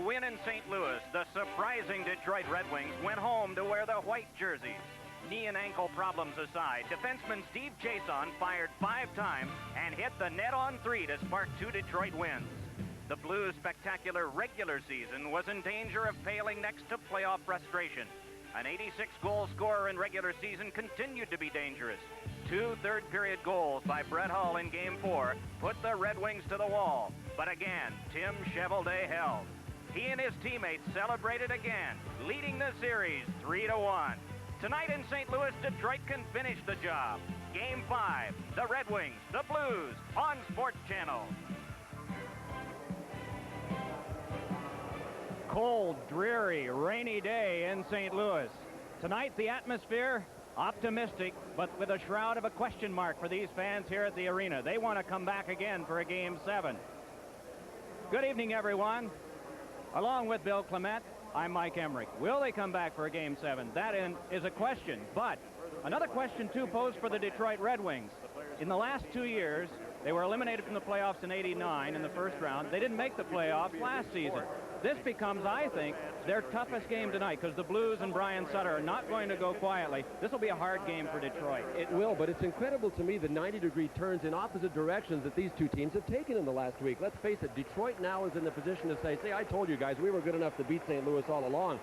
win in St. Louis, the surprising Detroit Red Wings went home to wear the white jerseys. Knee and ankle problems aside, defenseman Steve Jason fired 5 times and hit the net on 3 to spark 2 Detroit wins. The Blues' spectacular regular season was in danger of paling next to playoff frustration. An 86-goal scorer in regular season continued to be dangerous. 2 third-period goals by Brett Hull in Game 4 put the Red Wings to the wall. But again, Tim Cheveldae held. He and his teammates celebrated again, leading the series 3-1. Tonight in St. Louis, Detroit can finish the job. Game 5, the Red Wings, the Blues, on Sports Channel. Cold, dreary, rainy day in St. Louis. Tonight, the atmosphere, optimistic, but with a shroud of a question mark for these fans here at the arena. They want to come back again for a Game 7. Good evening, everyone. Along with Bill Clement, I'm Mike Emmerich. Will they come back for a Game 7? That is a question, but another question, too, posed for the Detroit Red Wings. In the last 2 years, they were eliminated from the playoffs in '89 in the first round. They didn't make the playoffs last season. This becomes, I think, their toughest game tonight because the Blues and Brian Sutter are not going to go quietly. This will be a hard game for Detroit. It will, but it's incredible to me the 90-degree turns in opposite directions that these two teams have taken in the last week. Let's face it, Detroit now is in the position to say, I told you guys, we were good enough to beat St. Louis all along.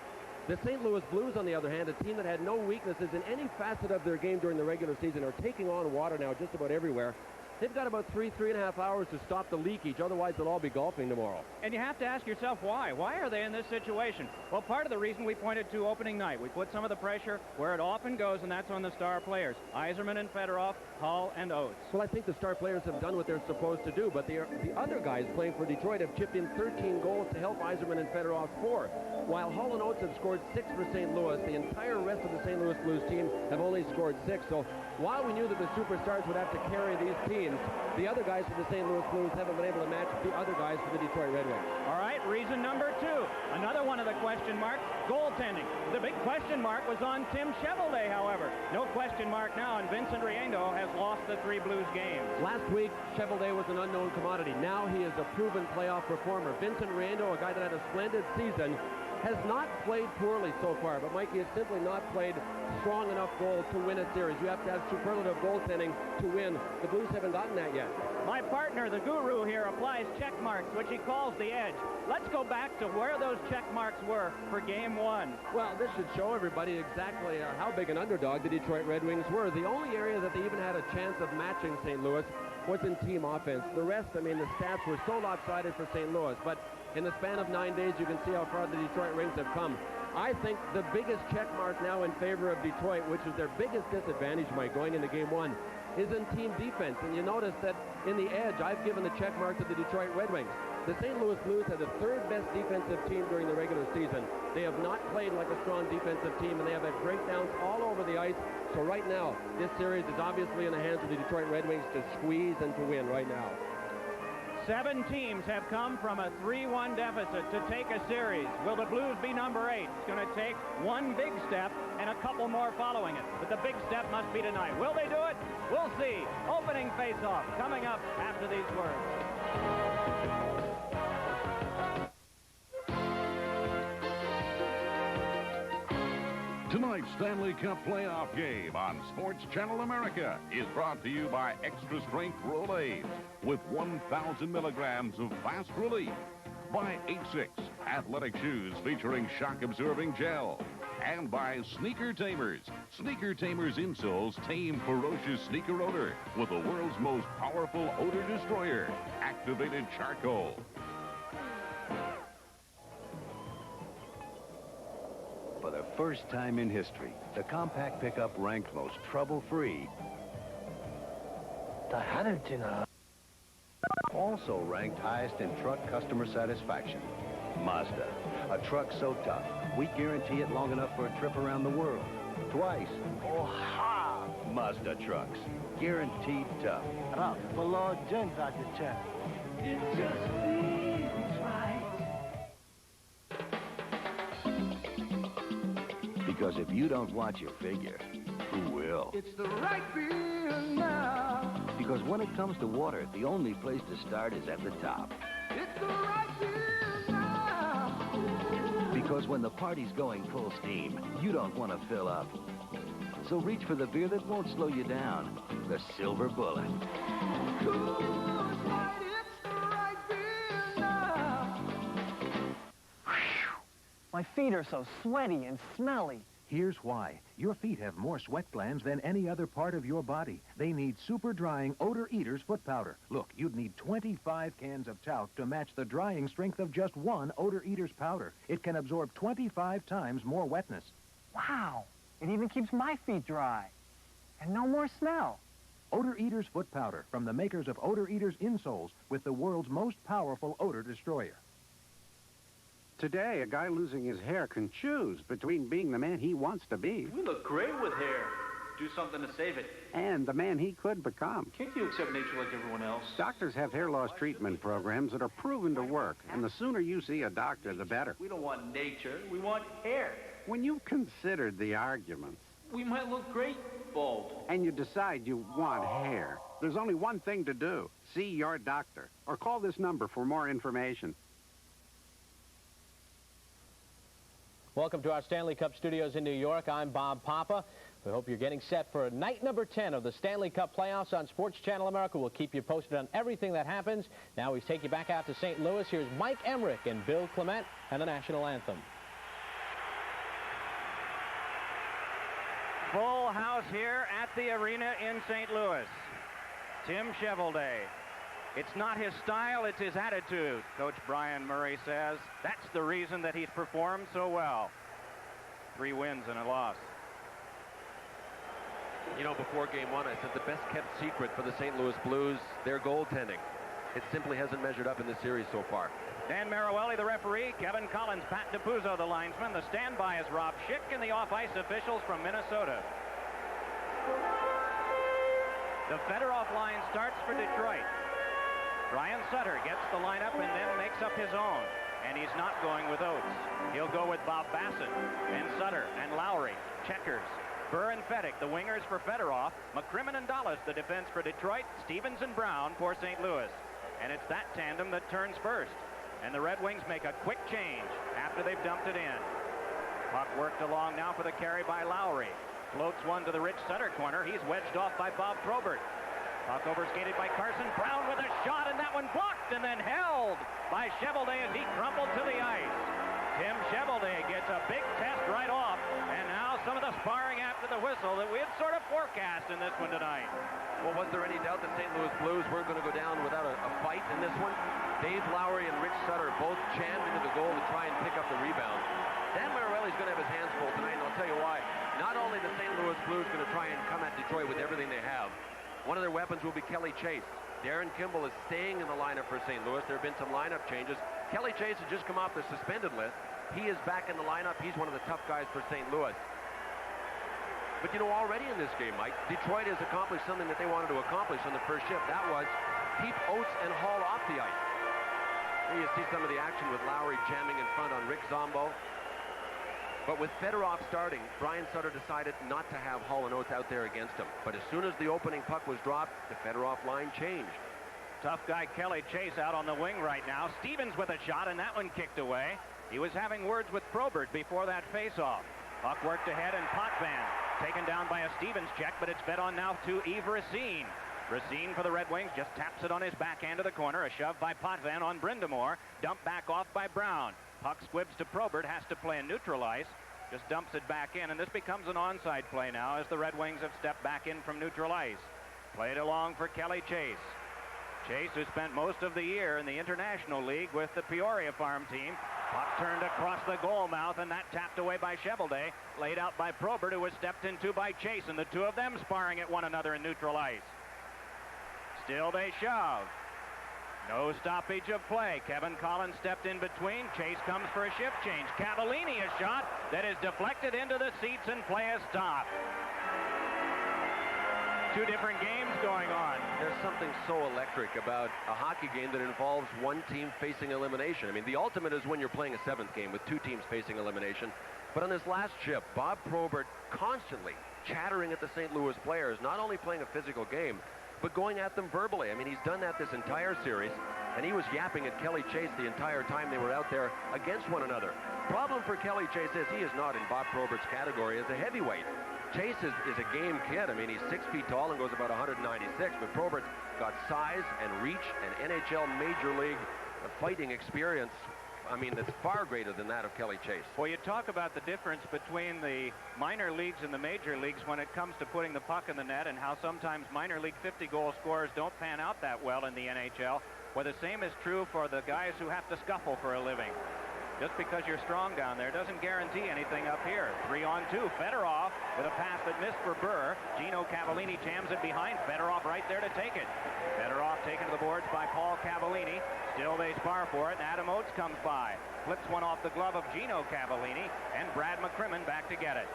The St. Louis Blues, on the other hand, a team that had no weaknesses in any facet of their game during the regular season, are taking on water now just about everywhere. They've got about 3.5 hours to stop the leakage. Otherwise, they'll all be golfing tomorrow. And you have to ask yourself why. Why are they in this situation? Well, part of the reason we pointed to opening night. We put some of the pressure where it often goes, and that's on the star players. Yzerman and Fedorov, Hull and Oates. Well, I think the star players have done what they're supposed to do, but the other guys playing for Detroit have chipped in 13 goals to help Yzerman and Fedorov's 4. While Hull and Oates have scored 6 for St. Louis, the entire rest of the St. Louis Blues team have only scored 6. So while we knew that the superstars would have to carry these teams, the other guys for the St. Louis Blues haven't been able to match the other guys for the Detroit Red Wings. All right, reason number 2. Another one of the question marks, goaltending. The big question mark was on Tim Cheveldae, however. No question mark now, and Vincent Riendo has lost the 3 Blues games. Last week, Cheveldae was an unknown commodity. Now he is a proven playoff performer. Vincent Riendo, a guy that had a splendid season, has not played poorly so far, but Mikey has simply not played strong enough goal to win a series. You have to have superlative goaltending to win. The Blues haven't gotten that yet. My partner, the guru here, applies check marks, which he calls the edge. Let's go back to where those check marks were for Game 1. Well, this should show everybody exactly how big an underdog the Detroit Red Wings were. The only area that they even had a chance of matching St. Louis was in team offense. The rest, I mean, the stats were so lopsided for St. Louis, but in the span of 9 days, you can see how far the Detroit Rings have come. I think the biggest check mark now in favor of Detroit, which is their biggest disadvantage, Mike, going into Game 1, is in team defense. And you notice that in the edge, I've given the check mark to the Detroit Red Wings. The St. Louis Blues are the 3rd best defensive team during the regular season. They have not played like a strong defensive team, and they have had breakdowns all over the ice. So right now, this series is obviously in the hands of the Detroit Red Wings to squeeze and to win right now. 7 teams have come from a 3-1 deficit to take a series. Will the Blues be number 8? It's going to take one big step and a couple more following it. But the big step must be tonight. Will they do it? We'll see. Opening face-off coming up after these words. Tonight's Stanley Cup playoff game on Sports Channel America is brought to you by Extra Strength Rolaids with 1,000 milligrams of fast relief. By 8-6 athletic shoes featuring shock-absorbing gel. And by Sneaker Tamers. Sneaker Tamers insoles tame ferocious sneaker odor with the world's most powerful odor destroyer, activated charcoal. For the first time in history, the compact pickup ranked most trouble-free. Also ranked highest in truck customer satisfaction. Mazda, a truck so tough, we guarantee it long enough for a trip around the world. Twice. Oha! Mazda trucks, guaranteed tough. It just feels right. Because if you don't watch your figure, who will? It's the right feel now. Because when it comes to water, the only place to start is at the top. It's the right feel now. Because when the party's going full steam, you don't want to fill up. So reach for the beer that won't slow you down. The Silver Bullet. Coors Light, it's the right beer now. My feet are so sweaty and smelly. Here's why. Your feet have more sweat glands than any other part of your body. They need super drying Odor Eaters foot powder. Look, you'd need 25 cans of talc to match the drying strength of just one Odor Eaters powder. It can absorb 25 times more wetness. Wow, it even keeps my feet dry. And no more smell. Odor Eaters foot powder from the makers of Odor Eaters insoles with the world's most powerful odor destroyer. Today, a guy losing his hair can choose between being the man he wants to be We look great with hair. Do something to save it. and the man he could become. Can't you accept nature like everyone else? Doctors have hair loss treatment programs that are proven to work, and the sooner you see a doctor, the better. We don't want nature. We want hair. When you've considered the arguments We might look great bald. and you decide you want hair, there's only one thing to do. See your doctor or call this number for more information. Welcome to our Stanley Cup studios in New York. I'm Bob Papa. We hope you're getting set for night number 10 of the Stanley Cup playoffs on Sports Channel America. We'll keep you posted on everything that happens. Now we take you back out to St. Louis. Here's Mike Emmerich and Bill Clement and the national anthem. Full house here at the arena in St. Louis. Tim Chevelday. It's not his style, it's his attitude, Coach Brian Murray says. That's the reason that he's performed so well. 3 wins and a loss. You know, before game one, I said the best kept secret for the St. Louis Blues, their goaltending. It simply hasn't measured up in this series so far. Dan Marawelli, the referee. Kevin Collins, Pat DiPuzzo, the linesman. The standby is Rob Schick and the off-ice officials from Minnesota. The Fedorov line starts for Detroit. Brian Sutter gets the lineup and then makes up his own. And he's not going with Oates. He'll go with Bob Bassett and Sutter and Lowry. Checkers. Burr and Fedek, the wingers for Fedorov. McCrimmon and Dallas, the defense for Detroit. Stevens and Brown for St. Louis. And it's that tandem that turns first. And the Red Wings make a quick change after they've dumped it in. Puck worked along now for the carry by Lowry. Floats one to the Rich Sutter corner. He's wedged off by Bob Probert. Puck overskated by Carson Brown with a shot, and that one blocked and then held by Chevelday as he crumbled to the ice. Tim Chevelday gets a big test right off, and now some of the sparring after the whistle that we had sort of forecast in this one tonight. Well, was there any doubt that St. Louis Blues weren't going to go down without a fight in this one? Dave Lowry and Rich Sutter both jammed into the goal to try and pick up the rebound. Dan Marawelli's going to have his hands full tonight, and I'll tell you why. Not only the St. Louis Blues going to try and come at Detroit with everything they have, one of their weapons will be Kelly Chase. Darren Kimball is staying in the lineup for St. Louis. There have been some lineup changes. Kelly Chase has just come off the suspended list. He is back in the lineup. He's one of the tough guys for St. Louis. But, you know, already in this game, Mike, Detroit has accomplished something that they wanted to accomplish on the first shift. That was keep Oates and Hall off the ice. Here you see some of the action with Lowry jamming in front on Rick Zombo. But with Fedorov starting, Brian Sutter decided not to have Hall and Oates out there against him. But as soon as the opening puck was dropped, the Fedorov line changed. Tough guy Kelly Chase out on the wing right now. Stevens with a shot, and that one kicked away. He was having words with Probert before that face-off. Puck worked ahead, and Potvin taken down by a Stevens check, but it's fed on now to Yves Racine. Racine for the Red Wings just taps it on his backhand to the corner. A shove by Potvin on Brindamore. Dump back off by Brown. Puck squibs to Probert, has to play in neutral ice. Just dumps it back in, and this becomes an onside play now as the Red Wings have stepped back in from neutral ice. Played along for Kelly Chase. Chase, who spent most of the year in the International League with the Peoria farm team. Puck turned across the goal mouth, and that tapped away by Chevelday. Laid out by Probert, who was stepped into by Chase, and the two of them sparring at one another in neutral ice. Still they shove. No stoppage of play. Kevin Collins stepped in between. Chase comes for a shift change. Cavallini, a shot that is deflected into the seats, and play is stopped. Two different games going on. There's something so electric about a hockey game that involves one team facing elimination. I mean, the ultimate is when you're playing a seventh game with two teams facing elimination. But on this last shift, Bob Probert constantly chattering at the St. Louis players, not only playing a physical game, but going at them verbally. I mean, he's done that this entire series, and he was yapping at Kelly Chase the entire time they were out there against one another. Problem for Kelly Chase is he is not in Bob Probert's category as a heavyweight. Chase is a game kid. I mean, he's 6 feet tall and goes about 196, but Probert's got size and reach and NHL Major League fighting experience. I mean, that's far greater than that of Kelly Chase. Well, you talk about the difference between the minor leagues and the major leagues when it comes to putting the puck in the net, and how sometimes minor league 50-goal scorers don't pan out that well in the NHL. Well, the same is true for the guys who have to scuffle for a living. Just because you're strong down there doesn't guarantee anything up here. 3-on-2. Fedorov with a pass that missed for Burr. Gino Cavallini jams it behind. Fedorov right there to take it. Fedorov taken to the boards by Paul Cavallini. Still they spar for it, and Adam Oates comes by. Flips one off the glove of Gino Cavallini, and Brad McCrimmon back to get it.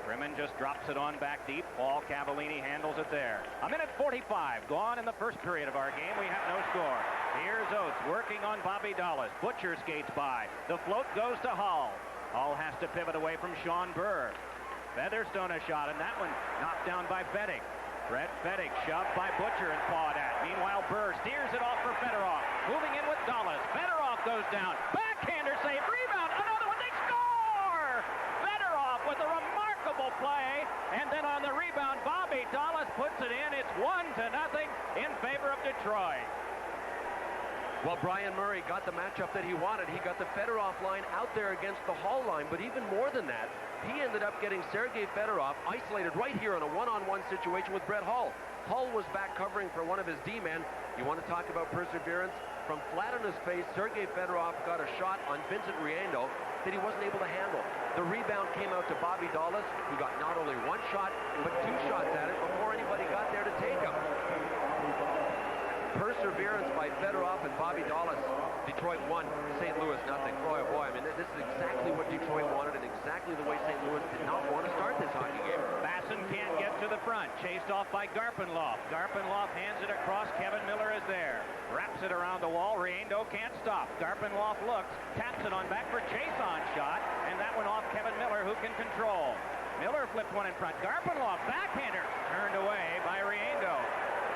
Crimmon just drops it on back deep. Paul Cavallini handles it there. 1:45 gone in the first period of our game. We have no score. Here's Oates working on Bobby Dallas. Butcher skates by. The float goes to Hull. Hull has to pivot away from Sean Burr. Featherstone a shot, and that one knocked down by Feddick. Brett Feddick shoved by Butcher and pawed at. Meanwhile, Burr steers it off for Fedorov. Moving in with Dallas. Fedorov goes down. Backhander save. Rebound. Another one. They score! Fedorov with a remarkable play. And then on the rebound, Bobby Dallas puts it in. It's 1-0 in favor of Detroit. Well, Brian Murray got the matchup that he wanted. He got the Fedorov line out there against the Hull line, but even more than that, he ended up getting Sergei Fedorov isolated right here in a one-on-one situation with Brett Hull. Hull was back covering for one of his D-men. You want to talk about perseverance? From flat on his face, Sergei Fedorov got a shot on Vincent Riendo that he wasn't able to handle. The rebound came out to Bobby Dallas, who got not only one shot, but 2 shots at it before anybody got there to take him. Perseverance by Fedorov and Bobby Dallas. Detroit 1, St. Louis nothing. Boy, oh boy, I mean, this is exactly what Detroit wanted and exactly the way St. Louis did not want to start this hockey game. Basson can't get to the front. Chased off by Garpenloff. Garpenloff hands it across. Kevin Miller is there. Wraps it around the wall. Riendo can't stop. Garpenloff looks. Taps it on back for Chason shot. And that one off Kevin Miller, who can control. Miller flipped one in front. Garpenloff, backhander. Turned away by Riendo.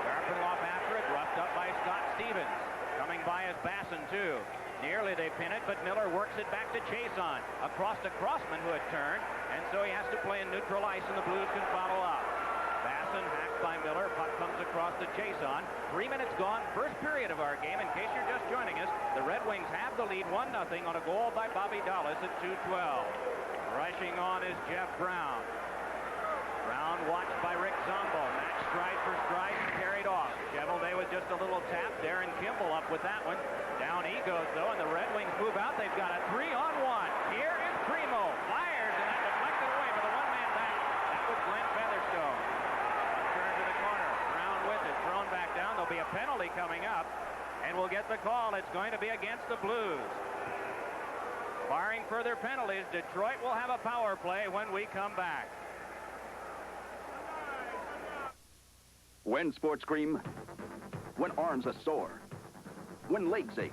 Garpenloff after it. Roughed up by Scott Stevens. Coming by is Basson, too. Nearly they pin it, but Miller works it back to Chason. Across to Crossman, who had turned, and so he has to play in neutral ice, and the Blues can follow up. Basson hacked by Miller. Puck comes across to Chason. 3 minutes gone. First period of our game. In case you're just joining us, the Red Wings have the lead 1-0 on a goal by Bobby Dallas at 2:12. Rushing on is Jeff Brown. Brown watched by Rick Zombo. Match stride for stride and carried off. Chevelday with just a little tap. Darren Kimball up with that one. Down he goes, though, and the Red Wings move out. They've got a 3-on-1. Here is Primo. Fires, and that deflected away for the one-man back. That was Glenn Featherstone. Turn to the corner. Brown with it. Thrown back down. There'll be a penalty coming up, and we'll get the call. It's going to be against the Blues. Barring further penalties, Detroit will have a power play when we come back. When sports cream, when arms are sore, when legs ache,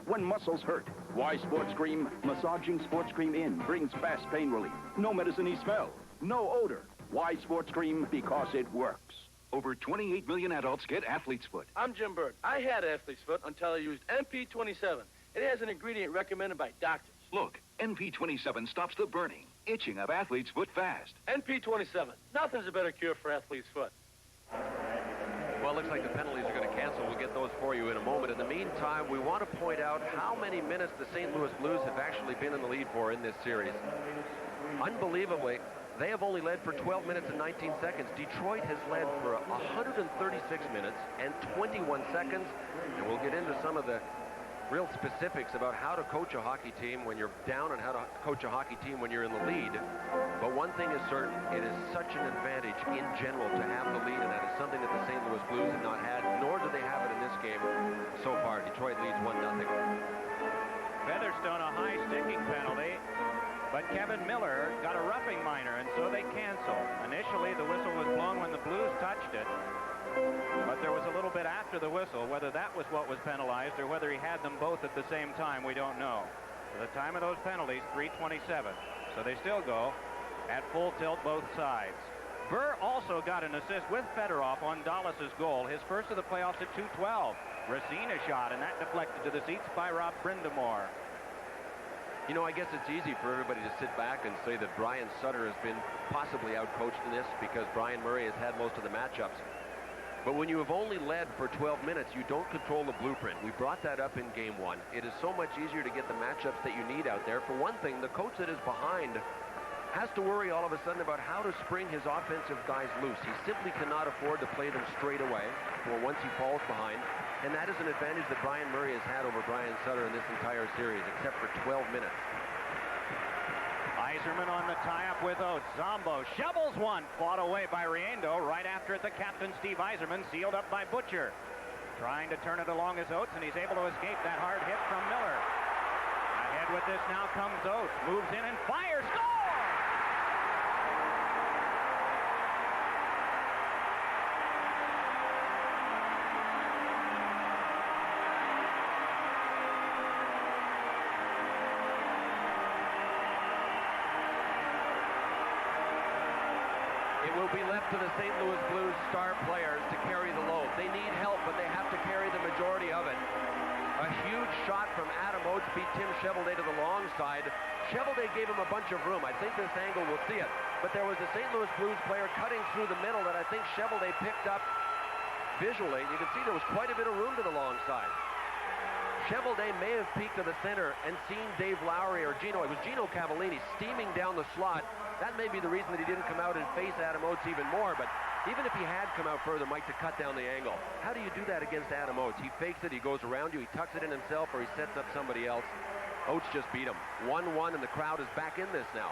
when muscles hurt, why sports cream? Massaging sports cream in brings fast pain relief. No medicine-y smell, no odor. Why sports cream? Because it works. Over 28 million adults get athlete's foot. I'm Jim Bird. I had athlete's foot until I used NP27. It has an ingredient recommended by doctors. Look, NP27 stops the burning, itching of athlete's foot fast. NP27. Nothing's a better cure for athlete's foot. Well, it looks like the penalties are going to cancel. We'll get those for you in a moment. In the meantime, we want to point out how many minutes the St. Louis Blues have actually been in the lead for in this series. Unbelievably, they have only led for 12 minutes and 19 seconds. Detroit has led for 136 minutes and 21 seconds. And we'll get into some of the real specifics about how to coach a hockey team when you're down and how to coach a hockey team when you're in the lead. But one thing is certain, it is such an advantage in general to have the lead, and that is something that the St. Louis Blues have not had, nor do they have it in this game so far. Detroit leads 1-0. Featherstone, a high sticking penalty, but Kevin Miller got a roughing minor, and so they cancel. Initially, the whistle was blown when the Blues touched it. But there was a little bit after the whistle. Whether that was what was penalized or whether he had them both at the same time, we don't know. For the time of those penalties, 3:27. So they still go at full tilt both sides. Burr also got an assist with Fedorov on Dallas's goal, his first of the playoffs at 2:12. Racine a shot, and that deflected to the seats by Rob Brindamore. You know, I guess it's easy for everybody to sit back and say that Brian Sutter has been possibly outcoached in this because Brian Murray has had most of the matchups. But when you have only led for 12 minutes, you don't control the blueprint. We brought that up in game one. It is so much easier to get the matchups that you need out there. For one thing, the coach that is behind has to worry all of a sudden about how to spring his offensive guys loose. He simply cannot afford to play them straight away or once he falls behind. And that is an advantage that Brian Murray has had over Brian Sutter in this entire series, except for 12 minutes. Yzerman on the tie-up with Oates. Zombo shovels one, fought away by Riendo. Right after it, the captain, Steve Yzerman, sealed up by Butcher. Trying to turn it along as Oates, and he's able to escape that hard hit from Miller. Ahead with this now comes Oates. Moves in and fires. Score! It will be left to the St. Louis Blues star players to carry the load. They need help, but they have to carry the majority of it. A huge shot from Adam Oates beat Tim Cheveldae to the long side. Cheveldae gave him a bunch of room. I think this angle will see it. But there was a St. Louis Blues player cutting through the middle that I think Cheveldae picked up visually. You can see there was quite a bit of room to the long side. Cheveldae may have peeked to the center and seen Dave Lowry or Gino. It was Gino Cavallini steaming down the slot. That may be the reason that he didn't come out and face Adam Oates even more, but even if he had come out further, Mike, to cut down the angle, how do you do that against Adam Oates? He fakes it, he goes around you, he tucks it in himself, or he sets up somebody else. Oates just beat him. 1-1, and the crowd is back in this now.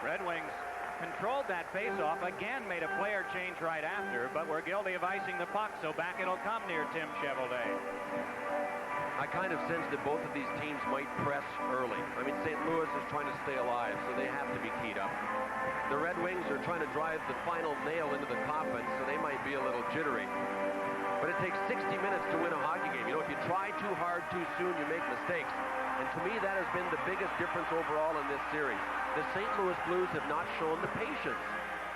Red Wings controlled that faceoff, again made a player change right after, but were guilty of icing the puck, so back it'll come near Tim Cheveldae. I kind of sense that both of these teams might press early. I mean, St. Louis is trying to stay alive, so they have to be keyed up. The Red Wings are trying to drive the final nail into the coffin, so they might be a little jittery. But it takes 60 minutes to win a hockey game. You know, if you try too hard too soon, you make mistakes. And to me, that has been the biggest difference overall in this series. The St. Louis Blues have not shown the patience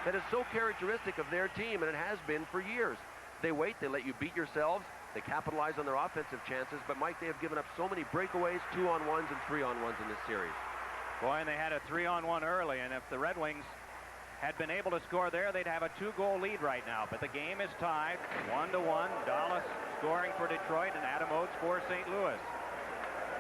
that is so characteristic of their team, and it has been for years. They wait, they let you beat yourselves, they capitalize on their offensive chances, but Mike, they have given up so many breakaways, 2-on-1s and 3-on-1s in this series. Boy, and they had a 3-on-1 early, and if the Red Wings had been able to score there, they'd have a 2-goal lead right now. But the game is tied, 1-1. Dallas scoring for Detroit, and Adam Oates for St. Louis.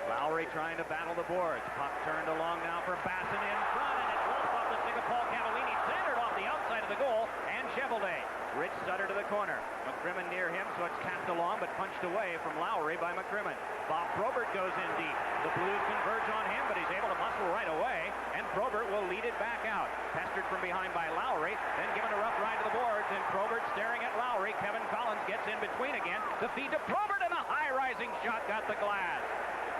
Lowry trying to battle the boards. Puck turned along now for Basson in front, and it rolls off the stick of Paul Cavallini, centered off the outside of the goal, and Cheveldae. Rich Sutter to the corner. McCrimmon near him, so it's capped along, but punched away from Lowry by McCrimmon. Bob Probert goes in deep. The Blues converge on him, but he's able to muscle right away, and Probert will lead it back out. Pestered from behind by Lowry, then given a rough ride to the boards, and Probert staring at Lowry. Kevin Collins gets in between again. The feed to Probert, and a high-rising shot got the glass.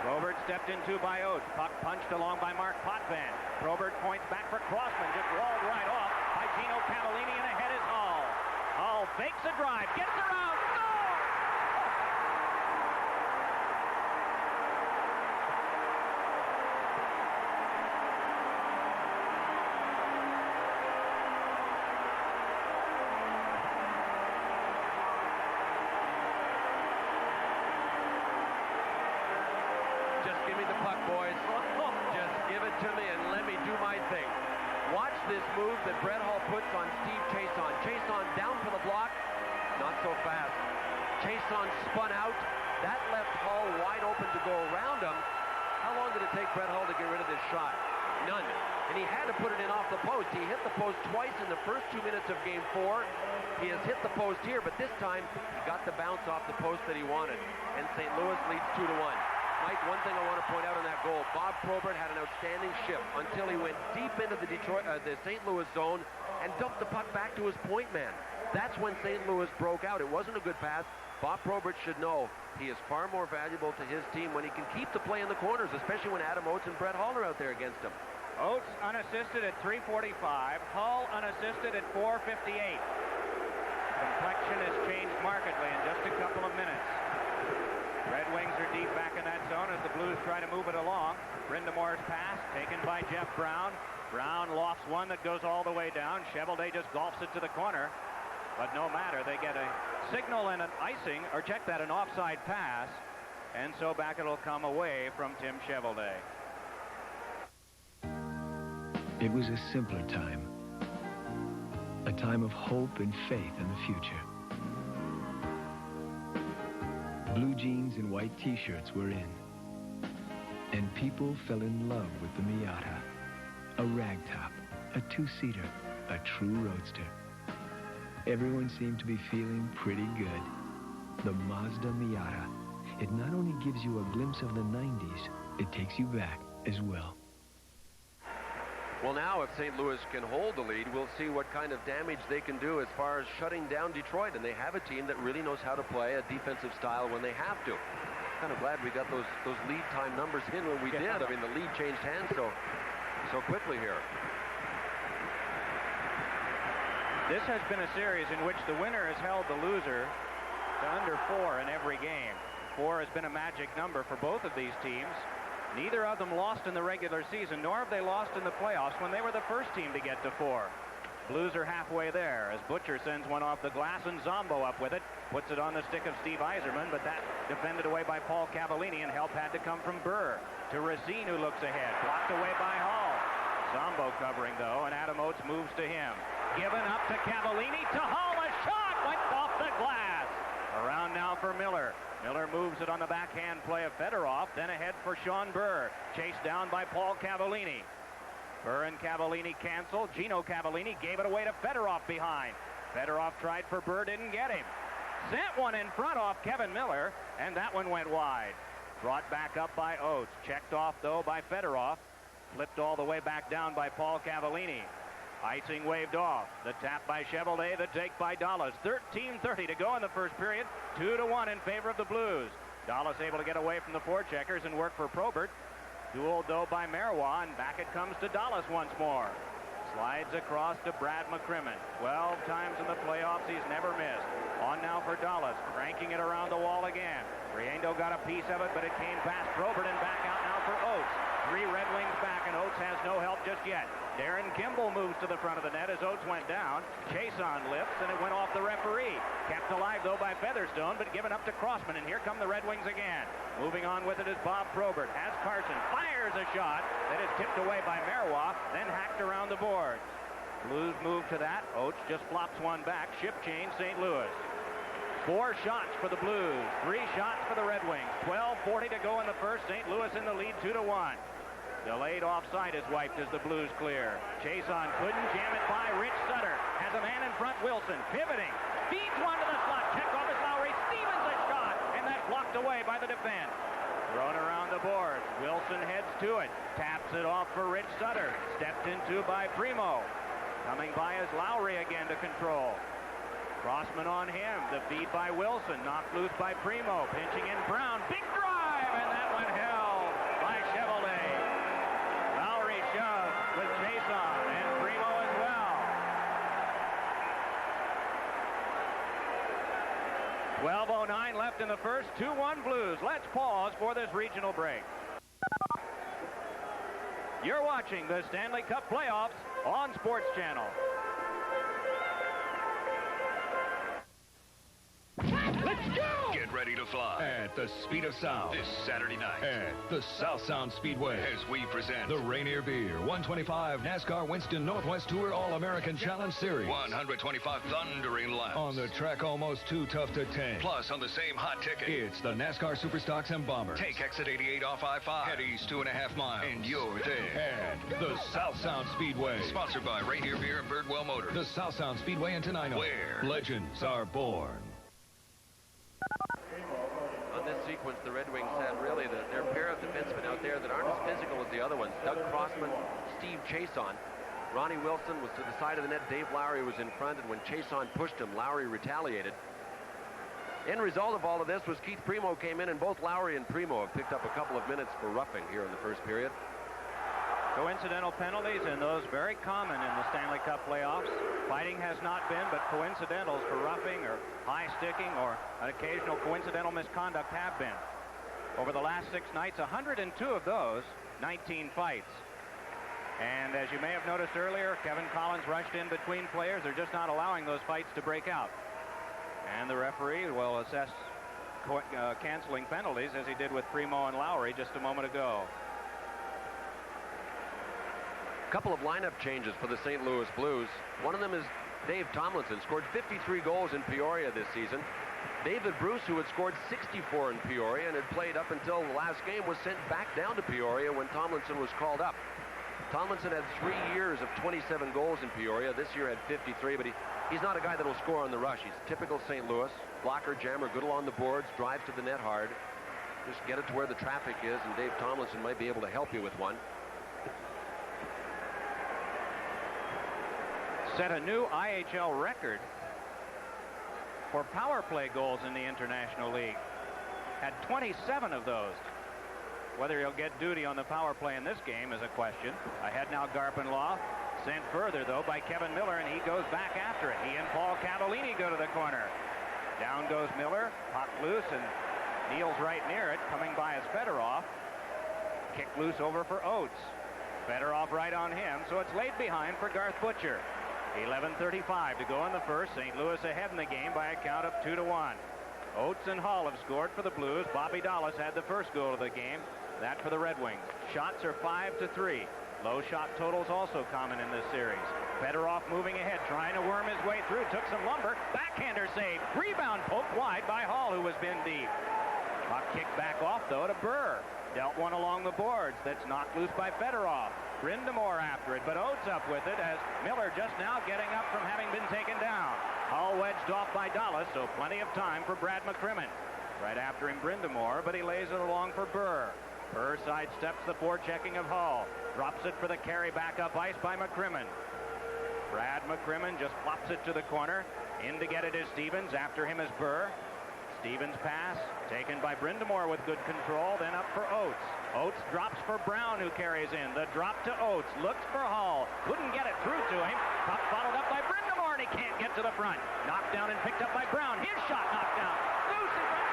Probert stepped into by Oates. Puck punched along by Mark Potvin. Probert points back for Crossman, just walled right off by Gino Cavallini, and ahead is Hall. Hall fakes a drive, gets around, scores! Just give me the puck, boys. Just give it to me and let me do my thing. Watch this move that Brett Hall puts on Steve Chason. Chason down for the block. Not so fast. Chason spun out. That left Hall wide open to go around him. How long did it take Brett Hall to get rid of this shot? None. And he had to put it in off the post. He hit the post twice in the first 2 minutes of Game 4. He has hit the post here, but this time he got the bounce off the post that he wanted. And St. Louis leads 2-1. Mike, one thing I want to point out on that goal, Bob Probert had an outstanding shift until he went deep into the St. Louis zone and dumped the puck back to his point man. That's when St. Louis broke out. It wasn't a good pass. Bob Probert should know he is far more valuable to his team when he can keep the play in the corners, especially when Adam Oates and Brett Hall are out there against him. Oates unassisted at 3:45. Hall unassisted at 4:58. Complexion has changed markedly in just a couple of minutes. Red Wings are deep back in that zone as the Blues try to move it along. Brindamore's pass taken by Jeff Brown. Brown lofts one that goes all the way down. Cheveldae just golfs it to the corner. But no matter, they get a signal and an icing, or check that, an offside pass. And so back it'll come away from Tim Cheveldae. It was a simpler time. A time of hope and faith in the future. Blue jeans and white t-shirts were in. And people fell in love with the Miata. A ragtop, a two-seater, a true roadster. Everyone seemed to be feeling pretty good. The Mazda Miata. It not only gives you a glimpse of the 90s, it takes you back as well. Well, now if St. Louis can hold the lead, we'll see what kind of damage they can do as far as shutting down Detroit. And they have a team that really knows how to play a defensive style when they have to. Kind of glad we got those lead time numbers in when we did. I mean, the lead changed hands so quickly here. This has been a series in which the winner has held the loser to under 4 in every game. 4 has been a magic number for both of these teams. Neither of them lost in the regular season, nor have they lost in the playoffs when they were the first team to get to 4. Blues are halfway there as Butcher sends one off the glass and Zombo up with it. Puts it on the stick of Steve Yzerman, but that defended away by Paul Cavallini, and help had to come from Burr. To Racine, who looks ahead. Blocked away by Hall. Zombo covering, though, and Adam Oates moves to him. Given up to Cavallini, to Hall. A shot went off the glass. Around now for Miller. Miller moves it on the backhand play of Fedorov, then ahead for Sean Burr. Chased down by Paul Cavallini. Burr and Cavallini cancel. Gino Cavallini gave it away to Fedorov behind. Fedorov tried for Burr, didn't get him. Sent one in front off Kevin Miller, and that one went wide. Brought back up by Oates. Checked off, though, by Fedorov. Flipped all the way back down by Paul Cavallini. Icing waved off. The tap by Cheveldae, the take by Dallas. 13:30 to go in the first period. 2-1 in favor of the Blues. Dallas able to get away from the forecheckers and work for Probert. Dueled, though, by Marois, and back it comes to Dallas once more. Slides across to Brad McCrimmon. 12 times in the playoffs, he's never missed. On now for Dallas, cranking it around the wall again. Riendo got a piece of it, but it came past Probert and back out now for Oates. 3 Red Wings back, and Oates has no help just yet. Darren Kimball moves to the front of the net as Oates went down. Chason lifts, and it went off the referee. Kept alive, though, by Featherstone, but given up to Crossman, and here come the Red Wings again. Moving on with it is Bob Probert. Has Carson. Fires a shot that is tipped away by Marois, then hacked around the boards. Blues move to that. Oates just flops one back. Ship change, St. Louis. 4 shots for the Blues. 3 shots for the Red Wings. 12:40 to go in the first. St. Louis in the lead 2-1. Delayed offside is wiped as the Blues clear. Chason couldn't jam it by. Rich Sutter has a man in front. Wilson pivoting. Feeds one to the slot. Checked off as Lowry. Stevens a shot. And that's blocked away by the defense. Thrown around the boards. Wilson heads to it. Taps it off for Rich Sutter. Stepped into by Primo. Coming by is Lowry again to control. Crossman on him. The feed by Wilson. Knocked loose by Primo. Pinching in Brown. Big drive. And that one held by Cheveldae. Lowry shoved with Chason and Primo as well. 12:09 left in the first. 2-1 Blues. Let's pause for this regional break. You're watching the Stanley Cup playoffs on Sports Channel. Let's go! Get ready to fly at the speed of sound this Saturday night at the South Sound Speedway as we present the Rainier Beer 125 NASCAR Winston Northwest Tour All-American Challenge Series. 125 thundering laps. On the track almost too tough to tame. Plus, on the same hot ticket, it's the NASCAR Superstocks and Bombers. Take exit 88 off I-5. Head east 2.5 miles. And you're there. At the South Sound Speedway. Sponsored by Rainier Beer and Birdwell Motors. The South Sound Speedway in Tenino. Where legends are born. On this sequence, the Red Wings had really their pair of defensemen out there that aren't as physical as the other ones. Doug Crossman, Steve Chason. Ronnie Wilson was to the side of the net. Dave Lowry was in front, and when Chason pushed him, Lowry retaliated. End result of all of this was Keith Primo came in, and both Lowry and Primo have picked up a couple of minutes for roughing here in the first period. Coincidental penalties, and those very common in the Stanley Cup playoffs. Fighting has not been, but coincidentals for roughing or high sticking or an occasional coincidental misconduct have been. Over the last 6 nights, 102 of those, 19 fights. And as you may have noticed earlier, Kevin Collins rushed in between players. They're just not allowing those fights to break out. And the referee will assess canceling penalties as he did with Primo and Lowry just a moment ago. A couple of lineup changes for the St. Louis Blues. One of them is Dave Tomlinson, scored 53 goals in Peoria this season. David Bruce, who had scored 64 in Peoria and had played up until the last game, was sent back down to Peoria when Tomlinson was called up. Tomlinson had 3 years of 27 goals in Peoria. This year had 53, but he's not a guy that will score on the rush. He's typical St. Louis. Blocker, jammer, good along the boards, drives to the net hard. Just get it to where the traffic is, and Dave Tomlinson might be able to help you with one. Set a new IHL record for power play goals in the International League. Had 27 of those. Whether he'll get duty on the power play in this game is a question. Ahead now, Garpenlaw. Sent further, though, by Kevin Miller, and he goes back after it. He and Paul Catalini go to the corner. Down goes Miller. Puck loose, and Neal's right near it, coming by as Fedorov. Kick loose over for Oates. Fedorov right on him, so it's laid behind for Garth Butcher. 11:35 to go in the first. St. Louis ahead in the game by a count of 2-1. Oates and Hall have scored for the Blues. Bobby Dallas had the first goal of the game. That for the Red Wings. Shots are 5-3. Low shot totals also common in this series. Fedorov moving ahead, trying to worm his way through. Took some lumber. Backhander save. Rebound poked wide by Hall, who was pinned deep. Puck kicked back off, though, to Burr. Dealt one along the boards. That's knocked loose by Fedorov. Brindamore after it, but Oates up with it as Miller just now getting up from having been taken down. Hall wedged off by Dallas, so plenty of time for Brad McCrimmon. Right after him, Brindamore, but he lays it along for Burr. Burr sidesteps the forechecking of Hall. Drops it for the carry back up ice by McCrimmon. Brad McCrimmon just flops it to the corner. In to get it is Stevens. After him is Burr. Stevens pass taken by Brindamore with good control. Then up for Oates. Oates drops for Brown, who carries in. The drop to Oates. Looks for Hall. Couldn't get it through to him. Puck followed up by Brindamore, and he can't get to the front. Knocked down and picked up by Brown. His shot knocked down. Loose in front.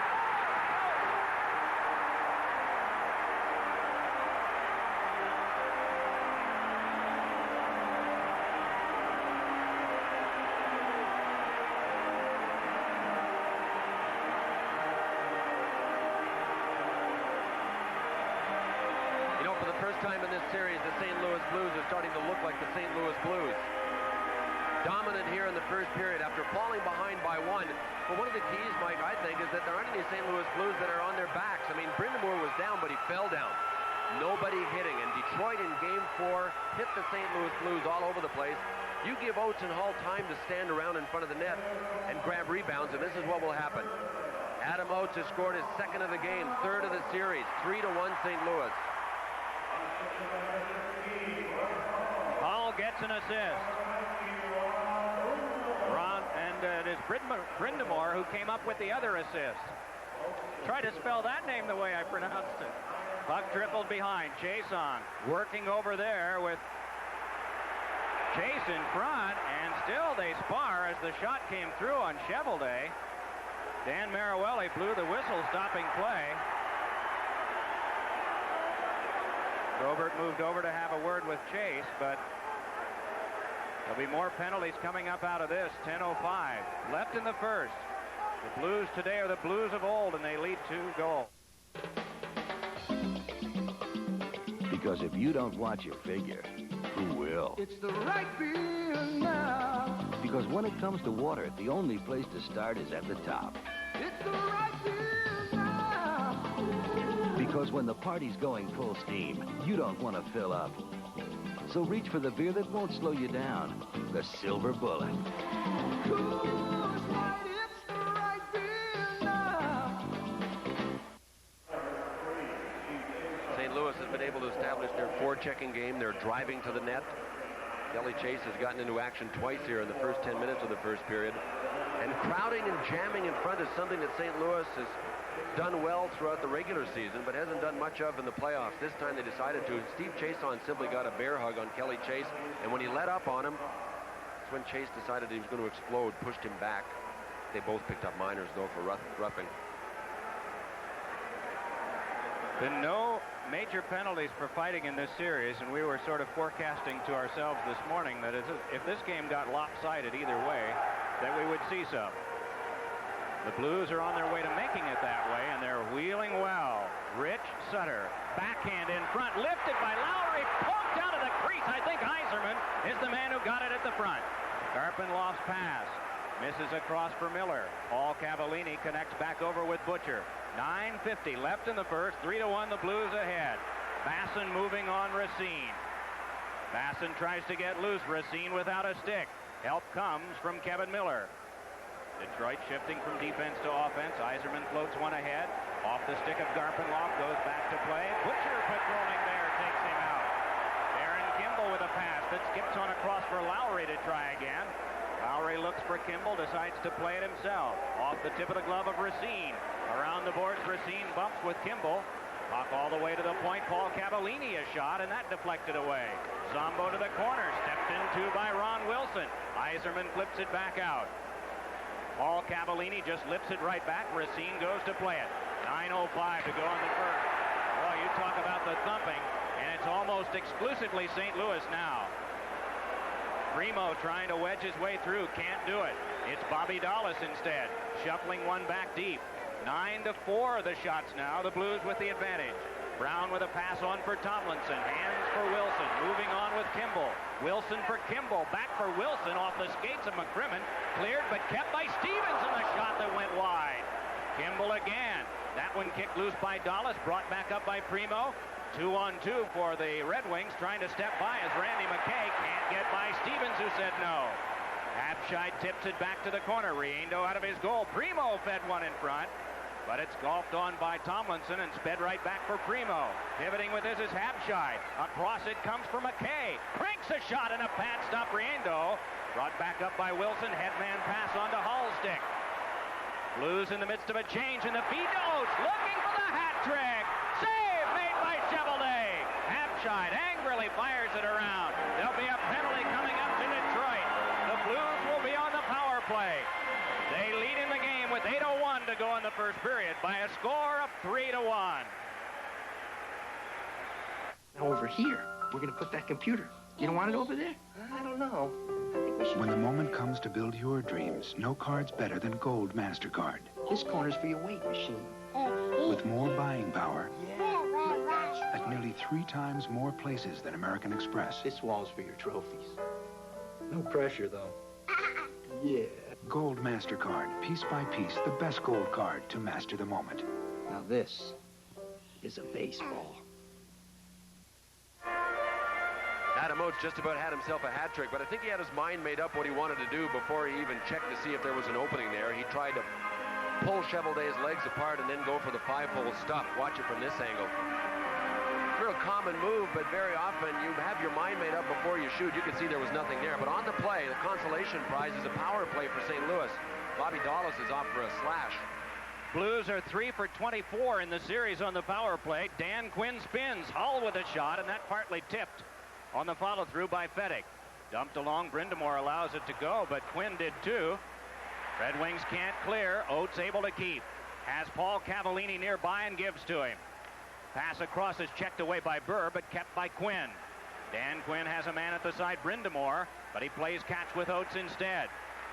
Time in this series, the St. Louis Blues are starting to look like the St. Louis Blues. Dominant here in the first period after falling behind by one. But one of the keys, Mike, I think, is that there aren't any St. Louis Blues that are on their backs. I mean, Brindamore was down, but he fell down. Nobody hitting. And Detroit in Game 4 hit the St. Louis Blues all over the place. You give Oates and Hall time to stand around in front of the net and grab rebounds, and this is what will happen. Adam Oates has scored his second of the game, third of the series, 3-1 St. Louis. Hall gets an assist. It is Brindamore who came up with the other assist. Try to spell that name the way I pronounced it. Puck dribbled behind. Jason working over there with Chase in front, and still they spar as the shot came through on Chevelday. Dan Maruelli blew the whistle, stopping play. Robert moved over to have a word with Chase, but there'll be more penalties coming up out of this. 10:05 left in the first. The Blues today are the Blues of old, and they lead 2-0. Because if you don't watch your figure, who will? It's the right field now. Because when it comes to water, the only place to start is at the top. It's the right field now. Because when the party's going full steam, you don't want to fill up. So reach for the beer that won't slow you down. The Silver Bullet. Coors Light, it's the right field now. St. Louis has been able to establish their forechecking game. They're driving to the net. Kelly Chase has gotten into action twice here in the first 10 minutes of the first period. And crowding and jamming in front is something that St. Louis has done well throughout the regular season, but hasn't done much of in the playoffs. This time they decided to. Steve Chason simply got a bear hug on Kelly Chase, and when he let up on him, that's when Chase decided he was going to explode, pushed him back. They both picked up minors, though, for roughing. Been no major penalties for fighting in this series, and we were sort of forecasting to ourselves this morning that if this game got lopsided either way, that we would see some. The Blues are on their way to making it that way, and they're wheeling well. Rich Sutter, backhand in front, lifted by Lowry, poked out of the crease. I think Yzerman is the man who got it at the front. Garpenloff's pass misses across for Miller. Paul Cavallini connects back over with Butcher. 9:50 left in the first. 3-1 the Blues ahead. Basson moving on Racine. Basson tries to get loose. Racine without a stick. Help comes from Kevin Miller. Detroit shifting from defense to offense. Yzerman floats one ahead. Off the stick of Garpenloff, goes back to play. Butcher patrolling there, takes him out. Aaron Kimball with a pass that skips on across for Lowry to try again. Lowry looks for Kimball, decides to play it himself. Off the tip of the glove of Racine. Around the boards, Racine bumps with Kimball. Puck all the way to the point. Paul Cavallini a shot, and that deflected away. Zombo to the corner, stepped into by Ron Wilson. Yzerman flips it back out. Paul Cavallini just lifts it right back. Racine goes to play it. 9:05 to go in the first. Boy, you talk about the thumping, and it's almost exclusively St. Louis now. Primo trying to wedge his way through, can't do it. It's Bobby Dallas instead, shuffling one back deep. 9-4 the shots now, the Blues with the advantage. Brown with a pass on for Tomlinson, hands for Wilson, moving on with Kimball. Wilson for Kimball, back for Wilson off the skates of McCrimmon, cleared but kept by Stevens, and the shot that went wide. Kimball again, that one kicked loose by Dallas, brought back up by Primo. 2-on-2 for the Red Wings, trying to step by as Randy McKay can't get by Stevens, who said no. Habscheid tips it back to the corner. Riendo out of his goal. Primo fed one in front, but it's golfed on by Tomlinson and sped right back for Primo. Pivoting with this is Habscheid. Across it comes for McKay. Cranks a shot and a pad stop. Riendo brought back up by Wilson. Headman pass on to Hallstick. Blues in the midst of a change in the feed to Oates, looking for the hat trick. Save made by Chevrolet. Habscheid angrily fires it around. There'll be a penalty coming up to Detroit. The Blues will be on the power play. They lead in the game with 8:01 to go in the first period by a score of 3-1. Now over here, we're going to put that computer. You don't want it over there? I don't know. I think we should. When the moment comes to build your dreams, no card's better than Gold MasterCard. This corner's for your weight machine. With more buying power at nearly 3 times more places than American Express. This wall's for your trophies. No pressure, though. Yeah. Gold MasterCard, piece by piece, the best gold card to master the moment. Now this is a baseball. Adam Oates just about had himself a hat trick, but I think he had his mind made up what he wanted to do before he even checked to see if there was an opening there. He tried to pull Chevrolet's legs apart and then go for the 5-hole stuff. Watch it from this angle. Real common move, but very often you have your mind made up before you shoot. You can see there was nothing there, but on the play, the consolation prize is a power play for St. Louis. Bobby Dallas is off for a slash. Blues are 3 for 24 in the series on the power play. Dan Quinn spins. Hull with a shot, and that partly tipped on the follow-through by Fettig. Dumped along. Brindamore allows it to go, but Quinn did too. Red Wings can't clear. Oates able to keep. Has Paul Cavallini nearby and gives to him. Pass across is checked away by Burr, but kept by Quinn. Dan Quinn has a man at the side, Brindamore, but he plays catch with Oates instead.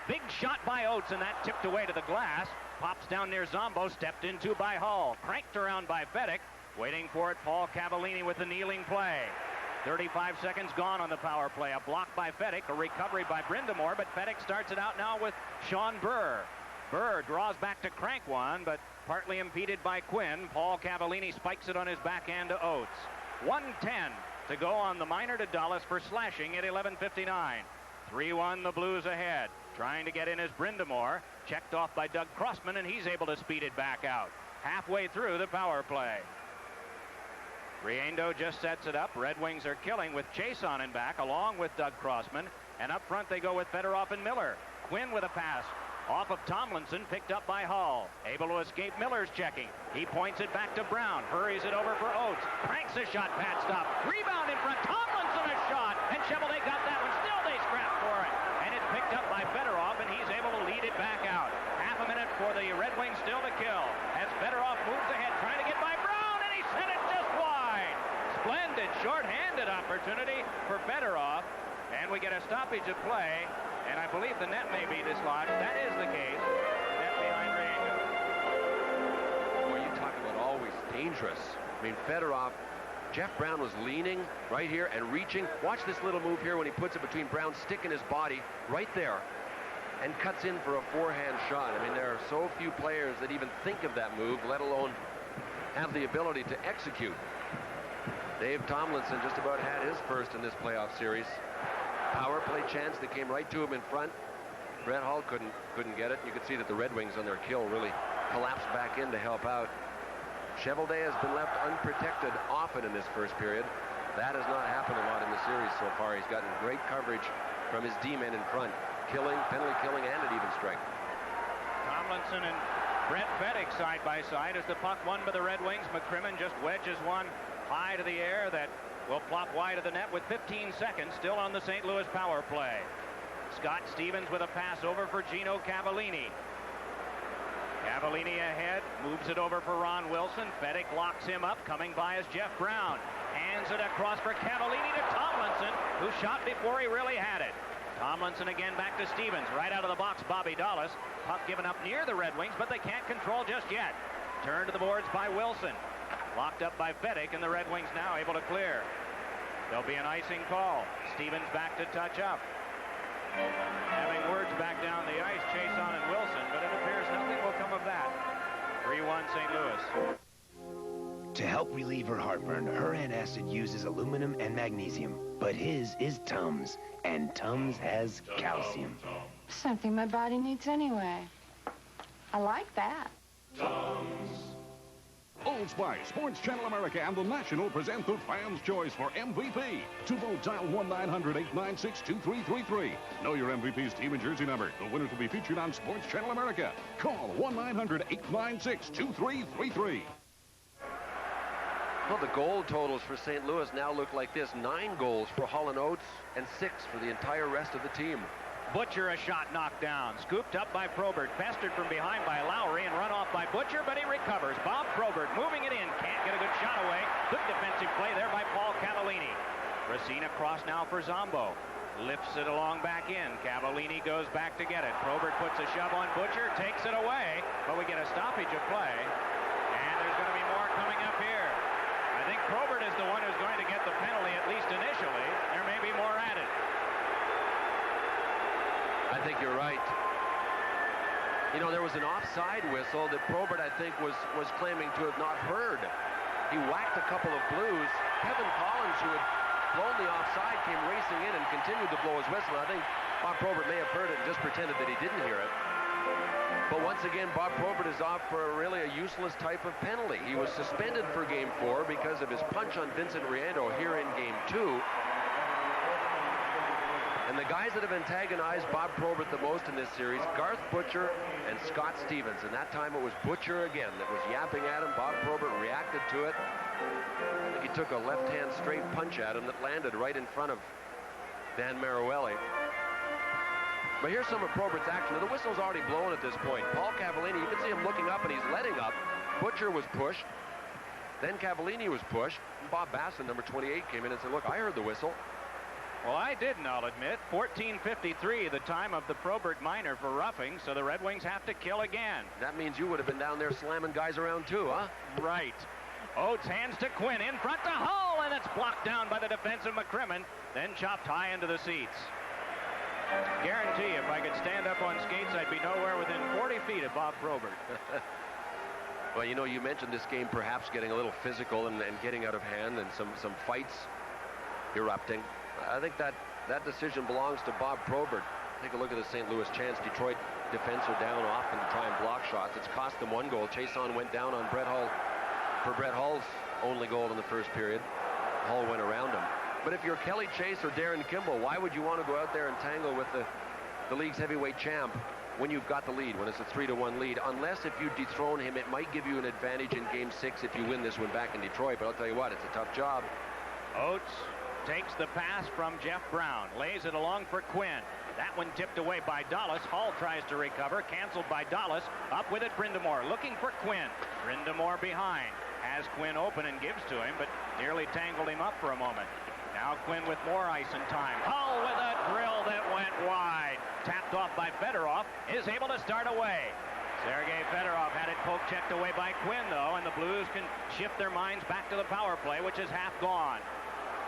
Big shot by Oates, and that tipped away to the glass. Pops down near Zombo, stepped into by Hull. Cranked around by Fettig. Waiting for it, Paul Cavallini with the kneeling play. 35 seconds gone on the power play. A block by Fettig, a recovery by Brindamore, but Fettig starts it out now with Sean Burr. Burr draws back to crank one, but partly impeded by Quinn. Paul Cavallini spikes it on his backhand to Oates. 1:10 to go on the minor to Dallas for slashing at 11:59. 3-1 the Blues ahead. Trying to get in is Brindamore. Checked off by Doug Crossman, and he's able to speed it back out. Halfway through the power play. Riendo just sets it up. Red Wings are killing with Chason in back along with Doug Crossman. And up front they go with Fedorov and Miller. Quinn with a pass off of Tomlinson, picked up by Hull. Able to escape Miller's checking. He points it back to Brown. Hurries it over for Oates. Cranks a shot, pad stop. Rebound in front. Tomlinson a shot. And Chevrolet got that one. Still they scrap for it. And it's picked up by Fedorov, and he's able to lead it back out. Half a minute for the Red Wings still to kill. As Fedorov moves ahead, trying to get by Brown, and he sent it short-handed opportunity for Fedorov. And we get a stoppage of play. And I believe the net may be dislodged. That is the case. Net behind Riengo. Boy, you talk about always dangerous. I mean, Fedorov, Jeff Brown was leaning right here and reaching. Watch this little move here when he puts it between Brown's stick and his body right there and cuts in for a forehand shot. I mean, there are so few players that even think of that move, let alone have the ability to execute. Dave Tomlinson just about had his first in this playoff series. Power play chance that came right to him in front. Brett Hull couldn't get it. You could see that the Red Wings on their kill really collapsed back in to help out. Cheveldae has been left unprotected often in this first period. That has not happened a lot in the series so far. He's gotten great coverage from his D-men in front. Killing, penalty killing, and an even strike. Tomlinson and Brent Feddick side by side as the puck won by the Red Wings. McCrimmon just wedges one high to the air that will plop wide of the net with 15 seconds still on the St. Louis power play. Scott Stevens with a pass over for Gino Cavallini. Cavallini ahead, moves it over for Ron Wilson. Feddick locks him up. Coming by is Jeff Brown. Hands it across for Cavallini to Tomlinson, who shot before he really had it. Tomlinson again back to Stevens. Right out of the box, Bobby Dallas. Puck given up near the Red Wings, but they can't control just yet. Turned to the boards by Wilson. Locked up by Feddick, and the Red Wings now able to clear. There'll be an icing call. Stevens back to touch up. Having words back down the ice, Chason and Wilson, but it appears nothing will come of that. 3-1 St. Louis. To help relieve her heartburn, her antacid uses aluminum and magnesium, but his is Tums, and Tums has calcium. Something my body needs anyway. I like that. Old Spice, Sports Channel America, and The National present the Fans' Choice for MVP. To vote, dial 1-900-896-2333. Know your MVP's team and jersey number. The winners will be featured on Sports Channel America. Call 1-900-896-2333. Well, the goal totals for St. Louis now look like this. 9 goals for Hull and Oates and 6 for the entire rest of the team. Butcher a shot knocked down. Scooped up by Probert. Bested from behind by Lowry and run off by Butcher, but he recovers. Bob Probert moving it in. Can't get a good shot away. Good defensive play there by Paul Cavallini. Racine across now for Zombo. Lifts it along back in. Cavallini goes back to get it. Probert puts a shove on Butcher. Takes it away. But we get a stoppage of play. And there's going to be more coming up here. I think Probert is the one who's going to get the penalty, at least initially. There may be more added. I think you're right. You know, there was an offside whistle that Probert, I think, was claiming to have not heard. He whacked a couple of blues. Kevin Collins, who had blown the offside, came racing in and continued to blow his whistle. I think Bob Probert may have heard it and just pretended that he didn't hear it. But once again, Bob Probert is off for really a useless type of penalty. He was suspended for Game 4 because of his punch on Vincent Riendeau here in Game 2. And the guys that have antagonized Bob Probert the most in this series, Garth Butcher and Scott Stevens. And that time it was Butcher again that was yapping at him. Bob Probert reacted to it. I think he took a left-hand straight punch at him that landed right in front of Dan Maruelli. But here's some of Probert's action. The whistle's already blown at this point. Paul Cavallini, you can see him looking up and he's letting up. Butcher was pushed. Then Cavallini was pushed. And Bob Basson, number 28, came in and said, look, I heard the whistle. Well, I didn't, I'll admit. 14:53, the time of the Probert minor for roughing, so the Red Wings have to kill again. That means you would have been down there slamming guys around too, huh? Right. Oates hands to Quinn, in front to Hull, and it's blocked down by the defensive McCrimmon, then chopped high into the seats. Guarantee if I could stand up on skates, I'd be nowhere within 40 feet of Bob Probert. Well, you know, you mentioned this game perhaps getting a little physical and getting out of hand and some fights erupting. I think that decision belongs to Bob Probert. Take a look at the St. Louis chance. Detroit defense are down often to try and block shots. It's cost them 1 goal. Chason went down on Brett Hull for Brett Hull's only goal in the first period. Hull went around him. But if you're Kelly Chase or Darren Kimball, why would you want to go out there and tangle with the league's heavyweight champ when you've got the lead, when it's a 3-1 lead? Unless if you dethrone him, it might give you an advantage in Game 6 if you win this one back in Detroit. But I'll tell you what, it's a tough job. Oates takes the pass from Jeff Brown, lays it along for Quinn. That one tipped away by Dallas. Hall tries to recover, canceled by Dallas. Up with it, Brindamore, looking for Quinn. Brindamore behind, has Quinn open and gives to him, but Nearly tangled him up for a moment. Now Quinn with more ice and time. Hull with a drill that went wide. Tapped off by Fedorov, is able to start away. Sergei Fedorov had it poke-checked away by Quinn, though, and the Blues can shift their minds back to the power play, which is half gone.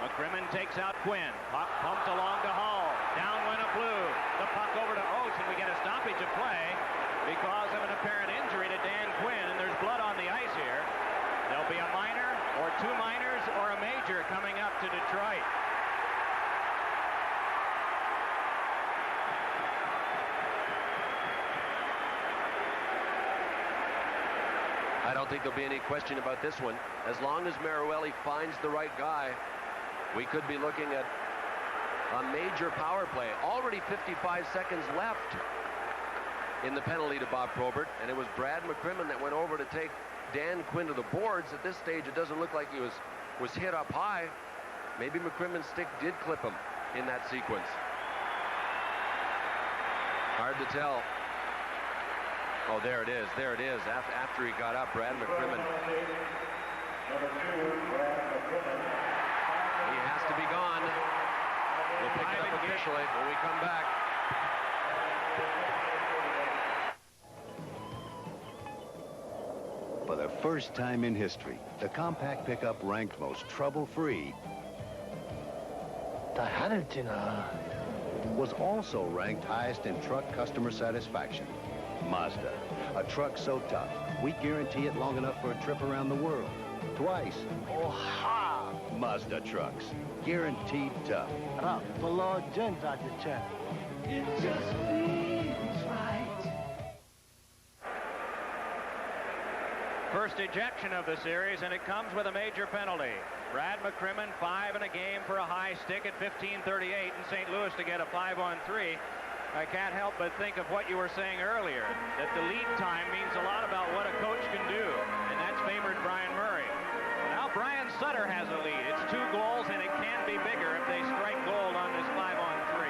McCrimmon takes out Quinn. Puck pumped along to Hull. Down went a Blue. The puck over to Oates, and we get a stoppage of play because of an apparent injury to Dan Quinn, and there's blood on the ice here. There'll be a minor, or two minors, or a major coming up to Detroit. I don't think there'll be any question about this one. As long as Maruelli finds the right guy, we could be looking at a major power play. Already 55 seconds left in the penalty to Bob Probert, and it was Brad McCrimmon that went over to take Dan Quinn to the boards. At this stage, it doesn't look like he was hit up high. Maybe McCrimmon's stick did clip him in that sequence. Hard to tell. Oh, there it is. There it is. After he got up, Brad McCrimmon. He has to be gone. We'll pick it up officially when we come back. For the first time in history, the compact pickup ranked most trouble-free was also ranked highest in truck customer satisfaction. Mazda, a truck so tough, we guarantee it long enough for a trip around the world. Twice. Oha! Mazda trucks, guaranteed tough. It just feels right. First ejection of the series, and it comes with a major penalty. Brad McCrimmon, 5 in a game for a high stick at 15:38 in St. Louis to get a 5-on-3. I can't help but think of what you were saying earlier, that the lead time means a lot about what a coach can do, and that's favored Brian Murray. Now Brian Sutter has a lead. It's 2 goals, and it can be bigger if they strike gold on this 5-on-3.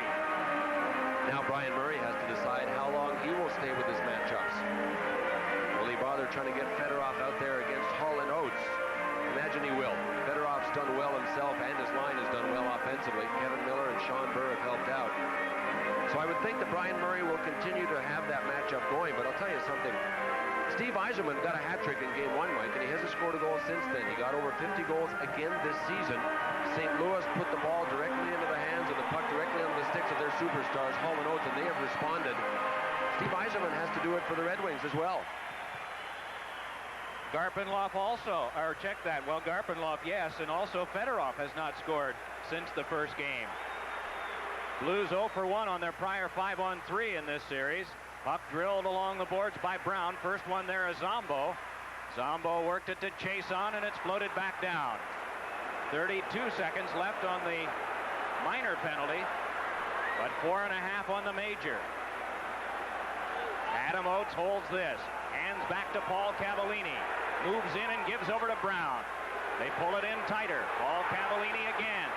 Now Brian Murray has to decide how long he will stay with his matchups. Will he bother trying to get Fedorov out there against Hull and Oates? Imagine he will. Fedorov's done well himself, and his line has done well offensively. Kevin Miller and Sean Burr have helped out. So I would think that Brian Murray will continue to have that matchup going, but I'll tell you something. Steve Yzerman got a hat trick in Game 1, Mike, and he hasn't scored a goal since then. He got over 50 goals again this season. St. Louis put the ball directly into the hands and the puck directly onto the sticks of their superstars, Hull and Oates, and they have responded. Steve Yzerman has to do it for the Red Wings as well. Garpenloff also, or check that. Well, Garpenloff, yes, and also Fedorov has not scored since the first game. Blues 0 for 1 on their prior 5-on-3 in this series. Puck drilled along the boards by Brown. First one there is Zombo. Zombo worked it to Chason, and it's floated back down. 32 seconds left on the minor penalty, but 4.5 on the major. Adam Oates holds this. Hands back to Paul Cavallini. Moves in and gives over to Brown. They pull it in tighter. Paul Cavallini again.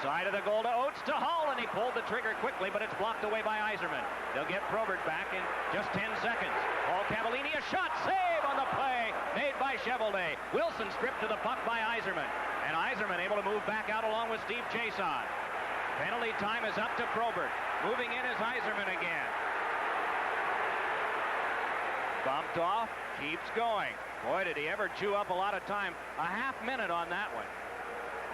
Side of the goal to Oates to Hull, and he pulled the trigger quickly, but it's blocked away by Yzerman. They'll get Probert back in just 10 seconds. Paul Cavallini, a shot, save on the play, made by Chevrolet. Wilson stripped to the puck by Yzerman, and Yzerman able to move back out along with Steve Chason. Penalty time is up to Probert. Moving in is Yzerman again. Bumped off, keeps going. Boy, did he ever chew up a lot of time. A half minute on that one.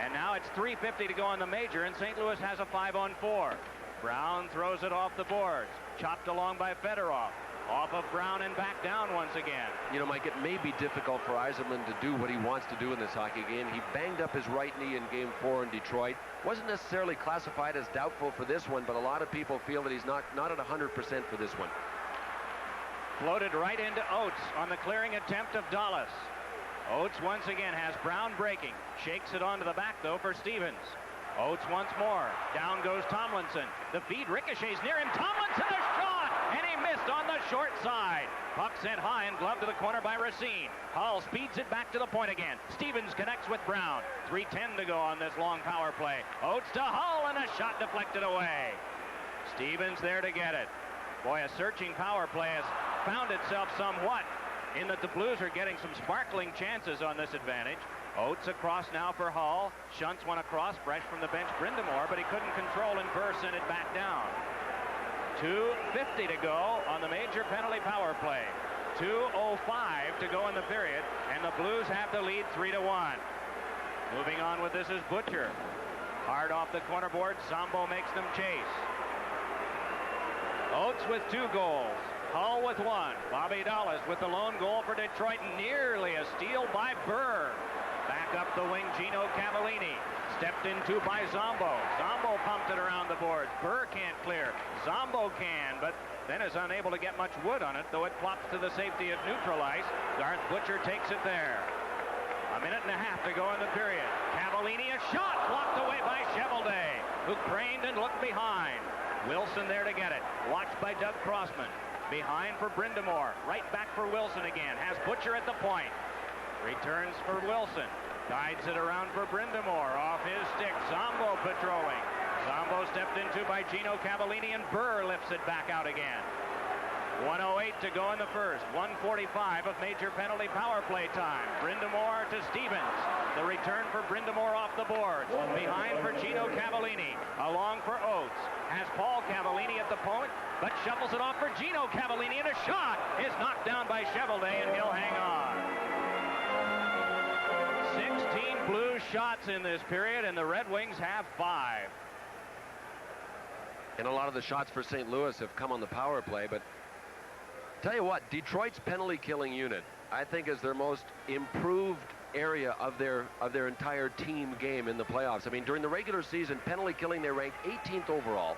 And now it's 3:50 to go on the major, and St. Louis has a 5-on-4. Brown throws it off the boards. Chopped along by Fedorov. Off of Brown and back down once again. You know, Mike, it may be difficult for Yzerman to do what he wants to do in this hockey game. He banged up his right knee in Game 4 in Detroit. Wasn't necessarily classified as doubtful for this one, but a lot of people feel that he's not at 100% for this one. Floated right into Oates on the clearing attempt of Dallas. Oates once again has Brown breaking. Shakes it onto the back, though, for Stevens. Oates once more. Down goes Tomlinson. The feed ricochets near him. Tomlinson, a shot! And he missed on the short side. Puck sent high and gloved to the corner by Racine. Hull speeds it back to the point again. Stevens connects with Brown. 3:10 to go on this long power play. Oates to Hull, and a shot deflected away. Stevens there to get it. Boy, a searching power play has found itself somewhat in that the Blues are getting some sparkling chances on this advantage. Oates across now for Hull. Shunts one across, fresh from the bench, Brindamore, but he couldn't control, and Burr sent it back down. 2:50 to go on the major penalty power play. 2:05 to go in the period, and the Blues have the lead 3-1. Moving on with this is Butcher. Hard off the corner board, Zombo makes them chase. Oates with 2 goals. Hull with 1. Bobby Dallas with the lone goal for Detroit. Nearly a steal by Burr. Back up the wing, Gino Cavallini. Stepped into by Zombo. Zombo pumped it around the boards. Burr can't clear. Zombo can, but then is unable to get much wood on it, though it plops to the safety of neutral ice. Garth Butcher takes it there. 1.5 minutes to go in the period. Cavallini, a shot blocked away by Chevelday, who craned and looked behind. Wilson there to get it. Watched by Doug Crossman. Behind for Brindamore. Right back for Wilson again. Has Butcher at the point. Returns for Wilson. Guides it around for Brindamore. Off his stick. Zombo patrolling. Zombo stepped into by Gino Cavallini, and Burr lifts it back out again. 1:08 to go in the first. 1:45 of major penalty power play time. Brindamore to Stevens. The return for Brindamore off the boards. Behind for Gino Cavallini. Along for Oates. Has Paul Cavallini at the point, but shuffles it off for Gino Cavallini, and a shot is knocked down by Chevelday, and he'll hang on. 16 Blues shots in this period, and the Red Wings have 5. And a lot of the shots for St. Louis have come on the power play, but tell you what, Detroit's penalty killing unit, I think, is their most improved area of their entire team game in the playoffs. I mean, during the regular season, penalty killing, they ranked 18th overall.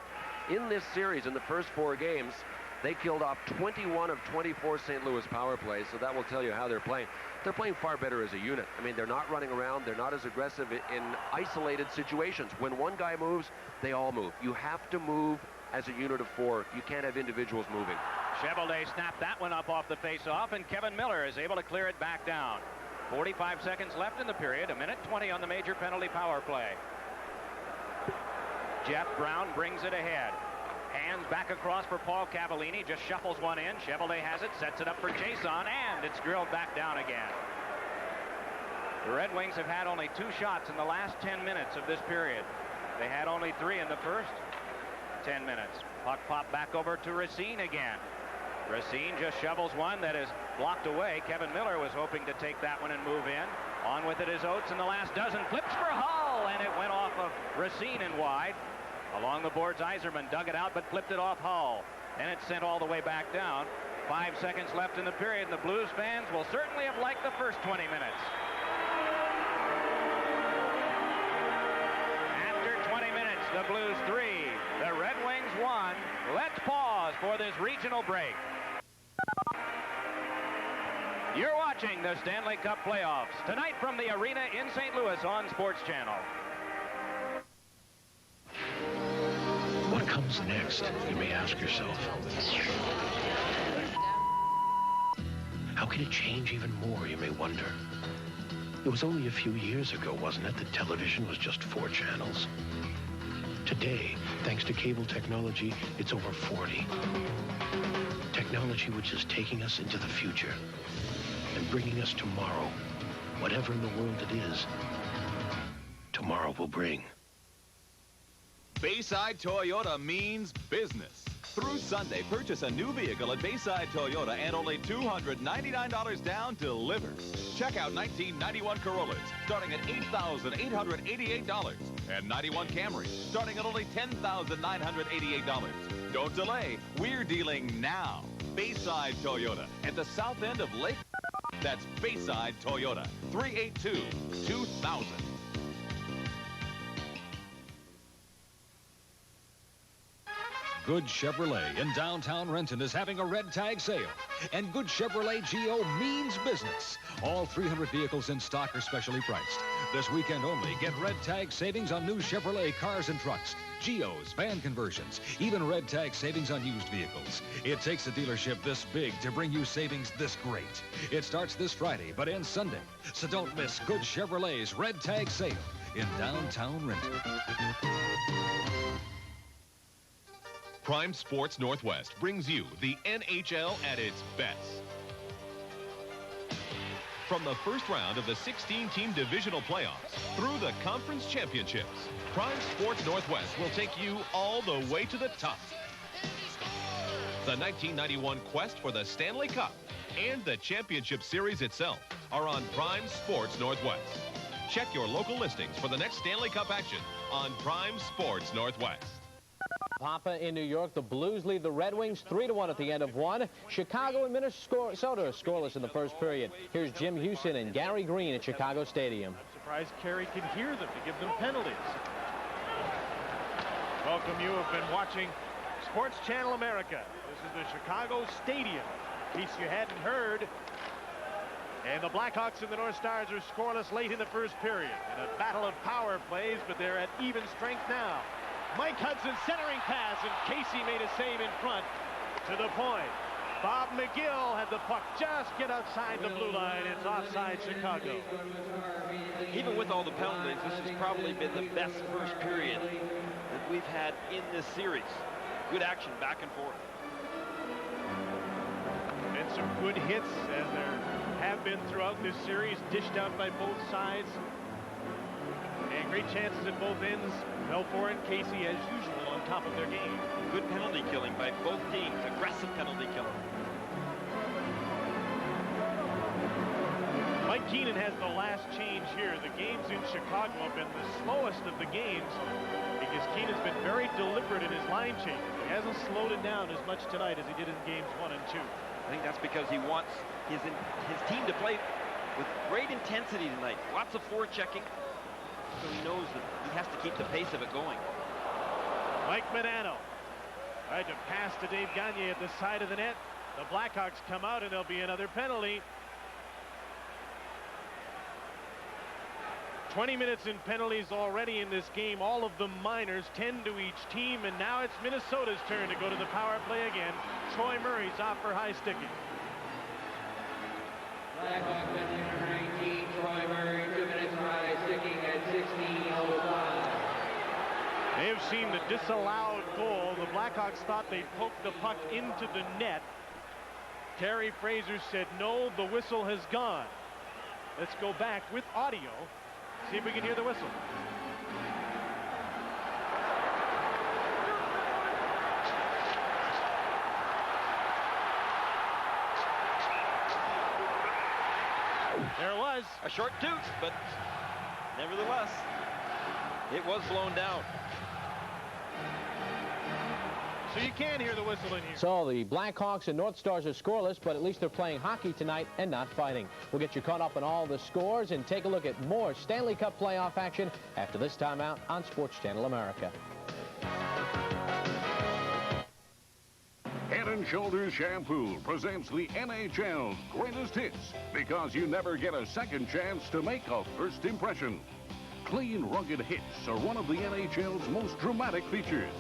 In this series, in the first 4 games, they killed off 21 of 24 St. Louis power plays, so that will tell you how they're playing. They're playing far better as a unit. I mean, they're not running around. They're not as aggressive in isolated situations. When one guy moves, they all move. You have to move as a unit of 4. You can't have individuals moving. Chevelday snapped that one up off the face-off, and Kevin Miller is able to clear it back down. 45 seconds left in the period. 1:20 on the major penalty power play. Jeff Brown brings it ahead. Hands back across for Paul Cavallini. Just shuffles one in. Chevelday has it, sets it up for Jason, and it's drilled back down again. The Red Wings have had only 2 shots in the last 10 minutes of this period. They had only 3 in the first 10 minutes. Puck popped back over to Racine again. Racine just shovels one that is blocked away. Kevin Miller was hoping to take that one and move in. On with it is Oates in the last dozen. Flips for Hull, and it went off of Racine and wide. Along the boards, Yzerman dug it out, but flipped it off Hull. And it's sent all the way back down. 5 seconds left in the period, and the Blues fans will certainly have liked the first 20 minutes. After 20 minutes, the Blues 3, the Red Wings 1. Let's pause for this regional break. You're watching the Stanley Cup playoffs tonight from the arena in St. Louis on Sports Channel. What comes next, you may ask yourself? How can it change even more, you may wonder? It was only a few years ago, wasn't it, that television was just 4 channels? Today, thanks to cable technology, it's over 40. Technology which is taking us into the future and bringing us tomorrow. Whatever in the world it is, tomorrow will bring. Bayside Toyota means business. Through Sunday, purchase a new vehicle at Bayside Toyota and only $299 down delivers. Check out 1991 Corollas starting at $8,888 and 91 Camrys starting at only $10,988. Don't delay. We're dealing now. Bayside Toyota at the south end of Lake. That's Bayside Toyota, 382-2000. Good Chevrolet in downtown Renton is having a red tag sale. And Good Chevrolet Geo means business. All 300 vehicles in stock are specially priced. This weekend only, get red tag savings on new Chevrolet cars and trucks, Geos, van conversions, even red tag savings on used vehicles. It takes a dealership this big to bring you savings this great. It starts this Friday, but ends Sunday. So don't miss Good Chevrolet's red tag sale in downtown Renton. Prime Sports Northwest brings you the NHL at its best. From the first round of the 16-team divisional playoffs through the conference championships, Prime Sports Northwest will take you all the way to the top. The 1991 quest for the Stanley Cup and the championship series itself are on Prime Sports Northwest. Check your local listings for the next Stanley Cup action on Prime Sports Northwest. Papa in New York, the Blues lead the Red Wings 3-1 at the end of one. Chicago and Minnesota scoreless in the first period. Here's Jim Houston and Gary Green at Chicago Stadium. I'm surprised Kerry can hear them to give them penalties. Welcome, you have been watching Sports Channel America. This is the Chicago Stadium, in case you hadn't heard. And the Blackhawks and the North Stars are scoreless late in the first period. In a battle of power plays, but they're at even strength now. Mike Hudson centering pass, and Casey made a save in front to the point. Bob McGill had the puck just get outside the blue line. It's offside Chicago. Even with all the penalties, this has probably been the best first period that we've had in this series. Good action back and forth. And some good hits, as there have been throughout this series, dished out by both sides. And great chances at both ends. Belfour and Casey, as usual, on top of their game. Good penalty killing by both teams. Aggressive penalty killing. Mike Keenan has the last change here. The games in Chicago have been the slowest of the games because Keenan's been very deliberate in his line change. He hasn't slowed it down as much tonight as he did in games 1 and 2. I think that's because he wants his team to play with great intensity tonight. Lots of forechecking. So he knows that he has to keep the pace of it going. Mike Modano tried to pass to Dave Gagne at the side of the net. The Blackhawks come out, and there'll be another penalty. 20 minutes in penalties already in this game. All of them minors, 10 to each team, and now it's Minnesota's turn to go to the power play again. Troy Murray's off for high sticking. Blackhawks at number 19, Troy Murray, 2 minutes for high sticking at 16:05. They have seen the disallowed goal. The Blackhawks thought they'd poke the puck into the net. Terry Fraser said, no, the whistle has gone. Let's go back with audio. See if we can hear the whistle. There it was. A short toot, but nevertheless, it was blown down. So you can hear the whistle in here. So the Blackhawks and North Stars are scoreless, but at least they're playing hockey tonight and not fighting. We'll get you caught up on all the scores and take a look at more Stanley Cup playoff action after this timeout on Sports Channel America. Head & Shoulders Shampoo presents the NHL's greatest hits because you never get a second chance to make a first impression. Clean, rugged hits are one of the NHL's most dramatic features.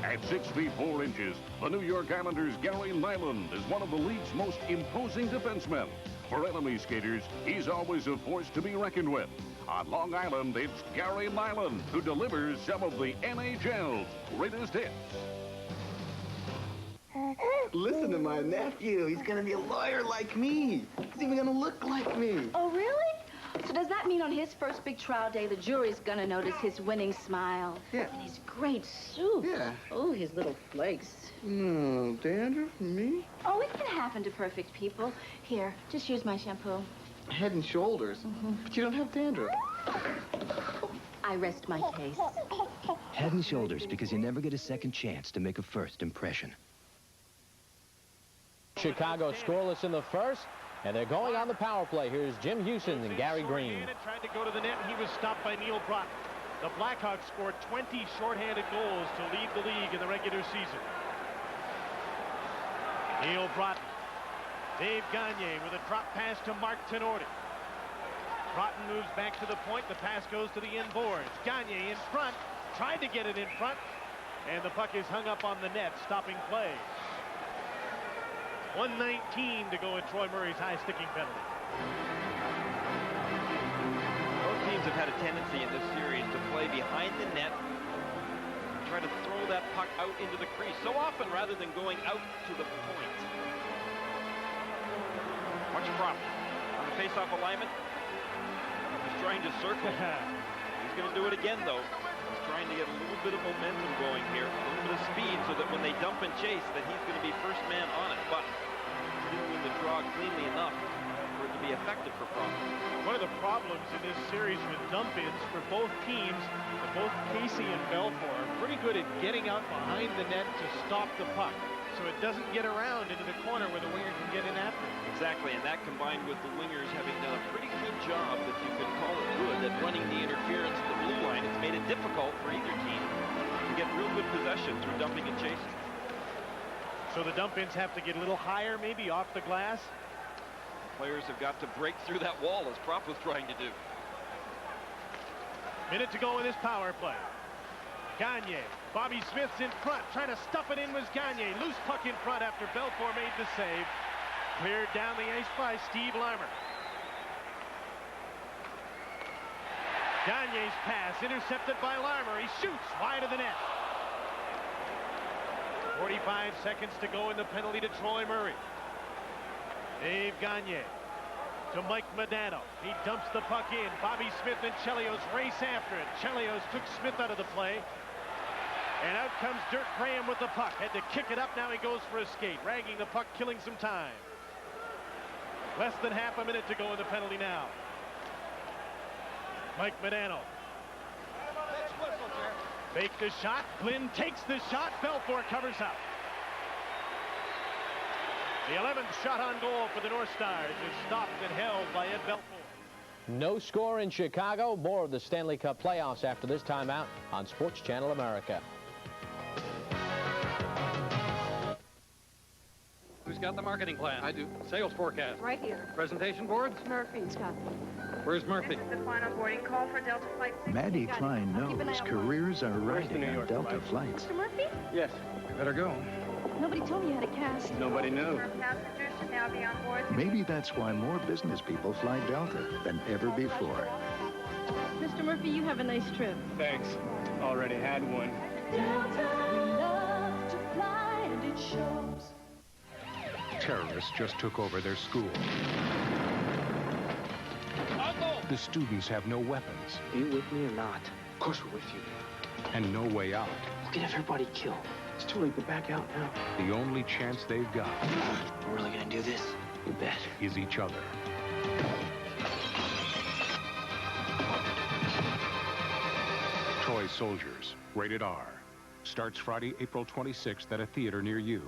At 6 feet 4 inches, the New York Islanders' Gary Nyland is one of the league's most imposing defensemen. For enemy skaters, he's always a force to be reckoned with. On Long Island, it's Gary Nyland who delivers some of the NHL's greatest hits. Listen to my nephew. He's going to be a lawyer like me. He's even going to look like me. Oh, really? So does that mean on his first big trial day, the jury's going to notice his winning smile? Yeah. And his great suit? Yeah. Oh, his little flakes. No, dandruff from me? Oh, it can happen to perfect people. Here, just use my shampoo. Head & Shoulders? But you don't have dandruff. I rest my case. Head & Shoulders, because you never get a second chance to make a first impression. Chicago scoreless in the first, and they're going on the power play. Here's Jim Houston and Gary Green. Tried to go to the net, and he was stopped by Neil Broughton. The Blackhawks scored 20 shorthanded goals to lead the league in the regular season. Neil Broughton. Dave Gagne with a drop pass to Mark Tenorti. Broughton moves back to the point. The pass goes to the end boards. Gagne in front. Tried to get it in front. And the puck is hung up on the net, stopping play. 1:19 to go at Troy Murray's high-sticking penalty. Both teams have had a tendency in this series to play behind the net, try to throw that puck out into the crease so often rather than going out to the point. Watch Prop on the face-off alignment. He's trying to circle. He's going to do it again, though. He's trying to get a little bit of momentum going here, a little bit of speed, so that when they dump and chase, that he's going to be first man on it. But he didn't win the draw cleanly enough for it to be effective for Providence. One of the problems in this series with dump-ins for both teams, both Casey and Belfour, are pretty good at getting out behind the net to stop the puck, so it doesn't get around into the corner where the winger can get in after it. Exactly, and that combined with the wingers having done a pretty good job, if you could call it good, at running the interference to the blue line, it's made it difficult for either team to get real good possession through dumping and chasing. So the dump-ins have to get a little higher, maybe off the glass. Players have got to break through that wall, as Prop was trying to do. Minute to go in this power play. Gagne, Bobby Smith's in front, trying to stuff it in was Gagne. Loose puck in front after Belfour made the save. Cleared down the ice by Steve Larmer. Gagne's pass intercepted by Larmer. He shoots wide of the net. 45 seconds to go in the penalty to Troy Murray. Dave Gagne to Mike Modano. He dumps the puck in. Bobby Smith and Chelios race after it. Chelios took Smith out of the play. And out comes Dirk Graham with the puck. Had to kick it up. Now he goes for a skate. Ragging the puck, killing some time. Less than half a minute to go in the penalty now. Mike Modano. Fake the shot. Glynn takes the shot. Belfour covers out. The 11th shot on goal for the North Stars is stopped and held by Ed Belfour. No score in Chicago. More of the Stanley Cup playoffs after this timeout on Sports Channel America. Who's got the marketing plan? I do. Sales forecast? Right here. Presentation boards? Murphy's got them. Where's Murphy? This is the final boarding call for Delta Flight 6. Maddie Klein knows careers are riding on Delta flights. Mr. Murphy? Yes. We better go. Nobody told me you had a cast. Nobody knew. Passengers should now be on board. Maybe that's why more business people fly Delta than ever before. Mr. Murphy, you have a nice trip. Thanks. Already had one. Delta, we love to fly and it shows. Terrorists just took over their school. The students have no weapons. Are you with me or not? Of course we're with you. And no way out. We'll get everybody killed. It's too late to back out now. The only chance they've got. We're really gonna do this? You bet. Is each other. Toy Soldiers, rated R. Starts Friday, April 26th at a theater near you.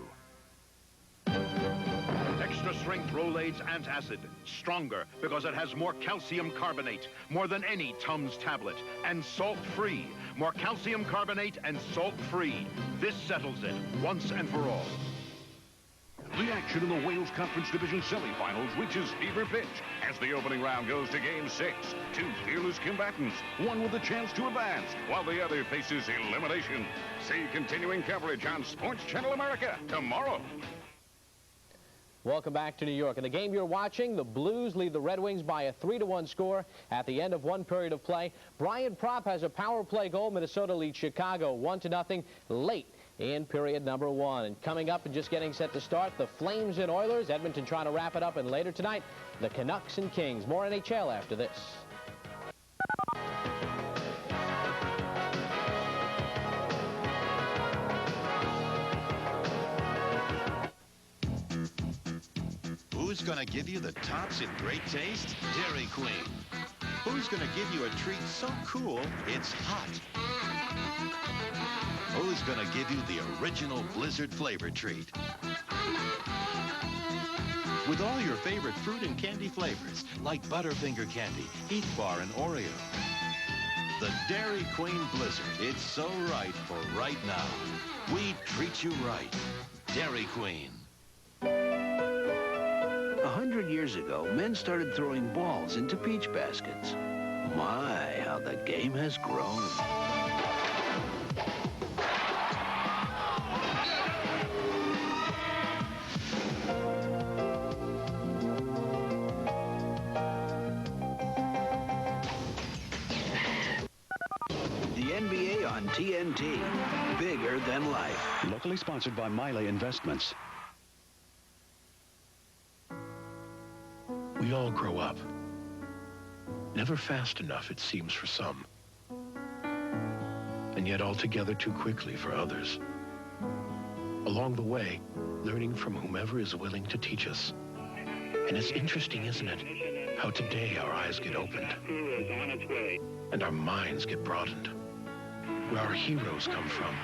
Extra strength Rolaids antacid. Stronger because it has more calcium carbonate. More than any Tums tablet. And salt-free. More calcium carbonate and salt-free. This settles it once and for all. The action in the Wales Conference Division semifinals reaches fever pitch as the opening round goes to Game 6. Two fearless combatants, one with a chance to advance, while the other faces elimination. See continuing coverage on Sports Channel America tomorrow. Welcome back to New York. In the game you're watching, the Blues lead the Red Wings by a 3-1 score at the end of one period of play. Brian Propp has a power play goal. Minnesota leads Chicago 1-0 late in period number 1. And coming up and just getting set to start, the Flames and Oilers. Edmonton trying to wrap it up. And later tonight, the Canucks and Kings. More NHL after this. Who's going to give you the tops in great taste? Dairy Queen. Who's going to give you a treat so cool it's hot? Who's going to give you the original Blizzard flavor treat? With all your favorite fruit and candy flavors, like Butterfinger Candy, Heath Bar, and Oreo. The Dairy Queen Blizzard. It's so right for right now. We treat you right. Dairy Queen. 100 years ago, men started throwing balls into peach baskets. My, how the game has grown. The NBA on TNT. Bigger than life. Locally sponsored by Miley Investments. We We all grow up. Never fast enough, it seems, for some. And yet altogether too quickly for others. Along the way, learning from whomever is willing to teach us. And it's interesting, isn't it, how today our eyes get opened and our minds get broadened. Where our heroes come from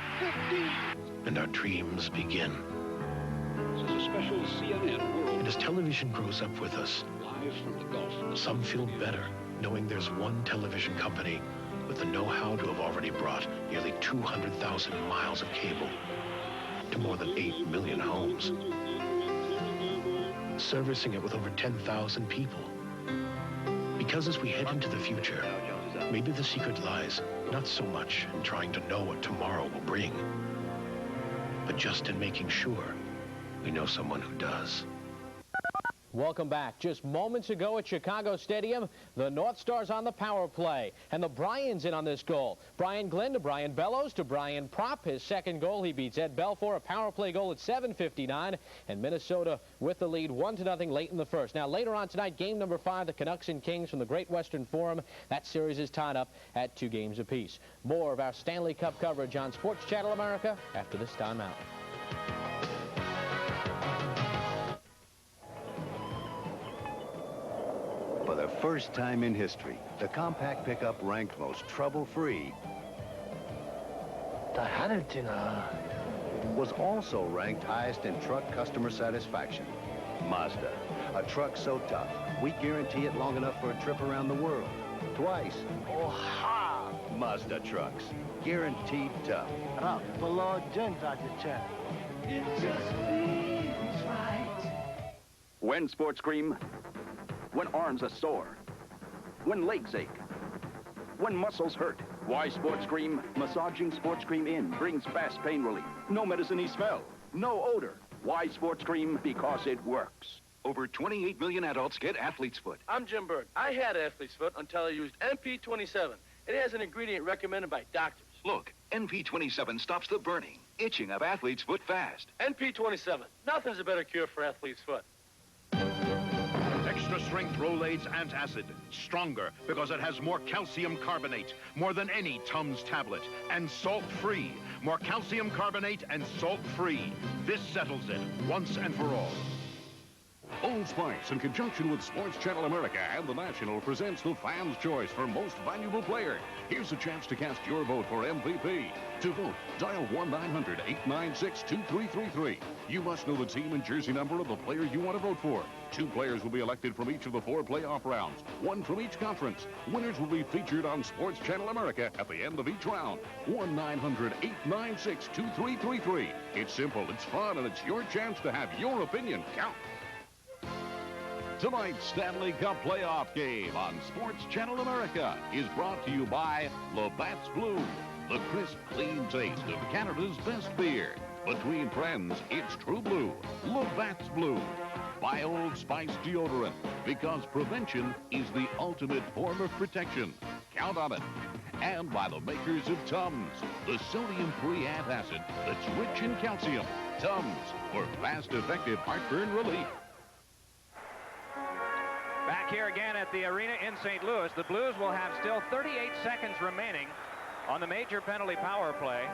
and our dreams begin. This is a special CNN World. And as television grows up with us, Live from the Gulf. some feel better knowing there's one television company with the know-how to have already brought nearly 200,000 miles of cable to more than 8 million homes, servicing it with over 10,000 people. Because as we head into the future, maybe the secret lies not so much in trying to know what tomorrow will bring, but just in making sure we know someone who does. Welcome back. Just moments ago at Chicago Stadium, the North Stars on the power play. And the Bryans in on this goal. Brian Glenn to Brian Bellows to Brian Propp. His second goal, he beats Ed Belfour. A power play goal at 7:59. And Minnesota with the lead 1-0 late in the first. Now, later on tonight, game number 5, the Canucks and Kings from the Great Western Forum. That series is tied up at 2 games apiece. More of our Stanley Cup coverage on Sports Channel America after this timeout. For the first time in history, the compact pickup ranked most trouble-free was also ranked highest in truck customer satisfaction. Mazda, a truck so tough, we guarantee it long enough for a trip around the world. Twice. Oha! Mazda trucks, guaranteed tough. It just feels right. When sports cream, when arms are sore, when legs ache, when muscles hurt. Why Sports Cream? Massaging Sports Cream in brings fast pain relief. No medicine-y smell, no odor. Why Sports Cream? Because it works. Over 28 million adults get athlete's foot. I'm Jim Bird. I had athlete's foot until I used NP27. It has an ingredient recommended by doctors. Look, NP27 stops the burning, itching of athlete's foot fast. NP27. Nothing's a better cure for athlete's foot. Extra strength Rolaids antacid. Stronger because it has more calcium carbonate, more than any Tums tablet. And salt-free. More calcium carbonate and salt-free. This settles it once and for all. Old Spice, in conjunction with Sports Channel America and the National, presents the Fans' Choice for Most Valuable Player. Here's a chance to cast your vote for MVP. To vote, dial 1-900-896-2333. You must know the team and jersey number of the player you want to vote for. 2 players will be elected from each of the 4 playoff rounds, 1 from each conference. Winners will be featured on Sports Channel America at the end of each round. 1-900-896-2333. It's simple, it's fun, and it's your chance to have your opinion count. Tonight's Stanley Cup playoff game on Sports Channel America is brought to you by Labatt's Blue, the crisp, clean taste of Canada's best beer. Between friends, it's true blue. Labatt's Blue. By Old Spice deodorant, because prevention is the ultimate form of protection. Count on it. And by the makers of Tums, the sodium-free antacid that's rich in calcium. Tums, for fast, effective heartburn relief. Back here again at the arena in St. Louis, the Blues will have still 38 seconds remaining on the major penalty power play.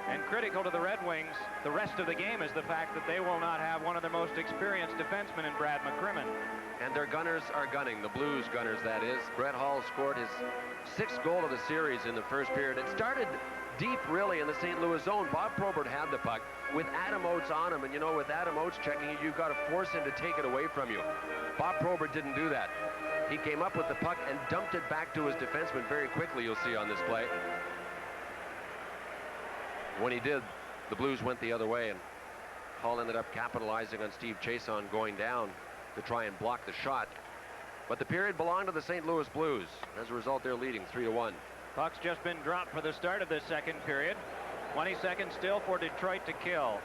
And critical to the Red Wings the rest of the game is the fact that they will not have one of their most experienced defensemen in Brad McCrimmon. And their gunners are gunning, the Blues gunners, that is. Brett Hull scored his 6th goal of the series in the first period. It started deep, really, in the St. Louis zone. Bob Probert had the puck with Adam Oates on him. And, you know, with Adam Oates checking it, you've got to force him to take it away from you. Bob Probert didn't do that. He came up with the puck and dumped it back to his defenseman very quickly, you'll see on this play. When he did, the Blues went the other way, and Hull ended up capitalizing on Steve Chason going down to try and block the shot. But the period belonged to the St. Louis Blues. As a result, they're leading 3-1. Puck's just been dropped for the start of the second period. 20 seconds still for Detroit to kill.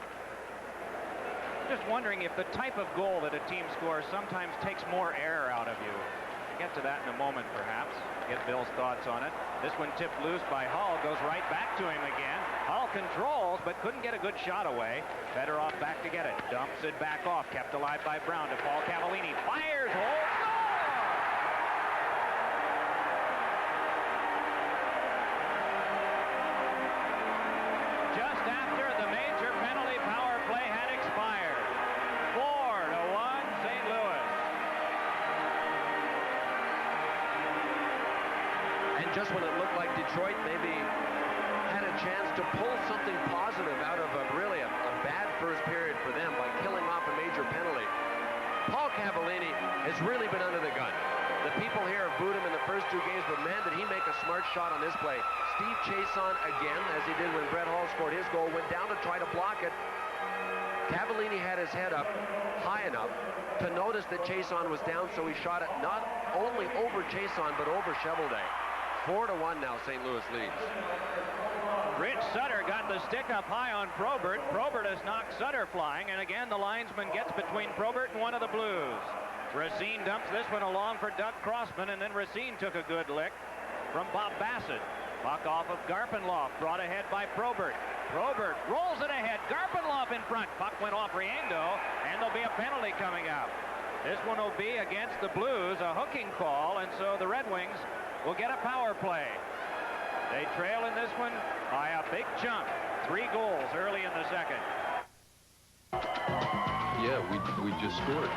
Just wondering if the type of goal that a team scores sometimes takes more air out of you. We'll get to that in a moment, perhaps. Get Bill's thoughts on it. This one tipped loose by Hull, goes right back to him again. Hull controls, but couldn't get a good shot away. Fedorov back to get it. Dumps it back off. Kept alive by Brown to Paul Cavallini. Fires. Holds. just when it looked like Detroit maybe had a chance to pull something positive out of a bad first period for them by killing off a major penalty. Paul Cavallini has really been under the gun. The people here have booed him in the first 2 games, but man, did he make a smart shot on this play. Steve Chason again, as he did when Brett Hall scored his goal, went down to try to block it. Cavallini had his head up high enough to notice that Chason was down, so he shot it not only over Chason, but over Cheveldae. 4-1 now, St. Louis leads. Rich Sutter got the stick up high on Probert. Probert has knocked Sutter flying, and again the linesman gets between Probert and one of the Blues. Racine dumps this one along for Doug Crossman, and then Racine took a good lick from Bob Bassett. Puck off of Garpenloff, brought ahead by Probert. Probert rolls it ahead. Garpenloff in front. Puck went off Riendo, and there'll be a penalty coming out. This one will be against the Blues, a hooking call, and so the Red Wings will get a power play. They trail in this one by a big chunk. 3 goals early in the second. Yeah, we just scored.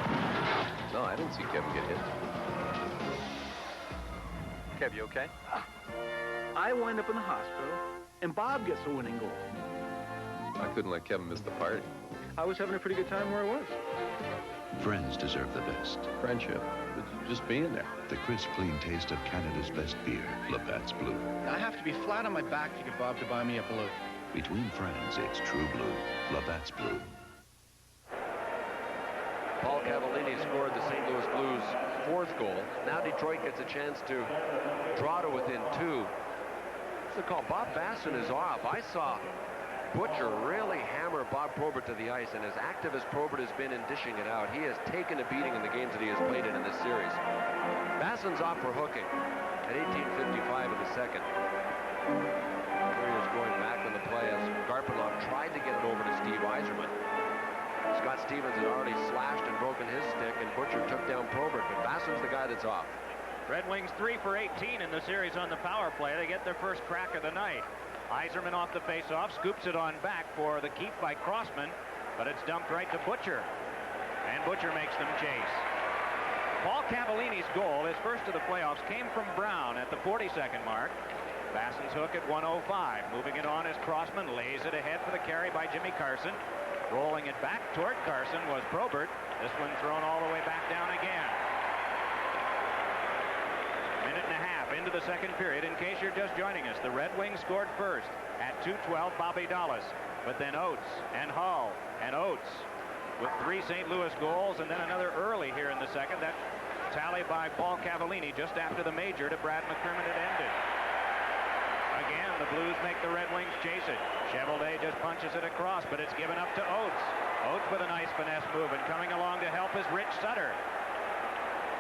No, I didn't see Kevin get hit. Kev, you okay? I wind up in the hospital, and Bob gets the winning goal. I couldn't let Kevin miss the party. I was having a pretty good time where I was. Friends deserve the best. Friendship. Just being there. The crisp, clean taste of Canada's best beer, Labatt's Blue. I have to be flat on my back to get Bob to buy me a blue. Between friends, it's true blue. Labatt's Blue. Paul Cavallini scored the St. Louis Blues' 4th goal. Now Detroit gets a chance to draw to within 2. What's the call? Bob Basson is off. I saw Butcher really hammer Bob Probert to the ice, and as active as Probert has been in dishing it out, he has taken a beating in the games that he has played in this series. Basson's off for hooking at 18:55 of the second. Here he is going back on the play as Garpenloff tried to get it over to Steve Yzerman. Scott Stevens had already slashed and broken his stick, and Butcher took down Probert, but Basson's the guy that's off. Red Wings 3 for 18 in the series on the power play. They get their first crack of the night. Yzerman off the faceoff, scoops it on back for the keep by Crossman, but it's dumped right to Butcher, and Butcher makes them chase. Paul Cavallini's goal, his first of the playoffs, came from Brown at the 42nd mark. Basson's hook at 1:05. Moving it on as Crossman lays it ahead for the carry by Jimmy Carson. Rolling it back toward Carson was Probert. This one thrown all the way back down again. Minute and a half into the second period. In case you're just joining us, the Red Wings scored first at 2:12, Bobby Dallas. But then Oates and Hull and Oates with 3 St. Louis goals, and then another early here in the second. That tally by Paul Cavallini just after the major to Brad McCrimmon had ended. Again, the Blues make the Red Wings chase it. Cheveldae just punches it across, but it's given up to Oates. Oates with a nice finesse move, and coming along to help is Rich Sutter.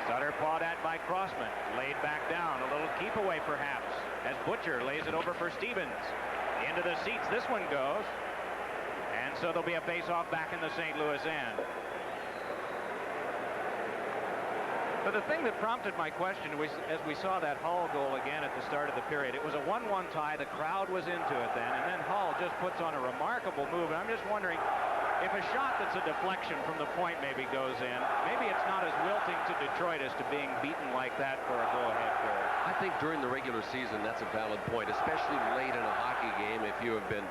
Sutter pawed at by Crossman, laid back down, a little keep away perhaps, as Butcher lays it over for Stevens. Into the seats this one goes, and so there'll be a face-off back in the St. Louis end. But the thing that prompted my question was, as we saw that Hull goal again at the start of the period, it was a 1-1 tie. The crowd was into it then, and then Hull just puts on a remarkable move. And I'm just wondering if a shot that's a deflection from the point maybe goes in, maybe it's not as wilting to Detroit as to being beaten like that for a go-ahead goal. I think during the regular season, that's a valid point, especially late in a hockey game if you have been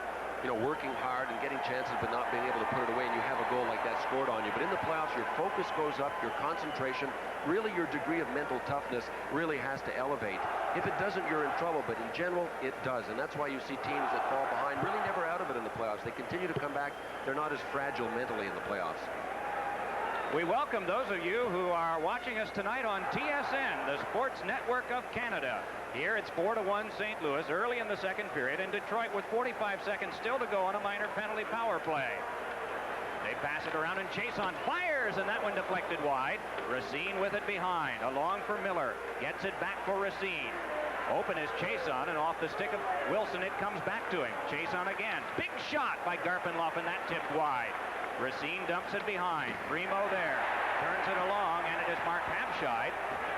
working hard and getting chances but not being able to put it away, and you have a goal like that scored on you. But in the playoffs, your focus goes up, your concentration, really your degree of mental toughness really has to elevate. If it doesn't, you're in trouble, but in general, it does. And that's why you see teams that fall behind really never out of it in the playoffs. They continue to come back. They're not as fragile mentally in the playoffs. We welcome those of you who are watching us tonight on TSN, the Sports Network of Canada. Here it's 4-1 St. Louis early in the second period, and Detroit with 45 seconds still to go on a minor penalty power play. They pass it around, and Chason fires, and that one deflected wide. Racine with it behind, along for Miller. Gets it back for Racine. Open is Chason, and off the stick of Wilson it comes back to him. Chason again. Big shot by Garpenloff, and that tipped wide. Racine dumps it behind. Primo there. Turns it along, and it is Mark Habscheid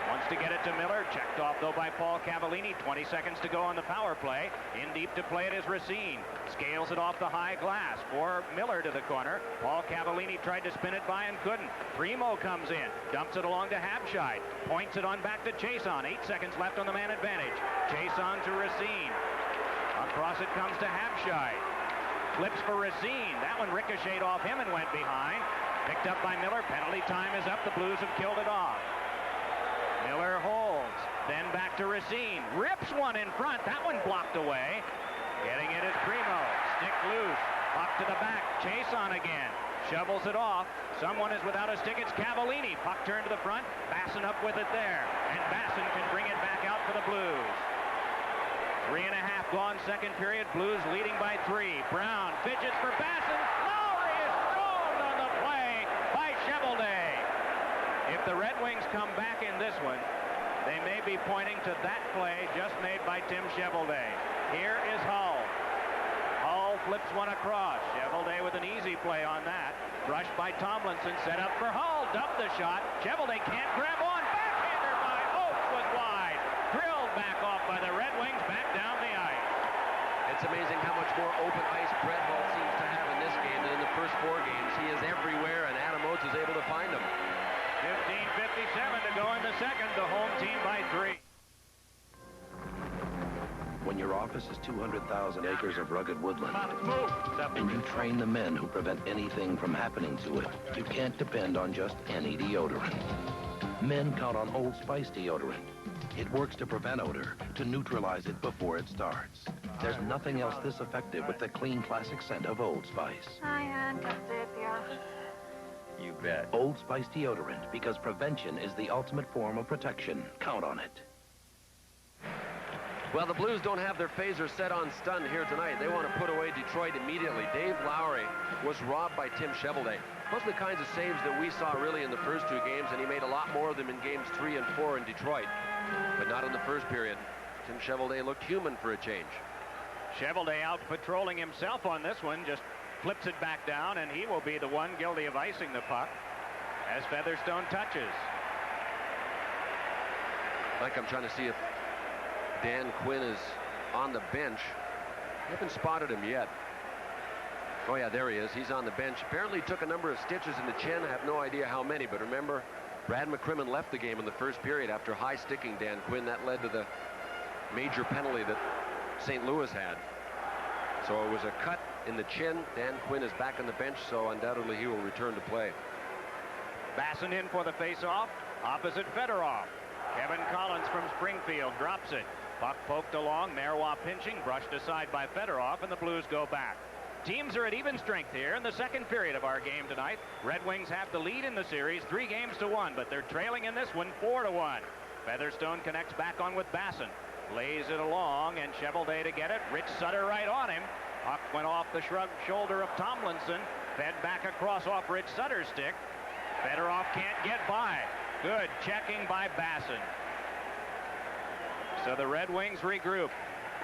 Wants to get it to Miller. Checked off, though, by Paul Cavallini. 20 seconds to go on the power play. In deep to play it is Racine. Scales it off the high glass for Miller to the corner. Paul Cavallini tried to spin it by and couldn't. Primo comes in. Dumps it along to Habscheid. Points it on back to Chason. 8 seconds left on the man advantage. Chason to Racine. Across it comes to Habscheid. Flips for Racine. That one ricocheted off him and went behind. Picked up by Miller. Penalty time is up. The Blues have killed it off. Miller holds. Then back to Racine. Rips one in front. That one blocked away. Getting it is Primo. Stick loose. Puck to the back. Chason again. Shovels it off. Someone is without a stick. It's Cavallini. Puck turned to the front. Basson up with it there. And Basson can bring it back out for the Blues. 3.5 gone second period. Blues leading by 3. Brown fidgets for Basson. Lowry is thrown on the play by Chevelday. If the Red Wings come back in this one, they may be pointing to that play just made by Tim Chevelday. Here is Hull. Hull flips one across. Chevelday with an easy play on that. Brushed by Tomlinson. Set up for Hull. Dumped the shot. Chevelday can't grab on. Backhander by Oates was wide. Drilled back off by the Red Wings. Back down the ice. It's amazing how much more open ice Brett Hull seems to have in this game than in the first 4 games. He is everywhere, and Adam Oates is able to find him. 15:57 to go in the second. The home team by 3. When your office is 200,000 acres of rugged woodland, and you train the men who prevent anything from happening to it, you can't depend on just any deodorant. Men count on Old Spice deodorant. It works to prevent odor, to neutralize it before it starts. There's nothing else this effective with the clean classic scent of Old Spice. You bet. Old Spice deodorant, because prevention is the ultimate form of protection. Count on it. Well, the Blues don't have their phaser set on stun here tonight. They want to put away Detroit immediately. Dave Lowry was robbed by Tim Chevelday. Those are the kinds of saves that we saw really in the first 2 games, and he made a lot more of them in games 3 and 4 in Detroit, but not in the first period. Tim Chevelday looked human for a change. Chevelday out patrolling himself on this one, just flips it back down, and he will be the one guilty of icing the puck as Featherstone touches. Like, I'm trying to see if Dan Quinn is on the bench. I haven't spotted him yet. Oh yeah, there he is. He's on the bench. Apparently took a number of stitches in the chin. I have no idea how many, but remember, Brad McCrimmon left the game in the first period after high sticking Dan Quinn. That led to the major penalty that St. Louis had. So it was a cut in the chin. Dan Quinn is back on the bench, so undoubtedly he will return to play. Basson in for the face-off. Opposite Fedorov. Kevin Collins from Springfield drops it. Puck poked along. Marois pinching. Brushed aside by Fedorov, and the Blues go back. Teams are at even strength here in the second period of our game tonight. Red Wings have the lead in the series 3-1, but they're trailing in this one 4-1. Featherstone connects back on with Basson. Lays it along, and Chevelday to get it. Rich Sutter right on him. Puck went off the shrugged shoulder of Tomlinson. Fed back across off Rich Sutter's stick. Fedorov can't get by. Good checking by Basson. So the Red Wings regroup.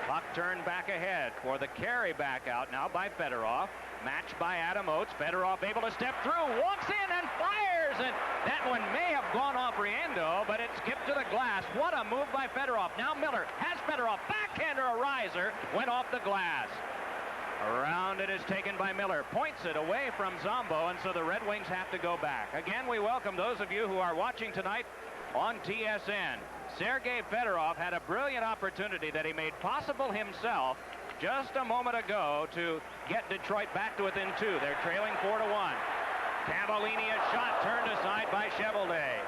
Puck turned back ahead for the carry back out now by Fedorov. Matched by Adam Oates. Fedorov able to step through. Walks in and fires. And that one may have gone off Riendo, but it skipped to the glass. What a move by Fedorov. Now Miller has Fedorov. Backhander, a riser. Went off the glass. Around it is taken by Miller. Points it away from Zombo, and so the Red Wings have to go back. Again, we welcome those of you who are watching tonight on TSN. Sergei Fedorov had a brilliant opportunity that he made possible himself just a moment ago to get Detroit back to within 2. They're trailing 4-1. Cavallini, a shot turned aside by Chevelday.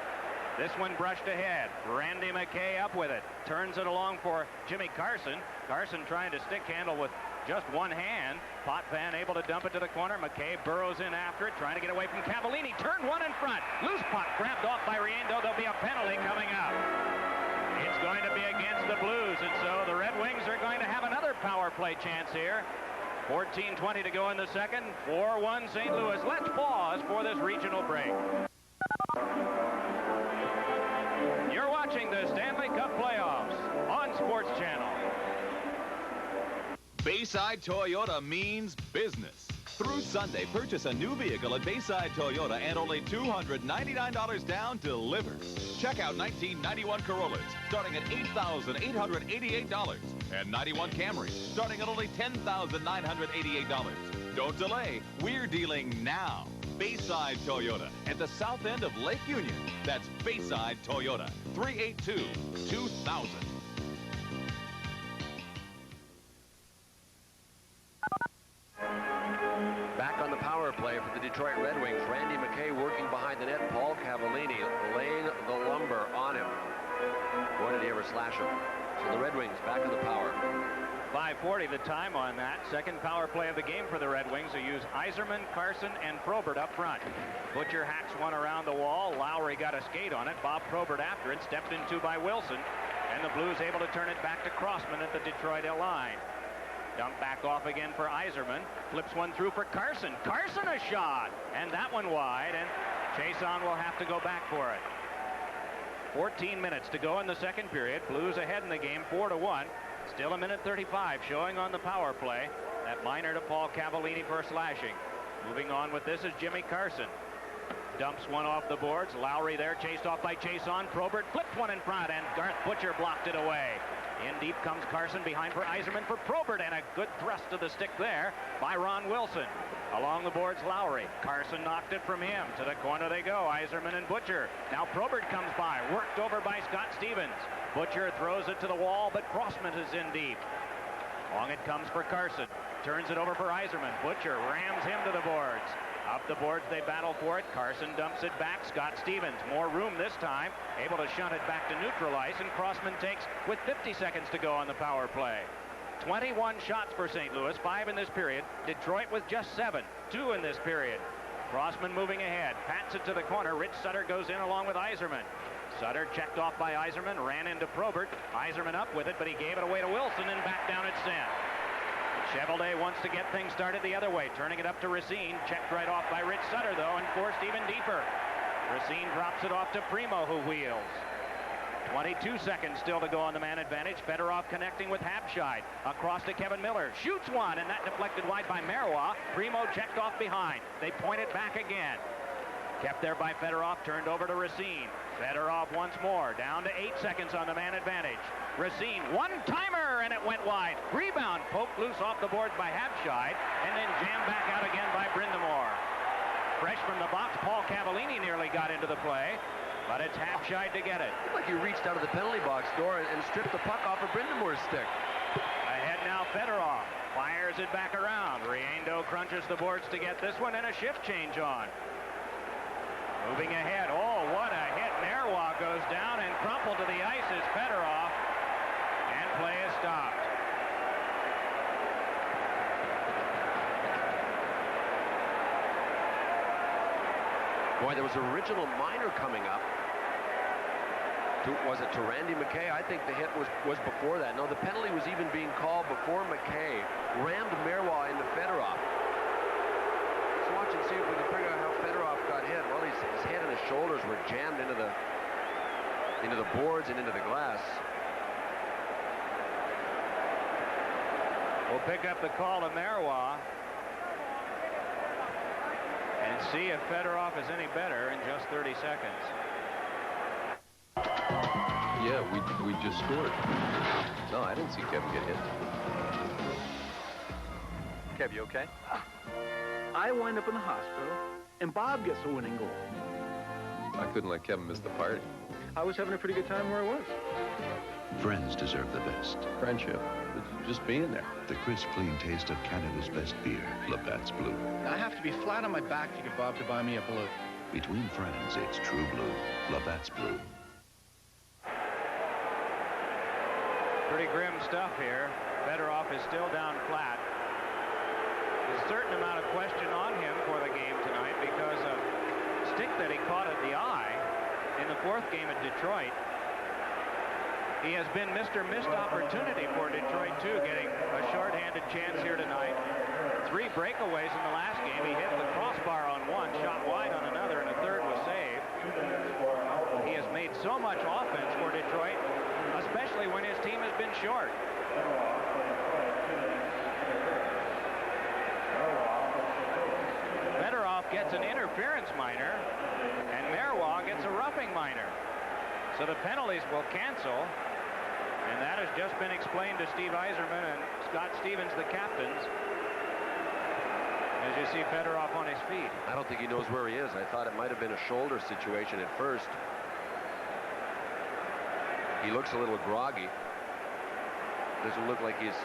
This one brushed ahead. Randy McKay up with it. Turns it along for Jimmy Carson. Carson trying to stick handle with just one hand. Potvin able to dump it to the corner. McKay burrows in after it, trying to get away from Cavallini. Turned one in front. Loose puck grabbed off by Riendo. There'll be a penalty coming up. It's going to be against the Blues, and so the Red Wings are going to have another power play chance here. 14:20 to go in the second. 4-1 St. Louis. Let's pause for this regional break. You're watching the Stanley Cup playoffs on Sports Channel. Bayside Toyota means business. Through Sunday, purchase a new vehicle at Bayside Toyota and only $299 down delivered. Check out 1991 Corollas starting at $8,888 and 91 Camrys starting at only $10,988. Don't delay. We're dealing now. Bayside Toyota at the south end of Lake Union. That's Bayside Toyota, 382-2000. Back on the power play for the Detroit Red Wings. Randy McKay working behind the net. Paul Cavallini laying the lumber on him. Boy, did he ever slash him. So the Red Wings back on the power. 5:40 the time on that. Second power play of the game for the Red Wings, who use Yzerman, Carson, and Probert up front. Butcher hacks one around the wall. Lowry got a skate on it. Bob Probert after it, stepped into by Wilson. And the Blues able to turn it back to Crossman at the Detroit line. Dump back off again for Yzerman. Flips one through for Carson. Carson a shot! And that one wide, and Chason will have to go back for it. 14 minutes to go in the second period. Blues ahead in the game, 4-1. Still a minute 35 showing on the power play. That minor to Paul Cavallini for slashing. Moving on with this is Jimmy Carson. Dumps one off the boards. Lowry there, chased off by Chason. Probert flipped one in front, and Garth Butcher blocked it away. In deep comes Carson behind for Yzerman for Probert, and a good thrust to the stick there by Ron Wilson. Along the boards, Lowry. Carson knocked it from him. To the corner they go, Yzerman and Butcher. Now Probert comes by, worked over by Scott Stevens. Butcher throws it to the wall, but Crossman is in deep. Long it comes for Carson. Turns it over for Yzerman. Butcher rams him to the boards. Up the boards, they battle for it. Carson dumps it back. Scott Stevens, more room this time. Able to shunt it back to neutral ice, and Crossman takes with 50 seconds to go on the power play. 21 shots for St. Louis, 5 in this period. Detroit with just 7, 2 in this period. Crossman moving ahead, pats it to the corner. Rich Sutter goes in along with Yzerman. Sutter checked off by Yzerman, ran into Probert. Yzerman up with it, but he gave it away to Wilson, and back down it's sent. Chevrolet wants to get things started the other way, turning it up to Racine. Checked right off by Rich Sutter, though, and forced even deeper. Racine drops it off to Primo, who wheels. 22 seconds still to go on the man advantage. Fedorov connecting with Habscheid. Across to Kevin Miller. Shoots one, and that deflected wide by Marois. Primo checked off behind. They point it back again. Kept there by Fedorov, turned over to Racine. Fedorov once more, down to 8 seconds on the man advantage. Racine, one-timer, and it went wide. Rebound, poked loose off the boards by Habscheid, and then jammed back out again by Brindamore. Fresh from the box, Paul Cavallini nearly got into the play, but it's Habscheid to get it. Looked like he reached out of the penalty box door and stripped the puck off of Brindamore's stick. Ahead now, Fedorov fires it back around. Riendo crunches the boards to get this one, and a shift change on. Moving ahead. Oh, what a hit. Marois goes down, and crumpled to the ice is Fedorov. And play is stopped. Boy, there was an original minor coming up. Was it to Randy McKay? I think the hit was before that. No, the penalty was even being called before McKay rammed Marois into Fedorov. Let's watch and see if we can figure out how Fedorov got hit. Well, his head and his shoulders were jammed into the boards and into the glass. We'll pick up the call to Marois and see if Fedorov is any better in just 30 seconds. Yeah, we just scored. No, I didn't see Kevin get hit. Kev, you okay? I wind up in the hospital, and Bob gets a winning goal. I couldn't let Kevin miss the party. I was having a pretty good time where I was. Friends deserve the best. Friendship. Just being there. The crisp, clean taste of Canada's best beer, Labatt's Blue. I have to be flat on my back to get Bob to buy me a blue. Between friends, it's true blue. Labatt's Blue. Pretty grim stuff here. Fedorov is still down flat. There's a certain amount of question on him for the game tonight because of stick that he caught at the eye in the fourth game at Detroit. He has been Mr. Missed Opportunity for Detroit, too, getting a shorthanded chance here tonight. 3 breakaways in the last game. He hit the crossbar on one, shot wide on another, and a third was saved. He has made so much offense for Detroit, especially when his team has been short. gets an interference minor, and Marois gets a roughing minor. So the penalties will cancel, and that has just been explained to Steve Yzerman and Scott Stevens, the captains, as you see Fedorov on his feet. I don't think he knows where he is. I thought it might have been a shoulder situation at first. He looks a little groggy. Doesn't look like he's...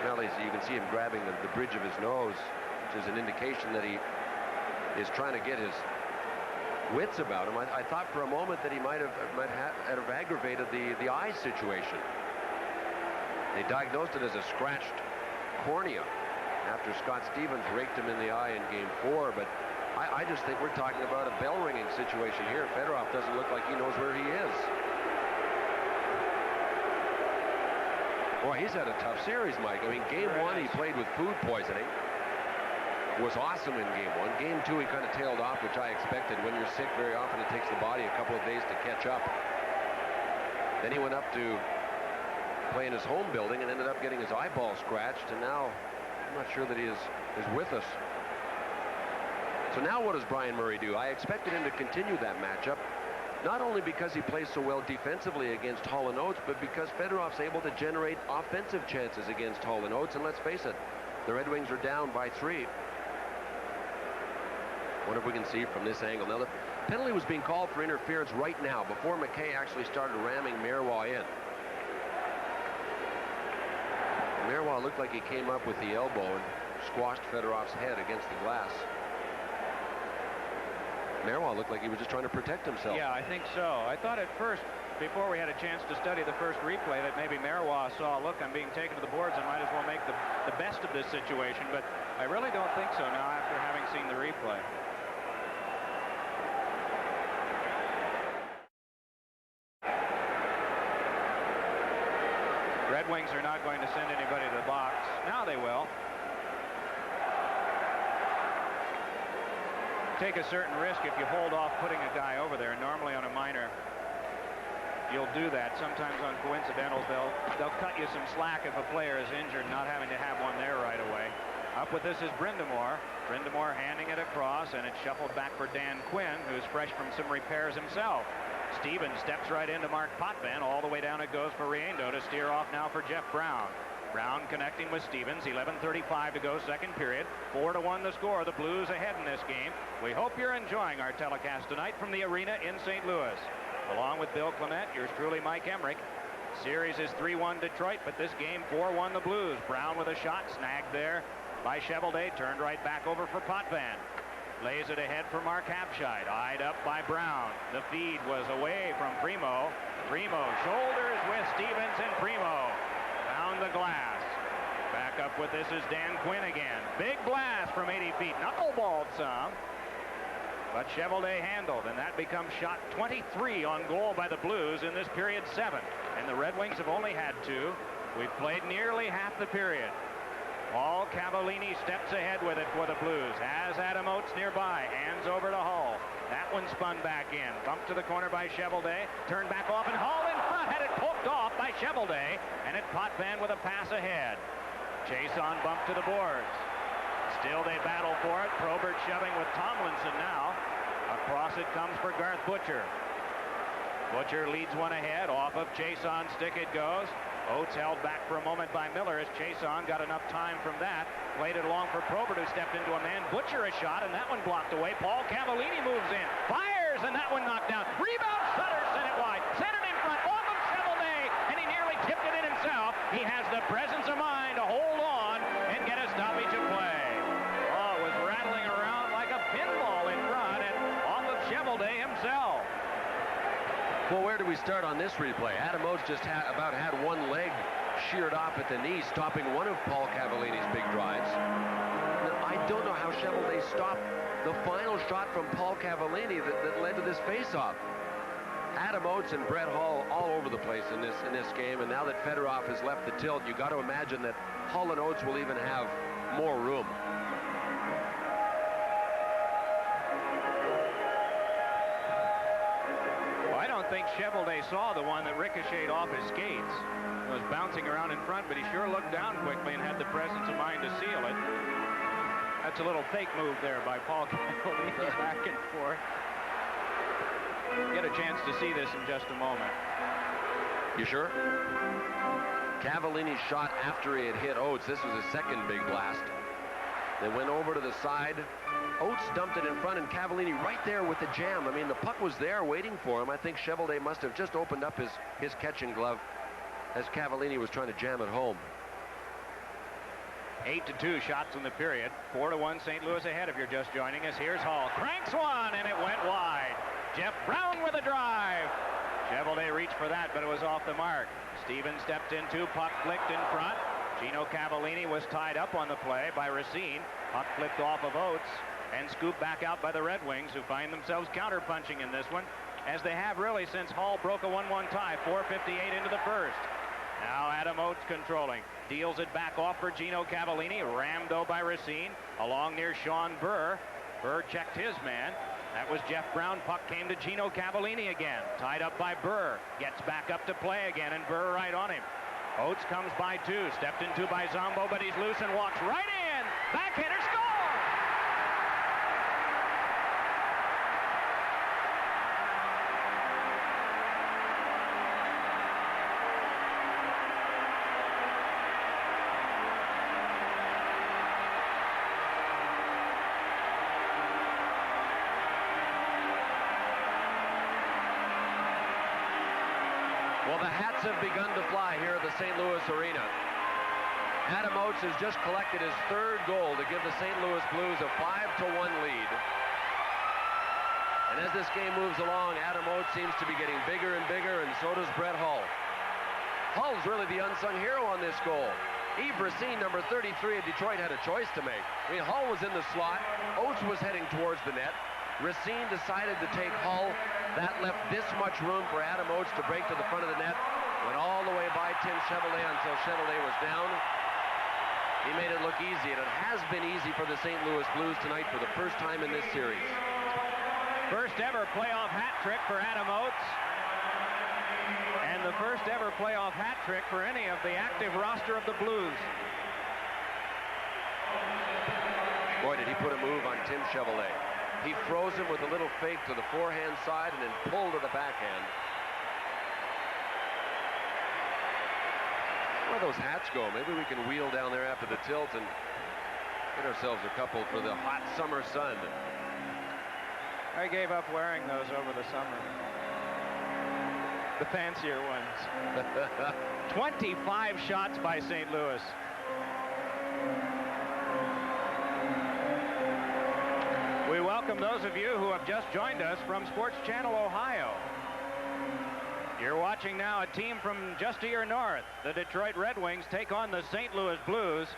Well, you can see him grabbing the bridge of his nose, which is an indication that he is trying to get his wits about him. I thought for a moment that he might have aggravated the eye situation. They diagnosed it as a scratched cornea after Scott Stevens raked him in the eye in Game 4, but I just think we're talking about a bell-ringing situation here. Fedorov doesn't look like he knows where he is. Boy, he's had a tough series, Mike. I mean, Game 1 he played with food poisoning. Was awesome in Game 1. Game 2 he kind of tailed off, which I expected. When you're sick, very often it takes the body a couple of days to catch up. Then he went up to play in his home building and ended up getting his eyeball scratched, and now I'm not sure that he is with us. So now what does Brian Murray do? I expected him to continue that matchup, not only because he plays so well defensively against Hall & Oates, but because Fedorov's able to generate offensive chances against Hall & Oates, and let's face it, the Red Wings are down by 3. Wonder if we can see from this angle. Now, the penalty was being called for interference right now, before McKay actually started ramming Marois in. Marois looked like he came up with the elbow and squashed Fedorov's head against the glass. Marois looked like he was just trying to protect himself. Yeah, I think so. I thought at first, before we had a chance to study the first replay, that maybe Marois saw, look, I'm being taken to the boards, I might as well make the best of this situation, but I really don't think so now after having seen the replay. Red Wings are not going to send anybody to the box. Now they will. Take a certain risk if you hold off putting a guy over there. Normally on a minor, you'll do that. Sometimes on coincidentals, they'll cut you some slack if a player is injured, not having to have one there right away. Up with this is Brindamore. Brindamore handing it across, and it's shuffled back for Dan Quinn, who's fresh from some repairs himself. Stevens steps right into Mark Potvin. All the way down it goes for Riendo to steer off now for Jeff Brown. Brown connecting with Stevens. 11:35 to go, second period. 4-1 the score. The Blues ahead in this game. We hope you're enjoying our telecast tonight from the arena in St. Louis. Along with Bill Clement, yours truly, Mike Emmerich. Series is 3-1 Detroit, but this game 4-1 the Blues. Brown with a shot snagged there by Cheveldae. Turned right back over for Potvin. Lays it ahead for Mark Habscheid. Eyed up by Brown. The feed was away from Primo. Primo shoulders with Stevens, and Primo found the glass. Back up with this is Dan Quinn again. Big blast from 80 feet. Knuckleballed some. But Cheveldae handled, and that becomes shot 23 on goal by the Blues in this period 7. And the Red Wings have only had 2. We've played nearly half the period. Paul Cavallini steps ahead with it for the Blues. Has Adam Oates nearby. Hands over to Hull. That one spun back in. Bumped to the corner by Cheveldae. Turned back off, and Hull in front had it poked off by Cheveldae. And it Potvin with a pass ahead. Chase on bump to the boards. Still they battle for it. Probert shoving with Tomlinson now. Across it comes for Garth Butcher. Butcher leads one ahead. Off of Chason stick it goes. Oates held back for a moment by Miller as Chason got enough time from that. Played it along for Probert, who stepped into a man. Butcher a shot, and that one blocked away. Paul Cavallini moves in. Fires, and that one knocked down. Rebound, Sutter sent it wide. Centered in front, off of Cheveldae, and he nearly tipped it in himself. He has the presence of mind to hold on and get a stoppage of play. Oh, it was rattling around like a pinball in front and off of Cheveldae himself. Well, where do we start on this replay? Adam Oates just about had one leg sheared off at the knee, stopping one of Paul Cavallini's big drives. I don't know how Cheveldae stopped the final shot from Paul Cavallini that led to this face-off. Adam Oates and Brett Hull all over the place in this game, and now that Fedorov has left the tilt, you got to imagine that Hull and Oates will even have more room. I think Cheveldae saw the one that ricocheted off his skates. It was bouncing around in front, but he sure looked down quickly and had the presence of mind to seal it. That's a little fake move there by Paul Cavallini back and forth. Get a chance to see this in just a moment. You sure? Cavallini's shot after he had hit Oates. This was his second big blast. They went over to the side. Oates dumped it in front, and Cavallini right there with the jam. I mean, the puck was there waiting for him. I think Chevrolet must have just opened up his catching glove as Cavallini was trying to jam it home. 8-2 shots in the period. 4-1 St. Louis ahead if you're just joining us. Here's Hall. Cranks one, and it went wide. Jeff Brown with a drive. Chevrolet reached for that, but it was off the mark. Stevens stepped into, puck flicked in front. Gino Cavallini was tied up on the play by Racine. Puck flipped off of Oates and scooped back out by the Red Wings, who find themselves counterpunching in this one, as they have really since Hall broke a 1-1 tie, 4:58 into the first. Now Adam Oates controlling. Deals it back off for Gino Cavallini. Rammed though by Racine. Along near Sean Burr. Burr checked his man. That was Jeff Brown. Puck came to Gino Cavallini again. Tied up by Burr. Gets back up to play again, and Burr right on him. Oates comes by two. Stepped into by Zombo, but he's loose and walks right in. Backhander, score! Well, the hats have begun to fly here at the St. Louis Arena. Adam Oates has just collected his third goal to give the St. Louis Blues a 5-1 lead. And as this game moves along, Adam Oates seems to be getting bigger and bigger, and so does Brett Hull. Hull's really the unsung hero on this goal. Yves Racine, number 33 of Detroit, had a choice to make. I mean, Hull was in the slot. Oates was heading towards the net. Racine decided to take Hull. That left this much room for Adam Oates to break to the front of the net. Went all the way by Tim Chevrolet until Chevrolet was down. He made it look easy, and it has been easy for the St. Louis Blues tonight for the first time in this series. First ever playoff hat trick for Adam Oates. And the first ever playoff hat trick for any of the active roster of the Blues. Boy, did he put a move on Tim Chevrolet. He froze him with a little fake to the forehand side and then pulled to the backhand. Where those hats go? Maybe we can wheel down there after the tilt and get ourselves a couple for the hot summer sun. I gave up wearing those over the summer. The fancier ones. 25 shots by St. Louis. We welcome those of you who have just joined us from Sports Channel Ohio. You're watching now a team from just to your north. The Detroit Red Wings take on the St. Louis Blues.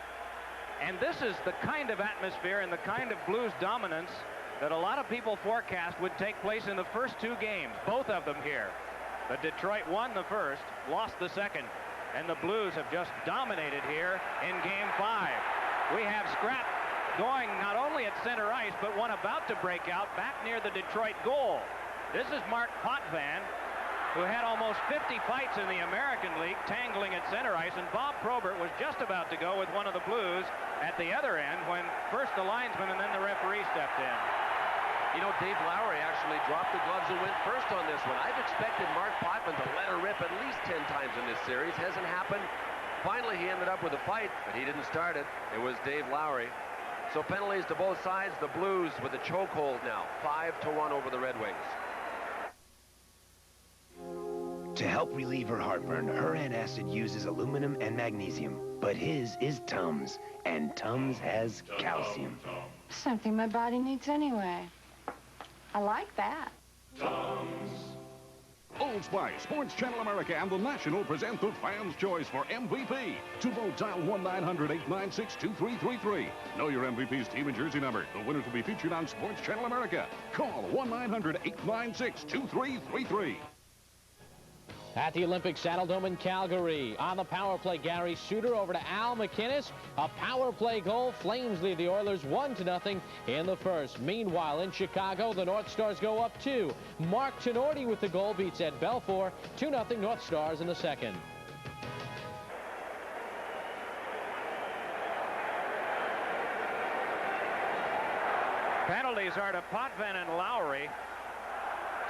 And this is the kind of atmosphere and the kind of Blues dominance that a lot of people forecast would take place in the first two games, both of them here. But Detroit won the first, lost the second, and the Blues have just dominated here in Game 5. We have scrap going not only at center ice, but one about to break out back near the Detroit goal. This is Mark Potvin, who had almost 50 fights in the American League, tangling at center ice, and Bob Probert was just about to go with one of the Blues at the other end when first the linesman and then the referee stepped in. You know, Dave Lowry actually dropped the gloves and went first on this one. I've expected Mark Potvin to let her rip at least 10 times in this series. Hasn't happened. Finally, he ended up with a fight, but he didn't start it. It was Dave Lowry. So penalties to both sides. The Blues with a chokehold now, 5-1 over the Red Wings. To help relieve her heartburn, her antacid uses aluminum and magnesium. But his is Tums, and Tums has calcium. Something my body needs anyway. I like that. Old Spice, Sports Channel America, and The National present the Fans' Choice for MVP. To vote, dial 1-900-896-2333. Know your MVP's team and jersey number. The winners will be featured on Sports Channel America. Call 1-900-896-2333. At the Olympic Saddledome in Calgary, on the power play, Gary Suter over to Al McInnes. A power play goal. Flames lead the Oilers 1-0 in the first. Meanwhile, in Chicago, the North Stars go up 2. Mark Tenorti with the goal beats Ed Belfour. 2-0 North Stars in the second. Penalties are to Potvin and Lowry,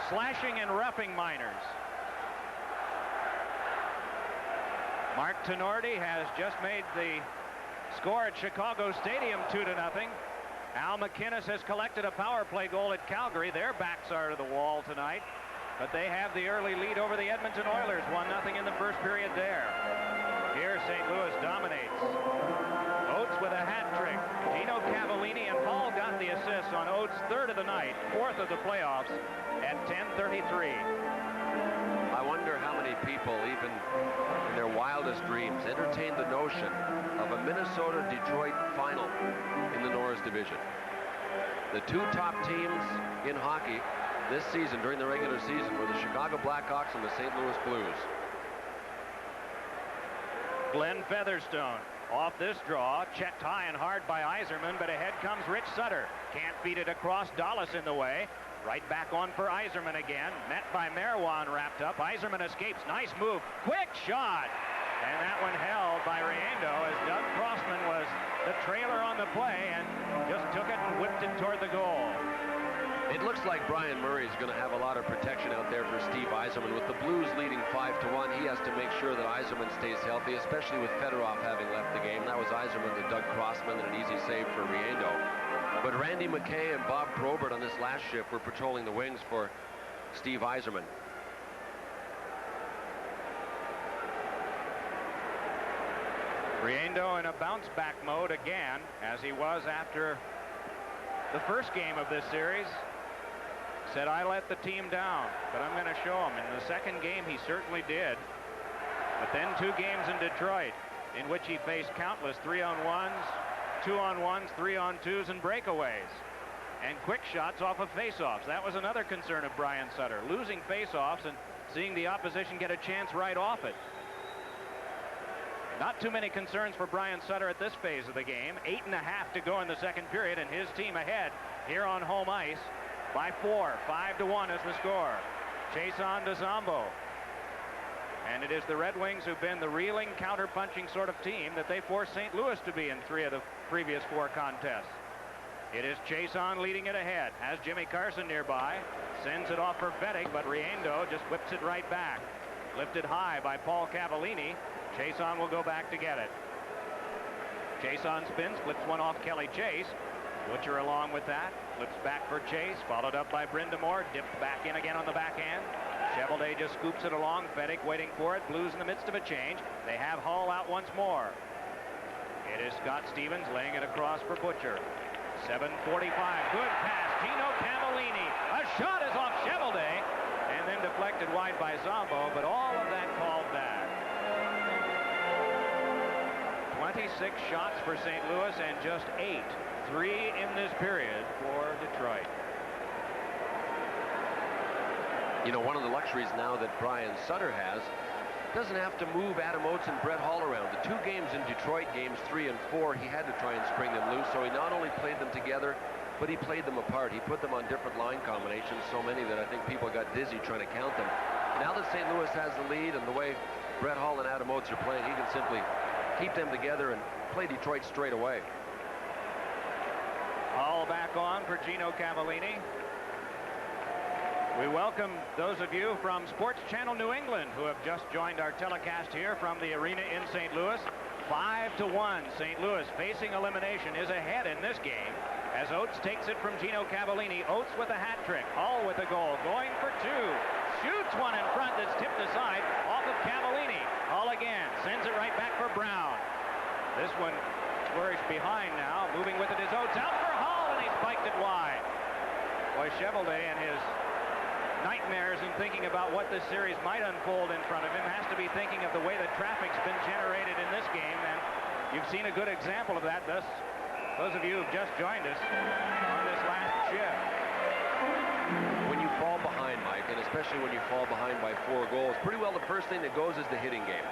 slashing and roughing minors. Mark Tenorti has just made the score at Chicago Stadium 2-0. Al McInnes has collected a power play goal at Calgary. Their backs are to the wall tonight, but they have the early lead over the Edmonton Oilers, 1-0 in the first period there. Here, St. Louis dominates. Oates with a hat trick. Gino Cavallini and Hall got the assists on Oates' third of the night, fourth of the playoffs at 10:33. I wonder how many people, even in their wildest dreams, entertained the notion of a Minnesota-Detroit final in the Norris division. The two top teams in hockey this season during the regular season were the Chicago Blackhawks and the St. Louis Blues. Glenn Featherstone off this draw, checked high and hard by Yzerman, but ahead comes Rich Sutter. Can't beat it across, Dallas in the way. Right back on for Yzerman again. Met by Merwan, wrapped up. Yzerman escapes. Nice move. Quick shot. And that one held by Riendo as Doug Crossman was the trailer on the play and just took it and whipped it toward the goal. It looks like Brian Murray is going to have a lot of protection out there for Steve Yzerman. With the Blues leading 5-1, he has to make sure that Yzerman stays healthy, especially with Fedorov having left the game. That was Yzerman to Doug Crossman and an easy save for Riendo. But Randy McKay and Bob Probert on this last shift were patrolling the wings for Steve Yzerman. Riendo in a bounce-back mode again, as he was after the first game of this series. Said, I let the team down, but I'm going to show him. In the second game, he certainly did. But then 2 games in Detroit, in which he faced countless 3-on-1s, 2-on-1s, 3-on-2s, and breakaways. And quick shots off of faceoffs. That was another concern of Brian Sutter, losing faceoffs and seeing the opposition get a chance right off it. Not too many concerns for Brian Sutter at this phase of the game. 8.5 to go in the second period, and his team ahead here on home ice by 4. 5-1 is the score. Chase on to Zombo. And it is the Red Wings who've been the reeling, counter-punching sort of team that they forced St. Louis to be in 3 of the previous 4 contests. It is Chason leading it ahead. Has Jimmy Carson nearby. Sends it off for Fettig, but Riendo just whips it right back. Lifted high by Paul Cavallini. Chason will go back to get it. Chason spins, flips one off Kelly Chase. Butcher along with that. Flips back for Chase, followed up by Brindamore. Dipped back in again on the backhand. Cheveldae just scoops it along. Fettig waiting for it. Blues in the midst of a change. They have Hall out once more. It is Scott Stevens laying it across for Butcher. 7:45. Good pass. Gino Cavallini. A shot is off Cheveldae and then deflected wide by Zombo, but all of that called back. 26 shots for St. Louis and just 8. 3 in this period for Detroit. You know, one of the luxuries now that Brian Sutter has, doesn't have to move Adam Oates and Brett Hall around. The 2 games in Detroit, games 3 and 4, he had to try and spring them loose, so he not only played them together, but he played them apart. He put them on different line combinations, so many that I think people got dizzy trying to count them. Now that St. Louis has the lead and the way Brett Hall and Adam Oates are playing, he can simply keep them together and play Detroit straight away. Hall back on for Gino Cavallini. We welcome those of you from Sports Channel New England who have just joined our telecast here from the arena in St. Louis. 5-1. St. Louis facing elimination is ahead in this game as Oates takes it from Gino Cavallini. Oates with a hat trick. Hall with a goal. Going for 2. Shoots one in front that's tipped aside off of Cavallini. Hall again. Sends it right back for Brown. This one flourished behind now. Moving with it is Oates. Out for Hall, and he spiked it wide. Boy, Cheveldae and his nightmares in thinking about what this series might unfold in front of him has to be thinking of the way the traffic's been generated in this game, and you've seen a good example of that. Thus, those of you who've just joined us on this last shift. When you fall behind, Mike, and especially when you fall behind by 4 goals, pretty well the first thing that goes is the hitting game.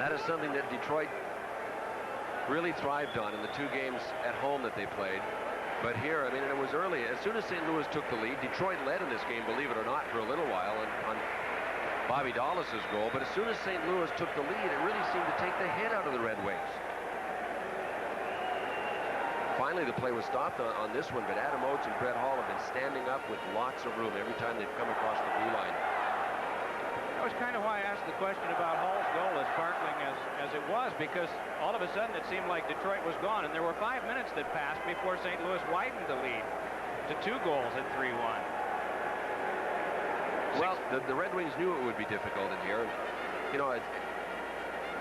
That is something that Detroit really thrived on in the 2 games at home that they played. But here, I mean, it was early. As soon as St. Louis took the lead, Detroit led in this game, believe it or not, for a little while on Bobby Dallas's goal. But as soon as St. Louis took the lead, it really seemed to take the head out of the Red Wings. Finally, the play was stopped on this one, but Adam Oates and Brett Hall have been standing up with lots of room every time they've come across the blue line. That was kind of why I asked the question about Hall's goal, as sparkling as it was, because all of a sudden it seemed like Detroit was gone, and there were 5 minutes that passed before St. Louis widened the lead to 2 goals at 3-1. Well, the Red Wings knew it would be difficult in here. You know,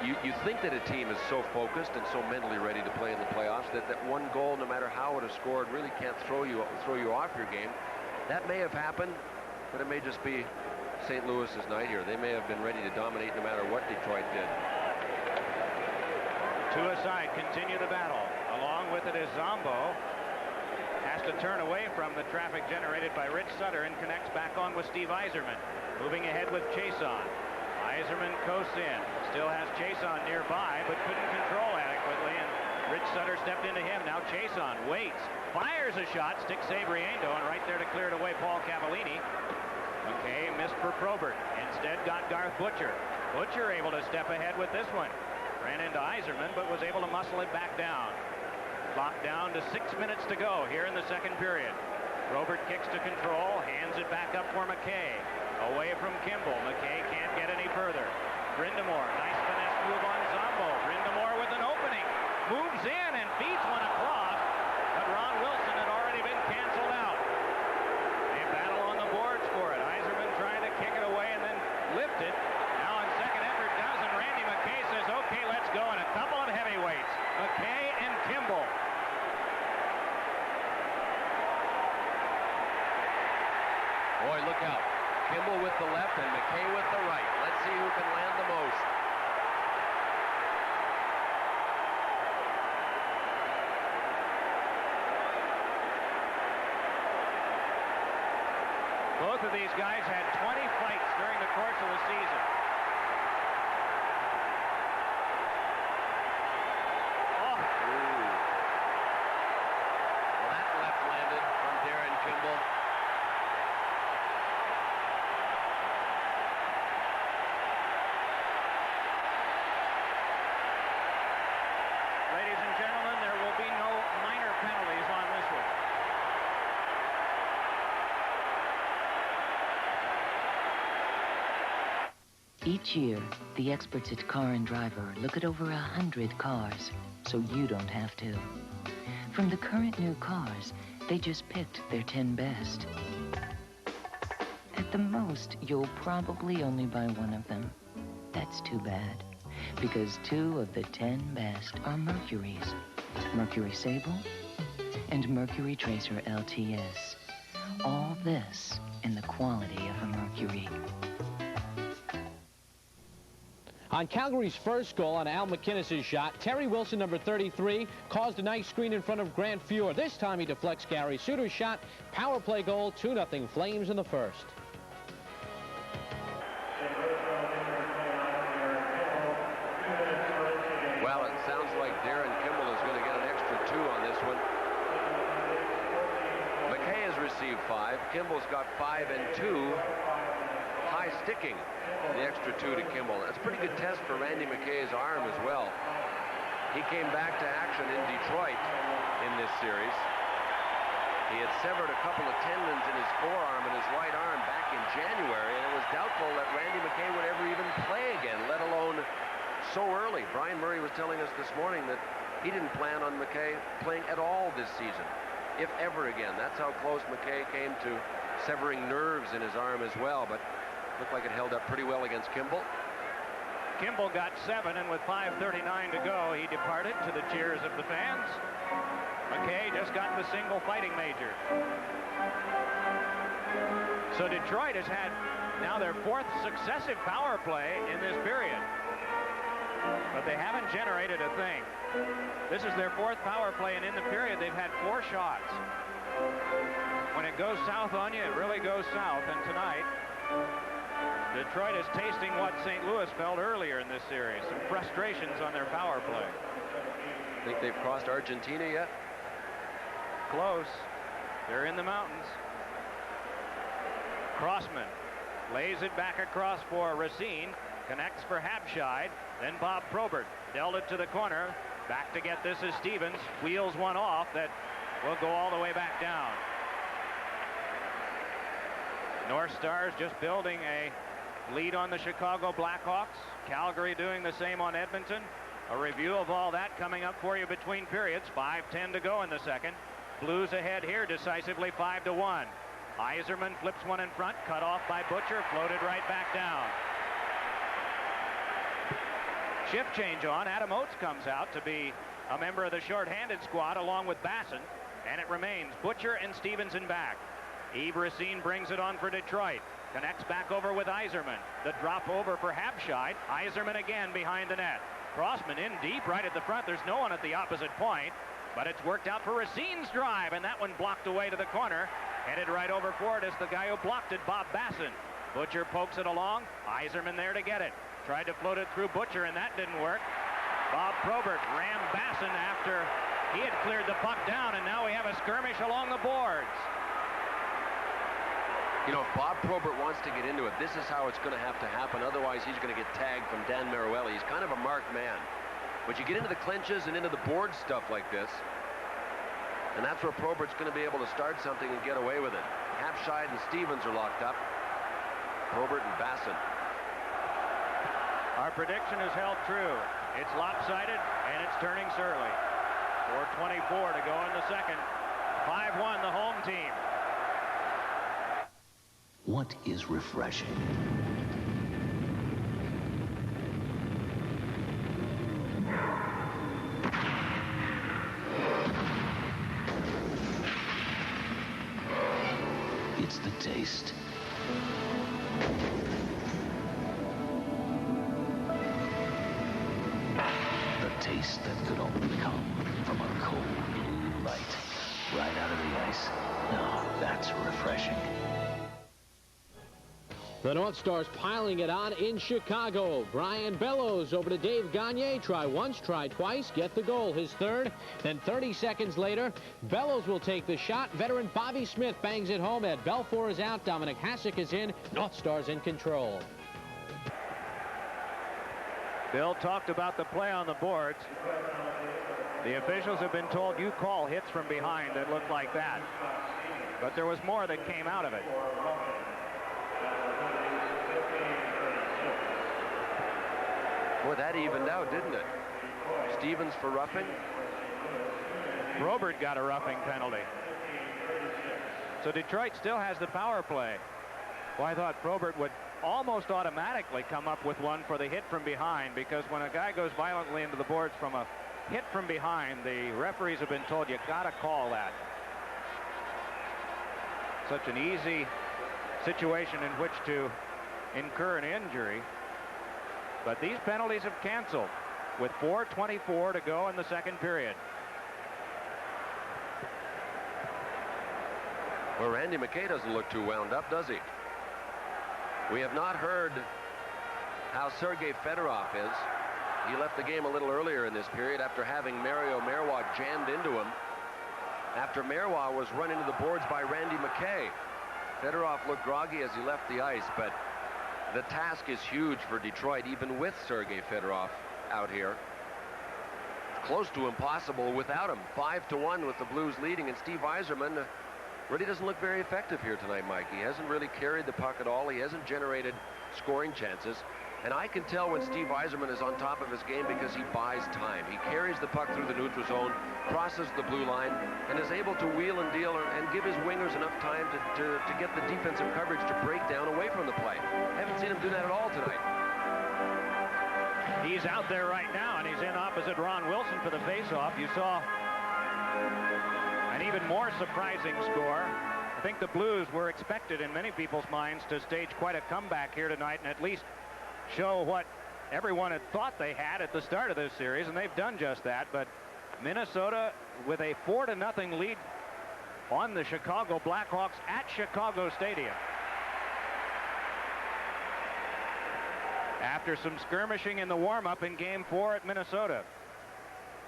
you think that a team is so focused and so mentally ready to play in the playoffs that one goal, no matter how it is scored, really can't throw you off your game. That may have happened, but it may just be St. Louis's night here. They may have been ready to dominate no matter what Detroit did. 2 aside, continue the battle. Along with it is Zombo. Has to turn away from the traffic generated by Rich Sutter and connects back on with Steve Yzerman. Moving ahead with Chason. Yzerman coasts in. Still has Chason nearby, but couldn't control adequately, and Rich Sutter stepped into him. Now Chason waits, fires a shot, sticks Sabriendo, and right there to clear it away, Paul Cavallini. McKay missed for Probert. Instead got Garth Butcher. Butcher able to step ahead with this one. Ran into Yzerman, but was able to muscle it back down. Clock down to 6 minutes to go here in the second period. Probert kicks to control, hands it back up for McKay. Away from Kimball. McKay can't get any further. Brindamore, nice finesse move on Zombo. Brindamore with an opening. Moves in and feeds one across, but Ron Wilson had already been canceled out. They battle on the boards for it. Yzerman trying to kick it away and then lift it. Now on second effort does, and Randy McKay says, okay, let's go. And a couple of heavyweights, McKay and Kimball. Boy, look out. Kimball with the left and McKay with the right. Let's see who can land the most. Both of these guys had 20 fights during the course of the season. Oh. Ooh. Well, that left landed from Darren Kimball. Ladies and gentlemen, there will be no minor penalties on this one. Each year, the experts at Car and Driver look at over 100 cars, so you don't have to. From the current new cars, they just picked their 10 best. At the most, you'll probably only buy one of them. That's too bad, because 2 of the 10 best are Mercury's. Mercury Sable and Mercury Tracer LTS. All this in the quality of a Mercury. On Calgary's first goal on Al McInnes's shot, Terry Wilson, number 33, caused a nice screen in front of Grant Fuhr. This time he deflects Gary Suter's shot. Power play goal, 2-0 Flames in the first. Well, it sounds like Darren Kimball is going to get an extra 2 on this one. McKay has received 5. Kimball's got 5 and 2. High sticking. The extra 2 to Kimball. That's a pretty good test for Randy McKay's arm as well. He came back to action in Detroit in this series. He had severed a couple of tendons in his forearm and his right arm back in January, and it was doubtful that Randy McKay would ever even play again, let alone so early. Brian Murray was telling us this morning that he didn't plan on McKay playing at all this season, if ever again. That's how close McKay came to severing nerves in his arm as well, but looked like it held up pretty well against Kimball. Kimball got 7, and with 5:39 to go, he departed to the cheers of the fans. McKay just got the single fighting major. So Detroit has had now their 4th successive power play in this period. But they haven't generated a thing. This is their 4th power play, and in the period they've had 4 shots. When it goes south on you, it really goes south, and tonight Detroit is tasting what St. Louis felt earlier in this series. Some frustrations on their power play. Think they've crossed Argentina yet? Close. They're in the mountains. Crossman lays it back across for Racine. Connects for Habscheid. Then Bob Probert dealt it to the corner. Back to get this is Stevens. Wheels one off that will go all the way back down. North Stars just building a lead on the Chicago Blackhawks. Calgary doing the same on Edmonton. A review of all that coming up for you between periods. 5:10 to go in the second. Blues ahead here decisively 5-1. Yzerman flips one in front, cut off by Butcher, floated right back down. Shift change on. Adam Oates comes out to be a member of the shorthanded squad along with Basson, and it remains Butcher and Stevenson back. Yves Racine brings it on for Detroit. Connects back over with Yzerman. The drop over for Habscheid. Yzerman again behind the net. Crossman in deep right at the front. There's no one at the opposite point, but it's worked out for Racine's drive, and that one blocked away to the corner. Headed right over for it is the guy who blocked it, Bob Basson. Butcher pokes it along. Yzerman there to get it. Tried to float it through Butcher, and that didn't work. Bob Probert rammed Basson after he had cleared the puck down, and now we have a skirmish along the boards. You know, if Bob Probert wants to get into it, this is how it's going to have to happen. Otherwise, he's going to get tagged from Dan Maruelli. He's kind of a marked man. But you get into the clinches and into the board stuff like this, and that's where Probert's going to be able to start something and get away with it. Habscheid and Stevens are locked up. Probert and Basson. Our prediction is held true. It's lopsided, and it's turning Surly. 4:24 to go in the second. 5-1 the home team. What is refreshing? It's the taste. The taste that could only come from a cold blue light right out of the ice. Now that's refreshing. The North Stars piling it on in Chicago. Brian Bellows over to Dave Gagne. Try once, try twice, get the goal, his third. Then 30 seconds later, Bellows will take the shot. Veteran Bobby Smith bangs it home. Ed Belfour is out. Dominic Hasek is in. North Stars in control. Bill talked about the play on the boards. The officials have been told you call hits from behind that look like that. But there was more that came out of it. Boy, that evened out, didn't it? Stevens for roughing. Probert got a roughing penalty. So Detroit still has the power play. Well, I thought Probert would almost automatically come up with one for the hit from behind, because when a guy goes violently into the boards from a hit from behind, the referees have been told you gotta call that. Such an easy situation in which to incur an injury. But these penalties have canceled with 4:24 to go in the second period. Well, Randy McKay doesn't look too wound up, does he? We have not heard how Sergei Fedorov is. He left the game a little earlier in this period after having Mario Marois jammed into him. After Marois was run into the boards by Randy McKay. Fedorov looked groggy as he left the ice, but the task is huge for Detroit, even with Sergei Fedorov out here. Close to impossible without him. 5-1 with the Blues leading, and Steve Yzerman really doesn't look very effective here tonight, Mike. He hasn't really carried the puck at all. He hasn't generated scoring chances. And I can tell when Steve Yzerman is on top of his game because he buys time. He carries the puck through the neutral zone, crosses the blue line, and is able to wheel and deal and give his wingers enough time to get the defensive coverage to break down away from the play. Haven't seen him do that at all tonight. He's out there right now, and he's in opposite Ron Wilson for the faceoff. You saw an even more surprising score. I think the Blues were expected in many people's minds to stage quite a comeback here tonight and at least show what everyone had thought they had at the start of this series, and they've done just that. But Minnesota with a 4-0 lead on the Chicago Blackhawks at Chicago Stadium. After some skirmishing in the warm-up in Game 4 at Minnesota.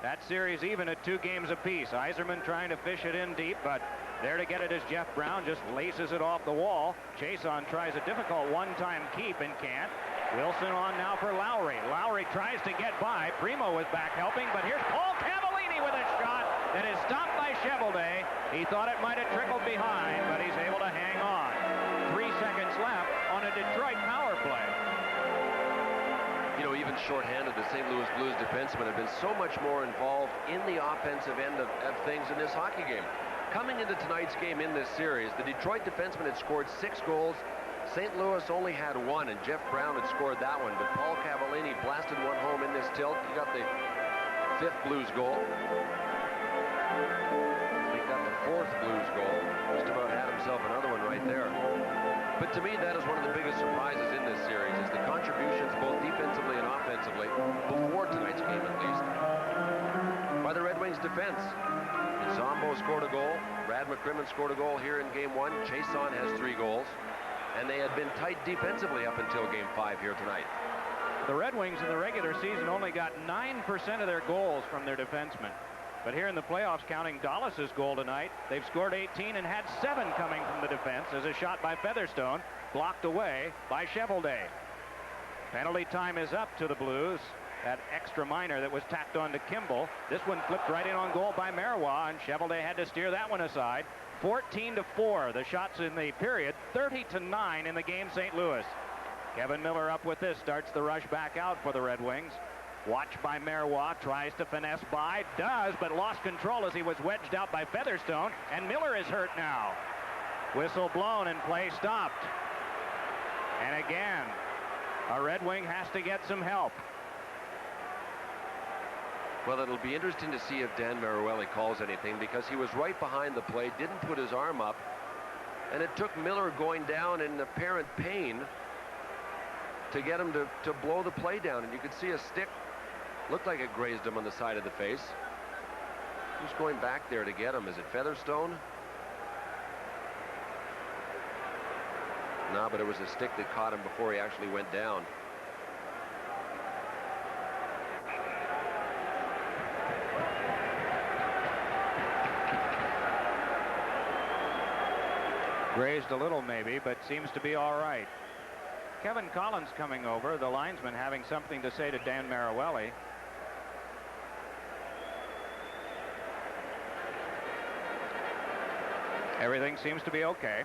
That series even at 2 games apiece. Yzerman trying to fish it in deep, but there to get it is Jeff Brown, just laces it off the wall. Chason tries a difficult one-time keep and can't. Wilson on now for Lowry. Lowry tries to get by. Primo was back helping, but here's Paul Cavallini with a shot that is stopped by Cheveldae. He thought it might have trickled behind, but he's able to hang on. 3 seconds left on a Detroit power play. You know, even shorthanded, the St. Louis Blues defensemen have been so much more involved in the offensive end of things in this hockey game. Coming into tonight's game in this series, the Detroit defensemen had scored 6 goals. St. Louis only had 1, and Jeff Brown had scored that one, but Paul Cavallini blasted one home in this tilt. He got the 5th Blues goal. He got the 4th Blues goal. Just about had himself another one right there. But to me, that is one of the biggest surprises in this series, is the contributions both defensively and offensively, before tonight's game at least, by the Red Wings defense. Zombo scored a goal. Brad McCrimmon scored a goal here in Game 1. Chason has 3 goals. And they had been tight defensively up until Game 5 here tonight. The Red Wings in the regular season only got 9% of their goals from their defensemen. But here in the playoffs, counting Dallas's goal tonight, they've scored 18 and had 7 coming from the defense as a shot by Featherstone, blocked away by Cheveldae. Penalty time is up to the Blues. That extra minor that was tacked on to Kimball. This one flipped right in on goal by Marois, and Cheveldae had to steer that one aside. 14-4, the shots in the period. 30-9 in the game, St. Louis. Kevin Miller up with this, starts the rush back out for the Red Wings. Watched by Marois, tries to finesse by, does, but lost control as he was wedged out by Featherstone, and Miller is hurt now. Whistle blown and play stopped. And again, a Red Wing has to get some help. Well, it'll be interesting to see if Dan Maruelli calls anything, because he was right behind the play, didn't put his arm up, and it took Miller going down in apparent pain to get him to blow the play down. And you could see a stick, looked like it grazed him on the side of the face. Who's going back there to get him? Is it Featherstone? No, but it was a stick that caught him before he actually went down. Grazed a little maybe, but seems to be all right. Kevin Collins coming over, the linesman having something to say to Dan Maruelli. Everything seems to be okay.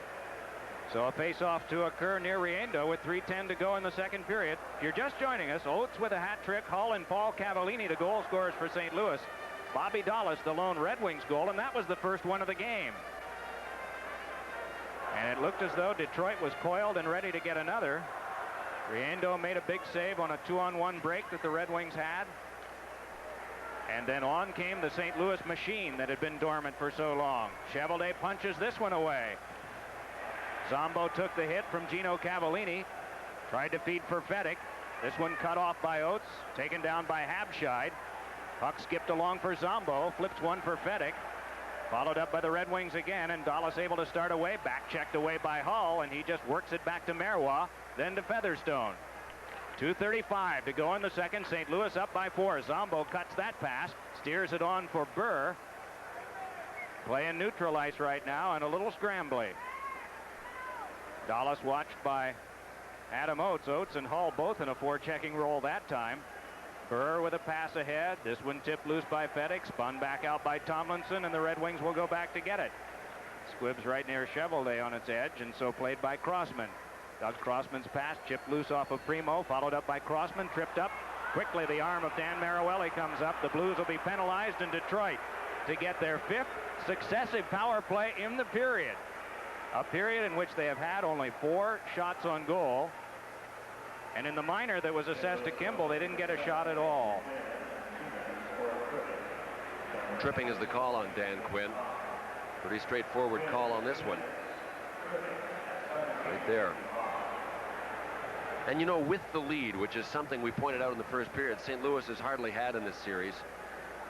So a face-off to occur near Riendo with 3:10 to go in the second period. If you're just joining us, Oates with a hat trick, Hull and Paul Cavallini the goal scorers for St. Louis. Bobby Dallas the lone Red Wings goal, and that was the first one of the game. And it looked as though Detroit was coiled and ready to get another. Riendo made a big save on a 2-on-1 break that the Red Wings had. And then on came the St. Louis machine that had been dormant for so long. Cheveldae punches this one away. Zombo took the hit from Gino Cavallini. Tried to feed for Fedek. This one cut off by Oates. Taken down by Habscheid. Puck skipped along for Zombo. Flips one for Fedek. Followed up by the Red Wings again, and Dallas able to start away. Back checked away by Hull, and he just works it back to Marois, then to Featherstone. 2:35 to go in the second. St. Louis up by 4. Zombo cuts that pass, steers it on for Burr. Playing neutral ice right now, and a little scrambly. Dallas watched by Adam Oates. Oates and Hull both in a forechecking role that time. Burr with a pass ahead. This one tipped loose by Fedek, spun back out by Tomlinson, and the Red Wings will go back to get it. Squibs right near Cheveldae on its edge, and so played by Crossman. Doug Crossman's pass chipped loose off of Primo, followed up by Crossman, tripped up. Quickly the arm of Dan Maruelli comes up. The Blues will be penalized in Detroit to get their 5th successive power play in the period. A period in which they have had only 4 shots on goal. And in the minor that was assessed to Kimball, they didn't get a shot at all. Tripping is the call on Dan Quinn. Pretty straightforward call on this one. Right there. And you know, with the lead, which is something we pointed out in the first period, St. Louis has hardly had in this series,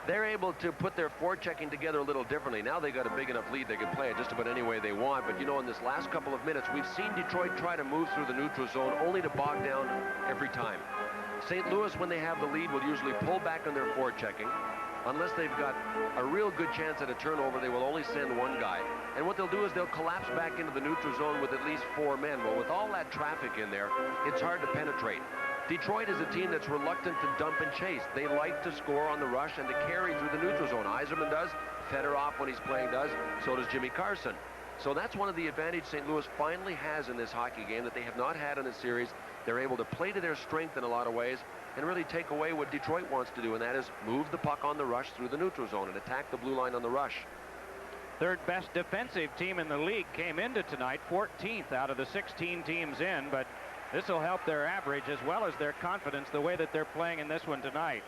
they're able to put their forechecking together a little differently. Now they got a big enough lead they can play it just about any way they want. But you know, in this last couple of minutes, we've seen Detroit try to move through the neutral zone only to bog down every time. St. Louis, when they have the lead, will usually pull back on their forechecking. Unless they've got a real good chance at a turnover, they will only send one guy. And what they'll do is they'll collapse back into the neutral zone with at least 4 men. Well, with all that traffic in there, it's hard to penetrate. Detroit is a team that's reluctant to dump and chase. They like to score on the rush and to carry through the neutral zone. Yzerman does. Fedorov, when he's playing, does. So does Jimmy Carson. So that's one of the advantages St. Louis finally has in this hockey game that they have not had in this series. They're able to play to their strength in a lot of ways and really take away what Detroit wants to do, and that is move the puck on the rush through the neutral zone and attack the blue line on the rush. Third best defensive team in the league came into tonight, 14th out of the 16 teams in, but this will help their average as well as their confidence the way that they're playing in this one tonight.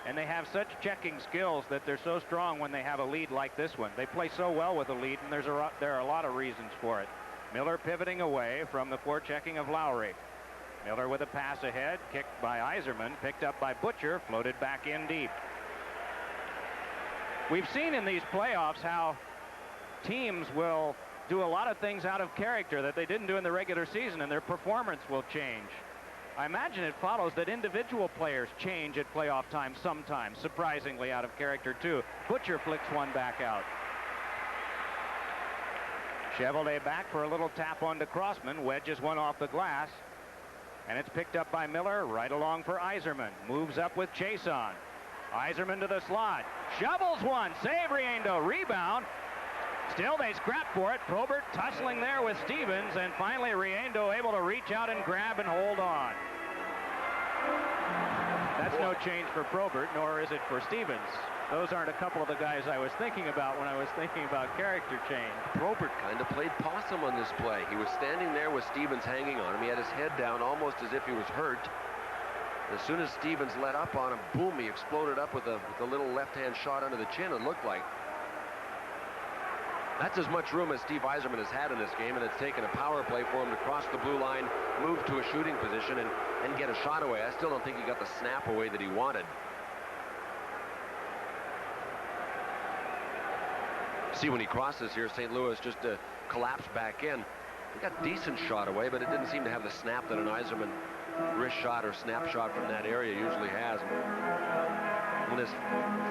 And they have such checking skills that they're so strong when they have a lead like this one. They play so well with a lead, and there are a lot of reasons for it. Miller pivoting away from the forechecking of Lowry. Miller with a pass ahead, kicked by Yzerman, picked up by Butcher, floated back in deep. We've seen in these playoffs how teams will do a lot of things out of character that they didn't do in the regular season, and their performance will change. I imagine it follows that individual players change at playoff time sometimes, surprisingly out of character too. Butcher flicks one back out. Chevrolet back for a little tap onto Crossman, wedges one off the glass, and it's picked up by Miller right along for Yzerman. Moves up with chase on. Yzerman to the slot, shovels one, save Riendo, rebound. Still they scrap for it. Probert tussling there with Stevens, and finally Riendo able to reach out and grab and hold on. That's no change for Probert, nor is it for Stevens. Those aren't a couple of the guys I was thinking about when I was thinking about character change. Probert kind of played possum on this play. He was standing there with Stevens hanging on him. He had his head down almost as if he was hurt. As soon as Stevens let up on him, boom, he exploded up with a little left-hand shot under the chin, it looked like. That's as much room as Steve Yzerman has had in this game, and it's taken a power play for him to cross the blue line, move to a shooting position, and get a shot away. I still don't think he got the snap away that he wanted. See, when he crosses here, St. Louis just collapsed back in. He got decent shot away, but it didn't seem to have the snap that an Yzerman wrist shot or snap shot from that area usually has. When this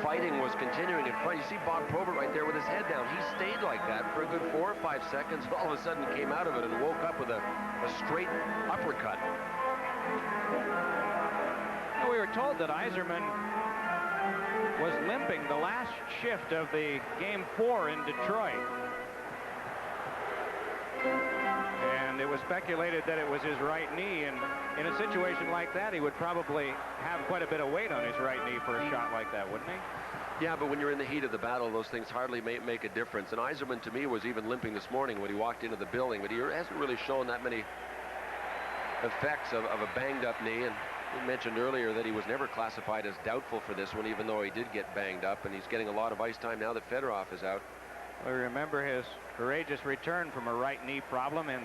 fighting was continuing in front, you see Bob Probert right there with his head down. He stayed like that for a good 4 or 5 seconds. All of a sudden came out of it and woke up with a straight uppercut. We were told that Yzerman was limping the last shift of the Game 4 in Detroit. And it was speculated that it was his right knee, and in a situation like that, he would probably have quite a bit of weight on his right knee for a shot like that, wouldn't he? Yeah, but when you're in the heat of the battle, those things hardly make a difference. And Yzerman, to me, was even limping this morning when he walked into the building, but he hasn't really shown that many effects of a banged-up knee. And we mentioned earlier that he was never classified as doubtful for this one, even though he did get banged up, and he's getting a lot of ice time now that Fedorov is out. We remember his courageous return from a right knee problem in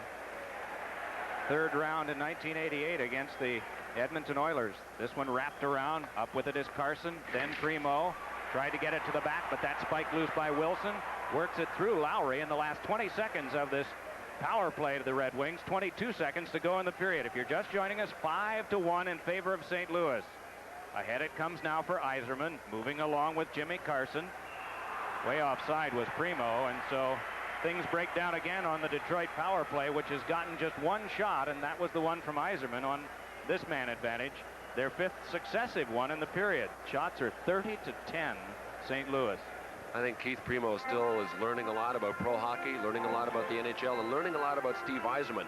third round in 1988 against the Edmonton Oilers. This one wrapped around, up with it is Carson, then Primo. Tried to get it to the back, but that spike loose by Wilson. Works it through Lowry in the last 20 seconds of this power play to the Red Wings. 22 seconds to go in the period. If you're just joining us, 5-1 in favor of St. Louis. Ahead it comes now for Yzerman, moving along with Jimmy Carson. Way offside was Primo, and so things break down again on the Detroit power play, which has gotten just one shot, and that was the one from Yzerman on this man advantage. Their 5th successive one in the period. Shots are 30-10, St. Louis. I think Keith Primo still is learning a lot about pro hockey, learning a lot about the NHL, and learning a lot about Steve Yzerman.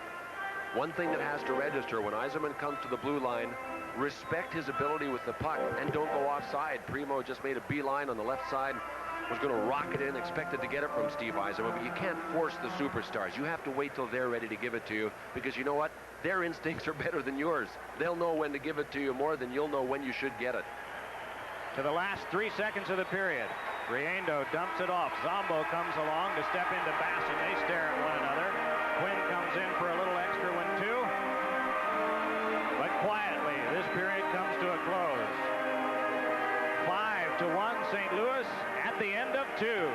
One thing that has to register when Yzerman comes to the blue line, respect his ability with the puck and don't go offside. Primo just made a beeline on the left side, was going to rock it in, expected to get it from Steve Yzerman, but you can't force the superstars. You have to wait till they're ready to give it to you, because you know what? Their instincts are better than yours. They'll know when to give it to you more than you'll know when you should get it. To the last 3 seconds of the period, Riendo dumps it off. Zombo comes along to step into Bass, and they stare at one another. Quinn comes in for a little extra one too. But quietly, this period comes to a close. 5-1 St. Louis at the end of 2.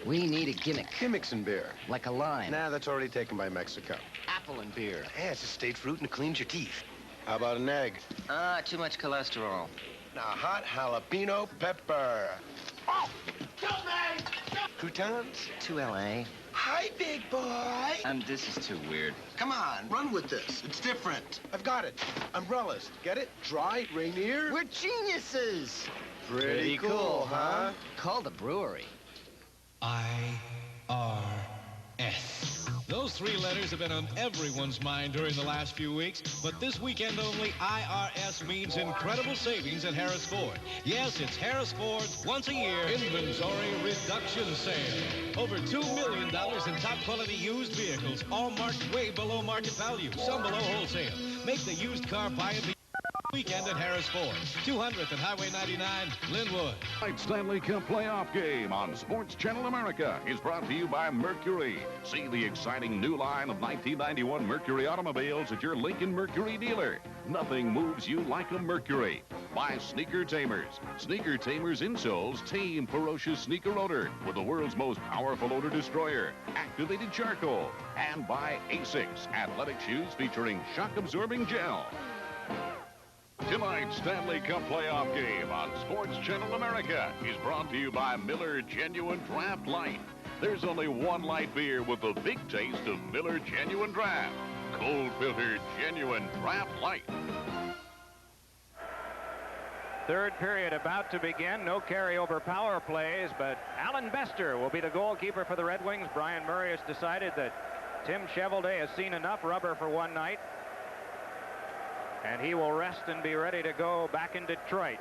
We need a gimmick. Gimmicks and beer. Like a lime. Nah, that's already taken by Mexico. Apple and beer. Yeah, it's a state fruit and it cleans your teeth. How about an egg? Too much cholesterol. Now, hot jalapeno pepper. Oh! Croutons? To L.A. Hi, big boy. This is too weird. Come on, run with this. It's different. I've got it. Umbrellas. Get it? Dry, Rainier. We're geniuses. Pretty cool, huh? Call the brewery. I-R-S. Those three letters have been on everyone's mind during the last few weeks, but this weekend only, IRS means incredible savings at Harris Ford. Yes, it's Harris Ford's once-a-year inventory reduction sale. Over $2 million in top-quality used vehicles, all marked way below market value, some below wholesale. Make the used car buying the weekend at Harris Ford, 200th and Highway 99, Linwood. Tonight's Stanley Cup playoff game on Sports Channel America is brought to you by Mercury. See the exciting new line of 1991 Mercury automobiles at your Lincoln Mercury dealer. Nothing moves you like a Mercury. By Sneaker Tamers. Sneaker Tamers insoles tame ferocious sneaker odor with the world's most powerful odor destroyer, activated charcoal. And by Asics, athletic shoes featuring shock-absorbing gel. Tonight's Stanley Cup playoff game on Sports Channel America is brought to you by Miller Genuine Draft Light. There's only one light beer with the big taste of Miller Genuine Draft. Cold filtered Genuine Draft Light. Third period about to begin. No carryover power plays, but Alan Bester will be the goalkeeper for the Red Wings. Brian Murray has decided that Tim Chevelday has seen enough rubber for one night, and he will rest and be ready to go back in Detroit.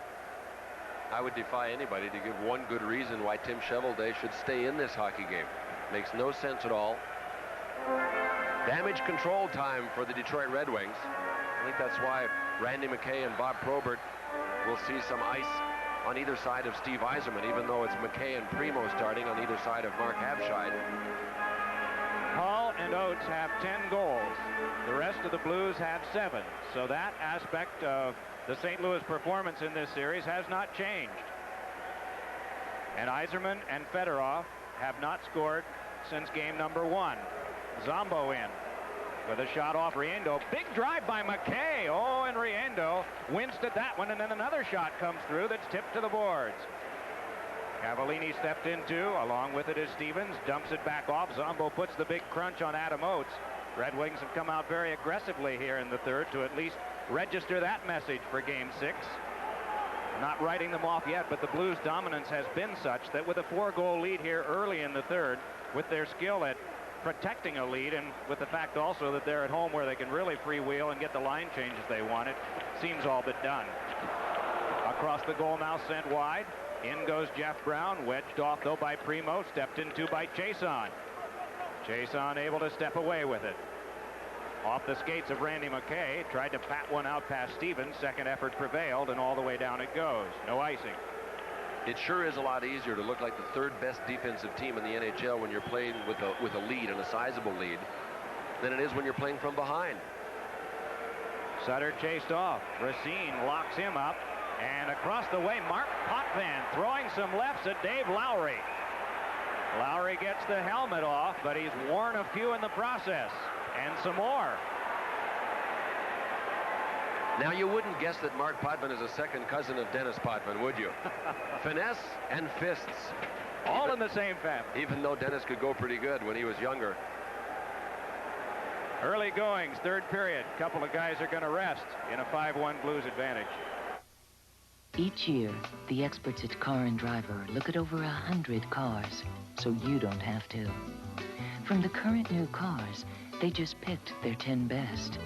I would defy anybody to give one good reason why Tim Chevelday should stay in this hockey game. Makes no sense at all. Damage control time for the Detroit Red Wings. I think that's why Randy McKay and Bob Probert will see some ice on either side of Steve Yzerman, even though it's McKay and Primo starting on either side of Mark Habscheid. Hull and Oates have 10 goals. The rest of the Blues have 7. So that aspect of the St. Louis performance in this series has not changed. And Yzerman and Fedorov have not scored since game number 1. Zombo in with a shot off Riendo. Big drive by McKay. Oh, and Riendo winced at that one, and then another shot comes through that's tipped to the boards. Cavallini stepped in too. Along with it is Stevens. Dumps it back off. Zombo puts the big crunch on Adam Oates. Red Wings have come out very aggressively here in the third to at least register that message for Game 6. Not writing them off yet, but the Blues' dominance has been such that with a 4-goal lead here early in the third, with their skill at protecting a lead, and with the fact also that they're at home where they can really freewheel and get the line changes they want, it seems all but done. Across the goal now, sent wide. In goes Jeff Brown, wedged off though by Primo, stepped into by Chason. Chason able to step away with it. Off the skates of Randy McKay, tried to pat one out past Stevens. Second effort prevailed, and all the way down it goes. No icing. It sure is a lot easier to look like the third best defensive team in the NHL when you're playing with a lead and a sizable lead than it is when you're playing from behind. Sutter chased off. Racine locks him up. And across the way, Mark Potvin throwing some lefts at Dave Lowry. Lowry gets the helmet off, but he's worn a few in the process. And some more. Now, you wouldn't guess that Mark Potvin is a second cousin of Dennis Potvin, would you? Finesse and fists. All in the same family. Even though Dennis could go pretty good when he was younger. Early goings, third period. Couple of guys are going to rest in a 5-1 Blues advantage. Each year, the experts at Car and Driver look at over 100 cars, so you don't have to. From the current new cars, they just picked their 10 best.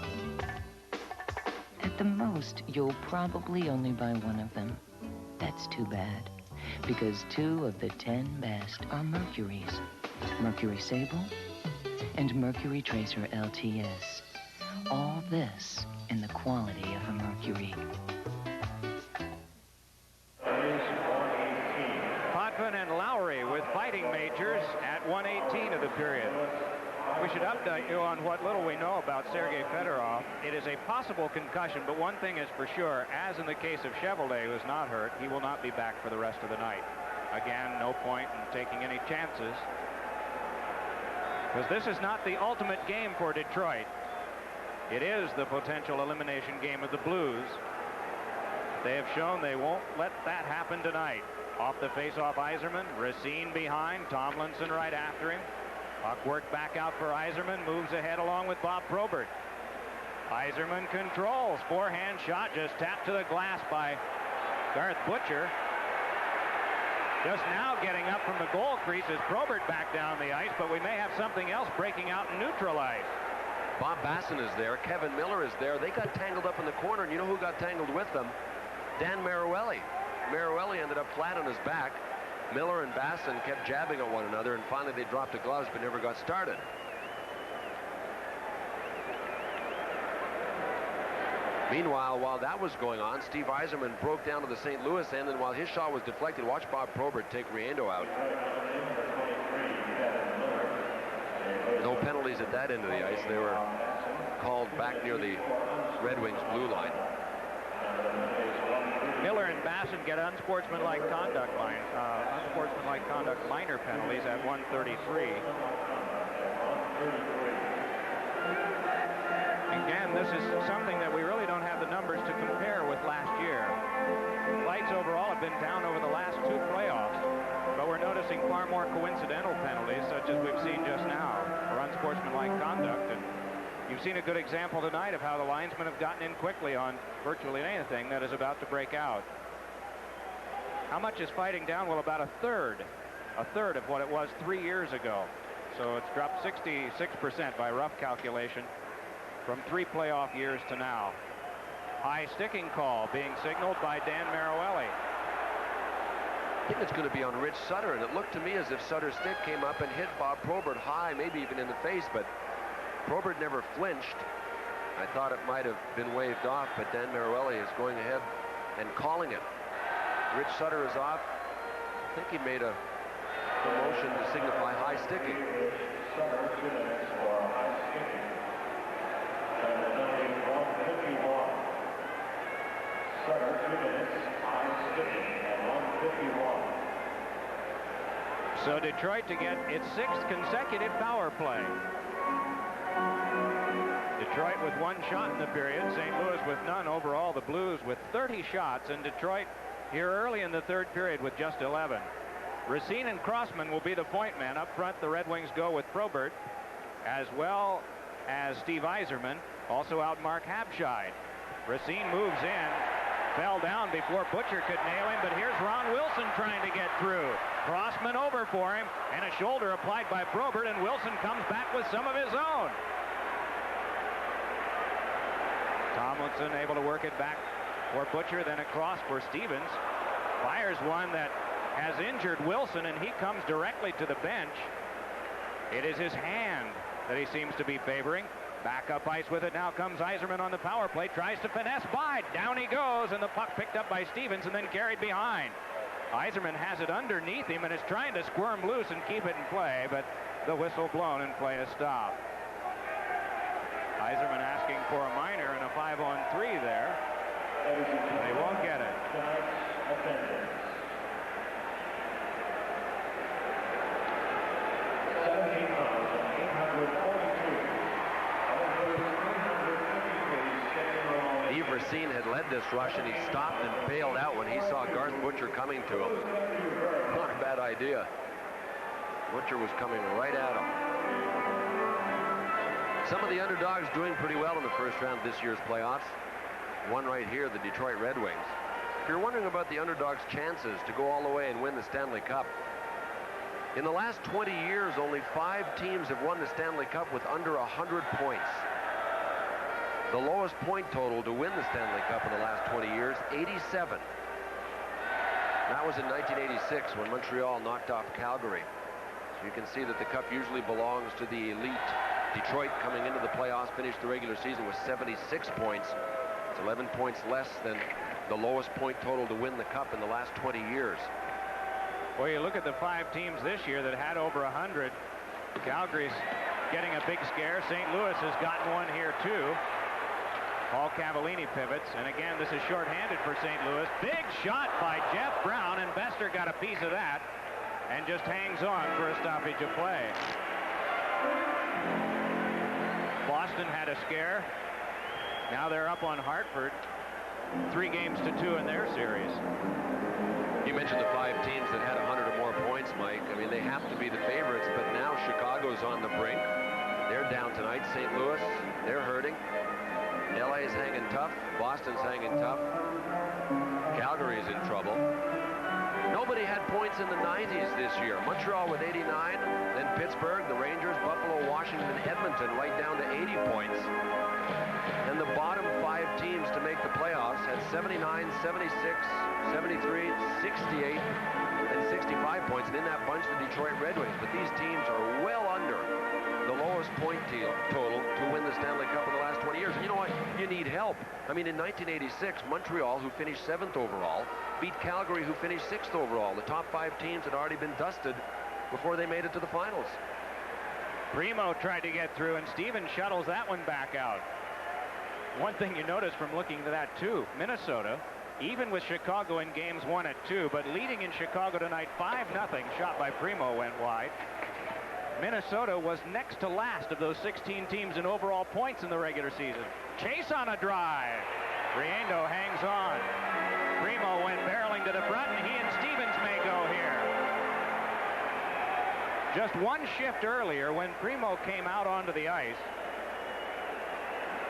At the most, you'll probably only buy one of them. That's too bad, because 2 of the 10 best are Mercury's. Mercury Sable and Mercury Tracer LTS. All this in the quality of a Mercury. Potvin and Lowry with fighting majors at 1:18 of the period. We should update you on what little we know about Sergei Fedorov. It is a possible concussion, but one thing is for sure, as in the case of Chevelday, who is not hurt, he will not be back for the rest of the night. Again, no point in taking any chances, because this is not the ultimate game for Detroit. It is the potential elimination game of the Blues. They have shown they won't let that happen tonight. Off the face-off, Yzerman. Racine behind. Tomlinson right after him. Puck work back out for Yzerman. Moves ahead along with Bob Probert. Yzerman controls. Forehand shot just tapped to the glass by Garth Butcher. Just now getting up from the goal crease is Probert back down the ice, but we may have something else breaking out in neutral ice. Bob Basson is there. Kevin Miller is there. They got tangled up in the corner, and you know who got tangled with them? Dan Maruelli. Maruelli ended up flat on his back. Miller and Basson kept jabbing at one another, and finally they dropped the gloves but never got started. Meanwhile, while that was going on, Steve Yzerman broke down to the St. Louis end, and while his shot was deflected, watch Bob Probert take Riendo out. No penalties at that end of the ice. They were called back near the Red Wings blue line. Miller and Basson get unsportsmanlike conduct minor penalties at 133. Again, this is something that we really don't have the numbers to compare with last year. Flights overall have been down over the last 2 playoffs, but we're noticing far more coincidental penalties, such as we've seen just now, for unsportsmanlike conduct. And you've seen a good example tonight of how the linesmen have gotten in quickly on virtually anything that is about to break out. How much is fighting down? Well, about a third of what it was 3 years ago. So it's dropped 66% by rough calculation from 3 playoff years to now. High sticking call being signaled by Dan Maruelli. I think it's going to be on Rich Sutter, and it looked to me as if Sutter's stick came up and hit Bob Probert high, maybe even in the face, but Probert never flinched. I thought it might have been waved off, but Dan Maruelli is going ahead and calling it. Rich Sutter is off. I think he made a motion to signify high sticking. So Detroit to get its 6th consecutive power play. Detroit with 1 shot in the period, St. Louis with none. Overall, the Blues with 30 shots, and Detroit here early in the 3rd period with just 11. Racine and Crossman will be the point men. Up front, the Red Wings go with Probert, as well as Steve Yzerman. Also out Mark Habscheid. Racine moves in, fell down before Butcher could nail him, but here's Ron Wilson trying to get through. Crossman over for him, and a shoulder applied by Probert, and Wilson comes back with some of his own. Tomlinson able to work it back for Butcher, then across for Stevens. Fires one that has injured Wilson, and he comes directly to the bench. It is his hand that he seems to be favoring. Back up ice with it now comes Yzerman on the power play, tries to finesse by. Down he goes, and the puck picked up by Stevens and then carried behind. Yzerman has it underneath him and is trying to squirm loose and keep it in play, but the whistle blown and play to stop. Yzerman asking for a minor and a 5-on-3 there. They won't get it. Yves Racine had led this rush, and he stopped and bailed out when he saw Garth Butcher coming to him. Not a bad idea. Butcher was coming right at him. Some of the underdogs doing pretty well in the first round of this year's playoffs. One right here, the Detroit Red Wings. If you're wondering about the underdogs' chances to go all the way and win the Stanley Cup, in the last 20 years, only 5 teams have won the Stanley Cup with under 100 points. The lowest point total to win the Stanley Cup in the last 20 years, 87. That was in 1986 when Montreal knocked off Calgary. So you can see that the cup usually belongs to the elite. Detroit, coming into the playoffs, finished the regular season with 76 points. It's 11 points less than the lowest point total to win the cup in the last 20 years. Well, you look at the 5 teams this year that had over 100. Calgary's getting a big scare. St. Louis has gotten one here, too. Paul Cavallini pivots, and again, this is shorthanded for St. Louis. Big shot by Jeff Brown, and Bester got a piece of that and just hangs on for a stoppage of play. Boston had a scare. Now they're up on Hartford. 3-2 in their series. You mentioned the 5 teams that had 100 or more points, Mike. I mean, they have to be the favorites, but now Chicago's on the brink. They're down tonight. St. Louis, they're hurting. LA's hanging tough. Boston's hanging tough. Calgary's in trouble. Nobody had points in the 90s this year. Montreal with 89, then Pittsburgh, the Rangers, Buffalo, Washington, Edmonton, right down to 80 points. And the bottom 5 teams to make the playoffs had 79, 76, 73, 68, and 65 points. And in that bunch, the Detroit Red Wings. But these teams are well under the lowest point total to win the Stanley Cup in the last 20 years. And you know what? You need help. I mean, in 1986, Montreal, who finished 7th overall, beat Calgary, who finished 6th overall. The top 5 teams had already been dusted before they made it to the finals. Primo tried to get through, and Stevens shuttles that one back out. One thing you notice from looking at that, too, Minnesota, even with Chicago in games 1 and 2, but leading in Chicago tonight 5-0, shot by Primo went wide. Minnesota was next to last of those 16 teams in overall points in the regular season. Chase on a drive. Riendo hangs on. Primo went barreling to the front, and he and Stevens may go here. Just one shift earlier, when Primo came out onto the ice,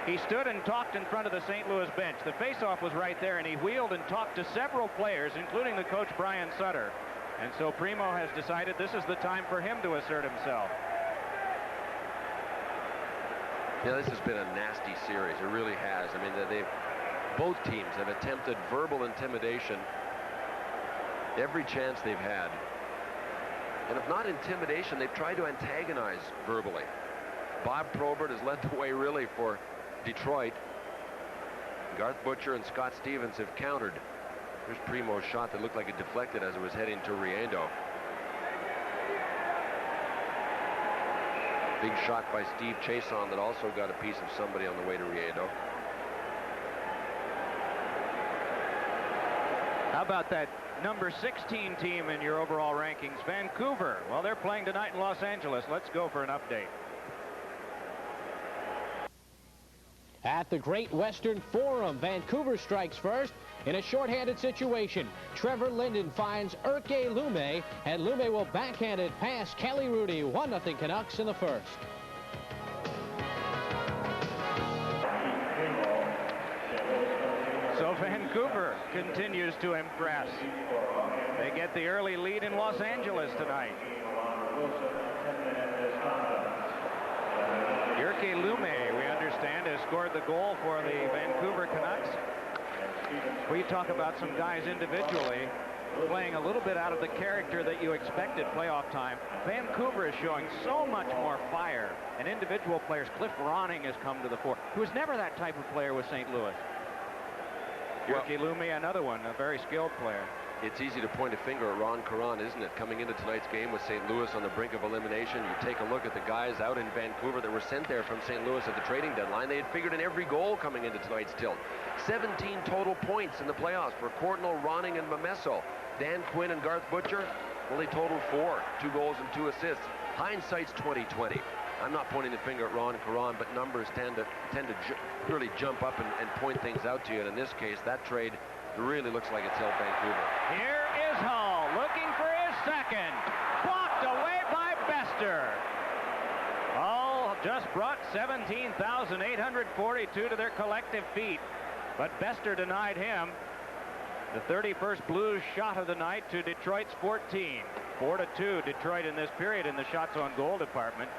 he stood and talked in front of the St. Louis bench. The faceoff was right there, and he wheeled and talked to several players, including the coach, Brian Sutter. And so Primo has decided this is the time for him to assert himself. Yeah, this has been a nasty series. It really has. I mean, both teams have attempted verbal intimidation every chance they've had. And if not intimidation, they've tried to antagonize verbally. Bob Probert has led the way really for Detroit. Garth Butcher and Scott Stevens have countered. Here's Primo's shot that looked like it deflected as it was heading to Riendo. Big shot by Steve Chason that also got a piece of somebody on the way to Riendo. How about that number 16 team in your overall rankings, Vancouver? Well, they're playing tonight in Los Angeles. Let's go for an update. At the Great Western Forum, Vancouver strikes first in a shorthanded situation. Trevor Linden finds Urke Lume, and Lume will backhand it past Kelly Rudy. 1-0 Canucks in the first. So Vancouver continues to impress. They get the early lead in Los Angeles tonight. Urke Lume, we understand, has scored the goal for the Vancouver Canucks. We talk about some guys individually playing a little bit out of the character that you expected playoff time. Vancouver is showing so much more fire, and individual players. Cliff Ronning has come to the fore, who was never that type of player with St. Louis. Urke Lume, another one, a very skilled player. It's easy to point a finger at Ron Caron, isn't it? Coming into tonight's game with St. Louis on the brink of elimination, you take a look at the guys out in Vancouver that were sent there from St. Louis at the trading deadline. They had figured in every goal coming into tonight's tilt. 17 total points in the playoffs for Courtnall, Ronning, and Momesso. Dan Quinn and Garth Butcher, well, they totaled 4, 2 goals and 2 assists. Hindsight's 20/20. I'm not pointing the finger at Ron Caron, but numbers tend to really jump up and point things out to you. And in this case, that trade really looks like it's helped Vancouver. Here is Hull looking for his second. Blocked away by Bester. Hull just brought 17,842 to their collective feet, but Bester denied him. The 31st Blues shot of the night to Detroit's 14. 4-2 Detroit in this period in the shots on goal department.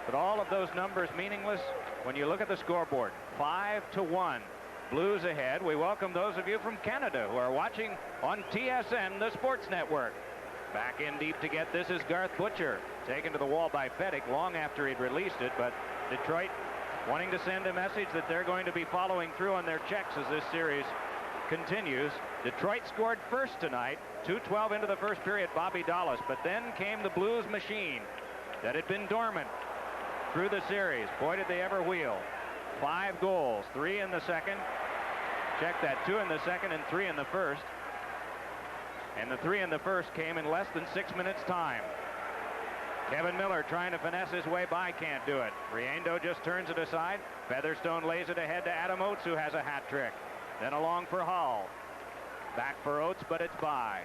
But all of those numbers meaningless when you look at the scoreboard. 5-1. Blues ahead. We welcome those of you from Canada who are watching on TSN, the sports network. Back in deep to get this is Garth Butcher. Taken to the wall by Fedek long after he'd released it, but Detroit wanting to send a message that they're going to be following through on their checks as this series continues. Detroit scored first tonight. 2:12 into the first period, Bobby Dallas. But then came the Blues machine that had been dormant through the series. Boy, did they ever wheel. 5 goals, 3 in the second. Check that, 2 in the second and 3 in the first. And the 3 in the first came in less than 6 minutes time. Kevin Miller trying to finesse his way by, can't do it. Riendo just turns it aside. Featherstone lays it ahead to Adam Oates, who has a hat trick. Then along for Hull. Back for Oates, but it's by.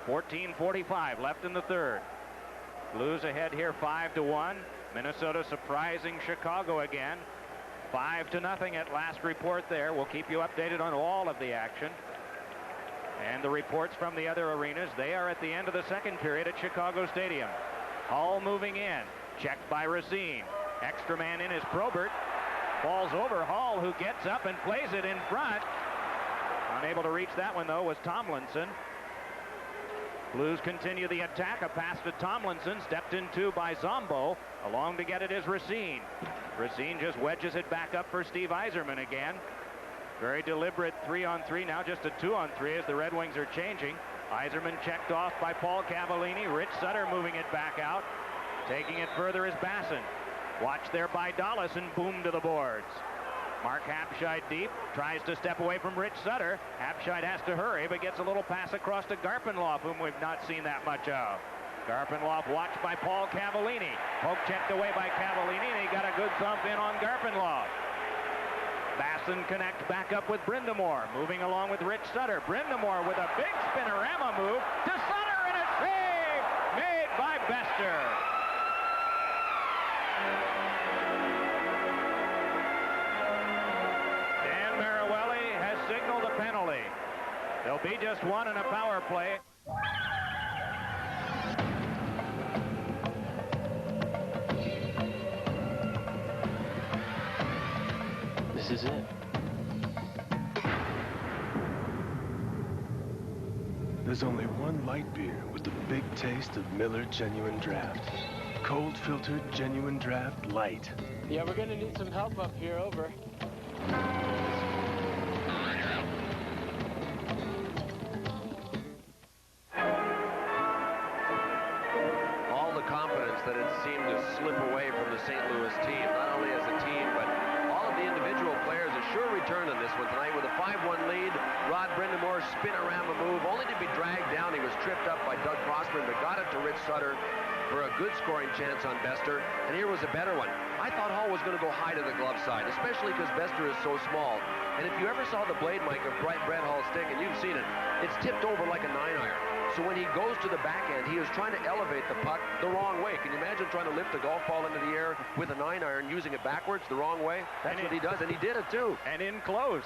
14:45 left in the third. Blues ahead here 5-1. Minnesota surprising Chicago again. 5-0 at last report there. We'll keep you updated on all of the action. And the reports from the other arenas, they are at the end of the second period at Chicago Stadium. Hull moving in. Checked by Racine. Extra man in is Probert. Falls over Hull, who gets up and plays it in front. Unable to reach that one, though, was Tomlinson. Blues continue the attack. A pass to Tomlinson, stepped into by Zombo. Along to get it is Racine. Racine just wedges it back up for Steve Yzerman again. Very deliberate 3-on-3, now just a 2-on-3 as the Red Wings are changing. Yzerman checked off by Paul Cavallini. Rich Sutter moving it back out. Taking it further is Basson. Watched there by Dallas and boom to the boards. Mark Habscheid deep, tries to step away from Rich Sutter. Habscheid has to hurry, but gets a little pass across to Garpenloff, whom we've not seen that much of. Garpenloff watched by Paul Cavallini. Poke checked away by Cavallini, and he got a good thump in on Garpenloff. Basson connects back up with Brindamore, moving along with Rich Sutter. Brindamore with a big spinorama move to Sutter, and a save made by Bester. Dan Maruelli has signaled a penalty. There'll be just one in a power play. This is it. There's only one light beer with the big taste of Miller Genuine Draft. Cold filtered Genuine Draft Light. Yeah, we're gonna need some help up here, over. All the confidence that had seemed to slip away from the St. Louis team, not only as a team, but all of the individual players, a sure return on this one tonight with a 5-1 lead. Rod Brindamore spin-a-rama move, only to be dragged down. He was tripped up by Doug Crossman, but got it to Rich Sutter for a good scoring chance on Bester. And here was a better one. I thought Hull was going to go high to the glove side, especially because Bester is so small. And if you ever saw the blade, Mike, of Brett Hall's stick, and you've seen it, it's tipped over like a 9-iron. So when he goes to the backhand, he is trying to elevate the puck the wrong way. Can you imagine trying to lift a golf ball into the air with a 9-iron, using it backwards the wrong way? That's what he does, and he did it too. And in close.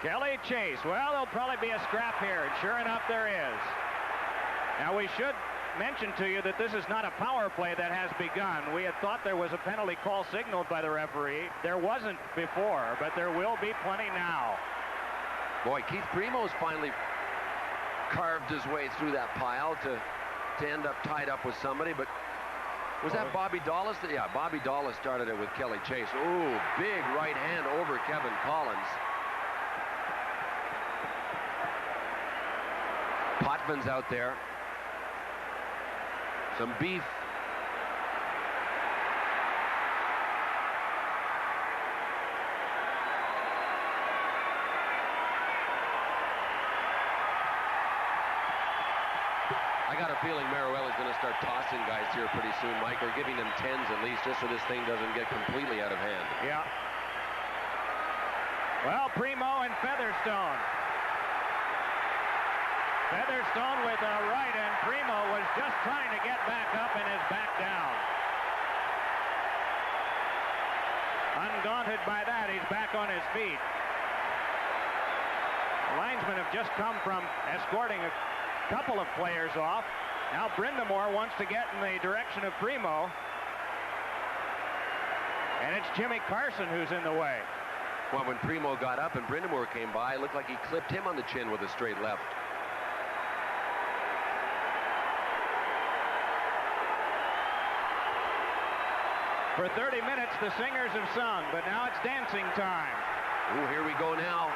Kelly Chase. Well, there'll probably be a scrap here, and sure enough there is. Now we should mention to you that this is not a power play that has begun. We had thought there was a penalty call signaled by the referee. There wasn't before, but there will be plenty now. Boy, Keith Primo's finally carved his way through that pile to end up tied up with somebody, but was that Bobby Dallas? Yeah, Bobby Dallas started it with Kelly Chase. Ooh, big right hand over Kevin Collins. Potvins out there. Some beef. I got a feeling Maruelli's going to start tossing guys here pretty soon, Mike, or giving them 10s at least, just so this thing doesn't get completely out of hand. Yeah. Well, Primo and Featherstone. Featherstone with a right, and Primo was just trying to get back up and is back down. Undaunted by that, he's back on his feet. The linesmen have just come from escorting a couple of players off. Now Brindamore wants to get in the direction of Primo. And it's Jimmy Carson who's in the way. Well, when Primo got up and Brindamore came by, it looked like he clipped him on the chin with a straight left. For 30 minutes, the singers have sung, but now it's dancing time. Ooh, here we go now.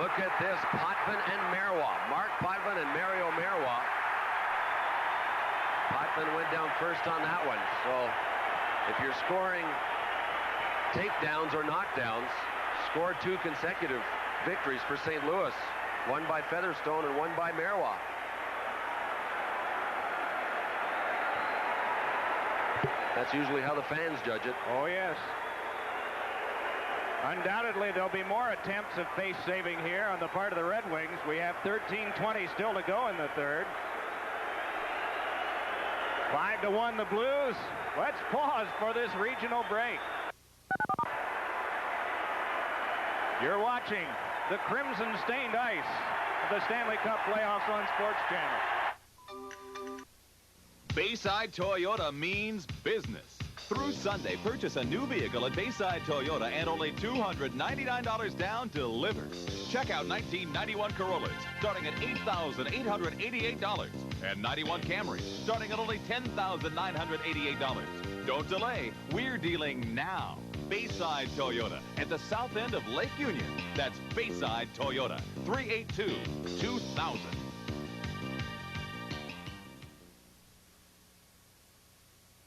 Look at this, Potvin and Marois. Mark Potvin and Mario Marois. Potvin went down first on that one. So if you're scoring takedowns or knockdowns, score 2 consecutive victories for St. Louis. One by Featherstone and one by Marois. That's usually how the fans judge it. Oh, yes. Undoubtedly, there'll be more attempts of face saving here on the part of the Red Wings. We have 13:20 still to go in the third. 5-1 the Blues. Let's pause for this regional break. You're watching the crimson-stained ice of the Stanley Cup playoffs on Sports Channel. Bayside Toyota means business. Through Sunday, purchase a new vehicle at Bayside Toyota and only $299 down delivers. Check out 1991 Corollas starting at $8,888 and 91 Camrys starting at only $10,988. Don't delay. We're dealing now. Bayside Toyota at the south end of Lake Union. That's Bayside Toyota, 382-2000.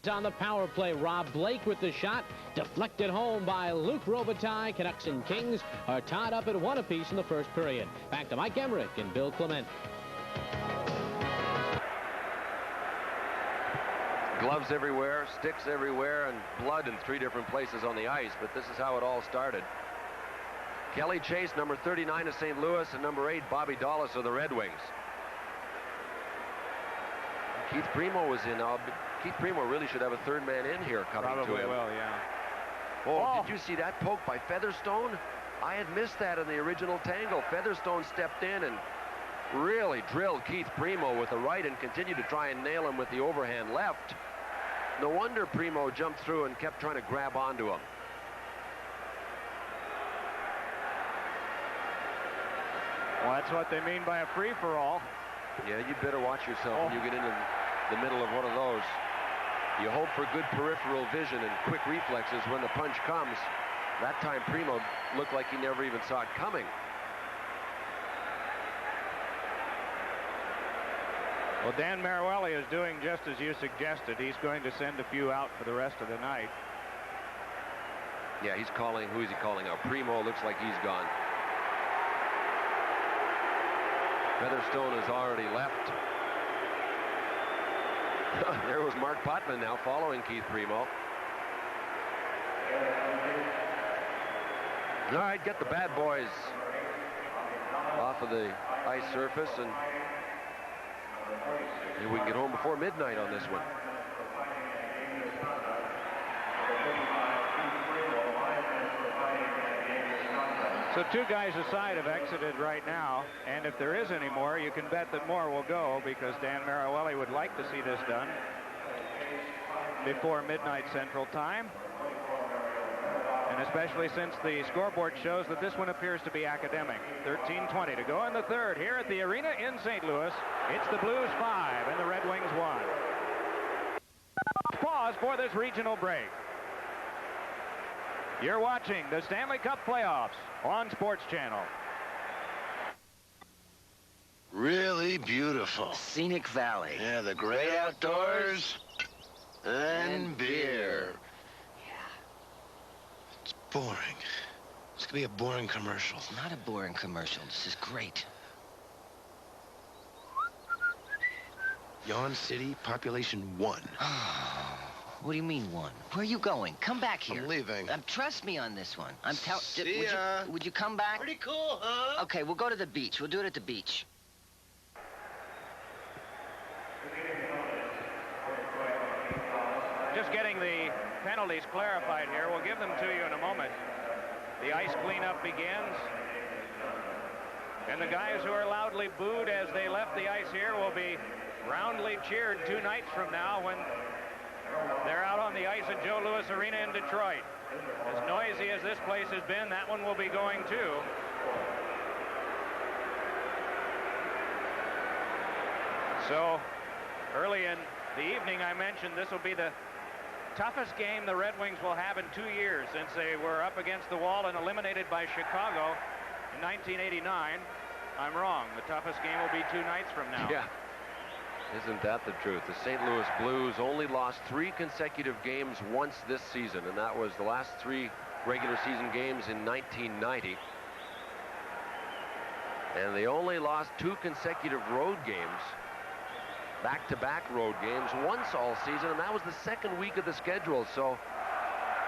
On the power play, Rob Blake with the shot, deflected home by Luc Robitaille. Canucks and Kings are tied up at 1 apiece in the first period. Back to Mike Emmerich and Bill Clement. Gloves everywhere, sticks everywhere, and blood in 3 different places on the ice, but this is how it all started. Kelly Chase, number 39 of St. Louis, and number 8, Bobby Dallas of the Red Wings. Keith Primo was in. Keith Primo really should have a third man in here coming to him. Probably will, yeah. Oh, did you see that poke by Featherstone? I had missed that in the original tangle. Featherstone stepped in and really drilled Keith Primo with the right and continued to try and nail him with the overhand left. No wonder Primo jumped through and kept trying to grab onto him. Well, that's what they mean by a free-for-all. Yeah, you better watch yourself when you get into the middle of one of those. You hope for good peripheral vision and quick reflexes when the punch comes. That time Primo looked like he never even saw it coming. Well, Dan Maruelli is doing just as you suggested. He's going to send a few out for the rest of the night. Yeah, he's calling. Who is he calling out? Primo looks like he's gone. Featherstone has already left. There was Mark Potvin now following Keith Primo. All right, get the bad boys off of the ice surface, and maybe we can get home before midnight on this one. So 2 guys aside have exited right now, and if there is any more, you can bet that more will go, because Dan Maruelli would like to see this done before midnight Central Time. And especially since the scoreboard shows that this one appears to be academic. 13:20 to go in the third here at the arena in St. Louis. It's the Blues 5 and the Red Wings 1. Pause for this regional break. You're watching the Stanley Cup playoffs on Sports Channel. Really beautiful. Scenic Valley. Yeah, the great outdoors and beer. It's boring. This could be a boring commercial. It's not a boring commercial. This is great. Yawn City, population 1. What do you mean 1? Where are you going? Come back here. I'm leaving. Trust me on this one. See ya. Would you come back? Pretty cool, huh? Okay, we'll go to the beach. We'll do it at the beach. Just getting the penalties clarified here. We'll give them to you in a moment. The ice cleanup begins. And the guys who are loudly booed as they left the ice here will be roundly cheered 2 nights from now when they're out on the ice at Joe Louis Arena in Detroit. As noisy as this place has been, that one will be going too. So early in the evening, I mentioned this will be the toughest game the Red Wings will have in 2 years since they were up against the wall and eliminated by Chicago in 1989. I'm wrong. The toughest game will be 2 nights from now. Yeah. Isn't that the truth? The St. Louis Blues only lost 3 consecutive games once this season, and that was the last 3 regular season games in 1990. And they only lost 2 consecutive road games, back-to-back road games, once all season, and that was the 2nd week of the schedule. So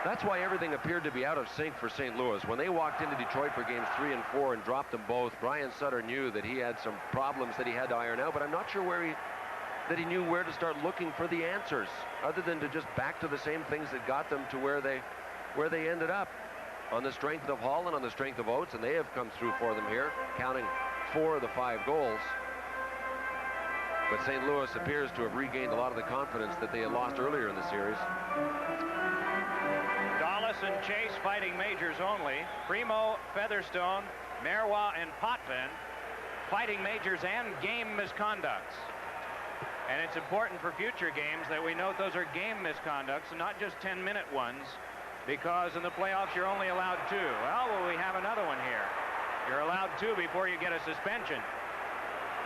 That's why everything appeared to be out of sync for St. Louis. When they walked into Detroit for games 3 and 4 and dropped them both, Brian Sutter knew that he had some problems that he had to iron out, but I'm not sure that he knew where to start looking for the answers, other than to just back to the same things that got them to where they ended up. On the strength of Hall and on the strength of Oates, and they have come through for them here, counting 4 of the 5 goals. But St. Louis appears to have regained a lot of the confidence that they had lost earlier in the series. Dallas and Chase fighting majors only. Primo, Featherstone, Marois, and Potvin fighting majors and game misconducts. And it's important for future games that we note those are game misconducts and not just 10-minute ones, because in the playoffs you're only allowed 2. Well, we have another one here. You're allowed 2 before you get a suspension.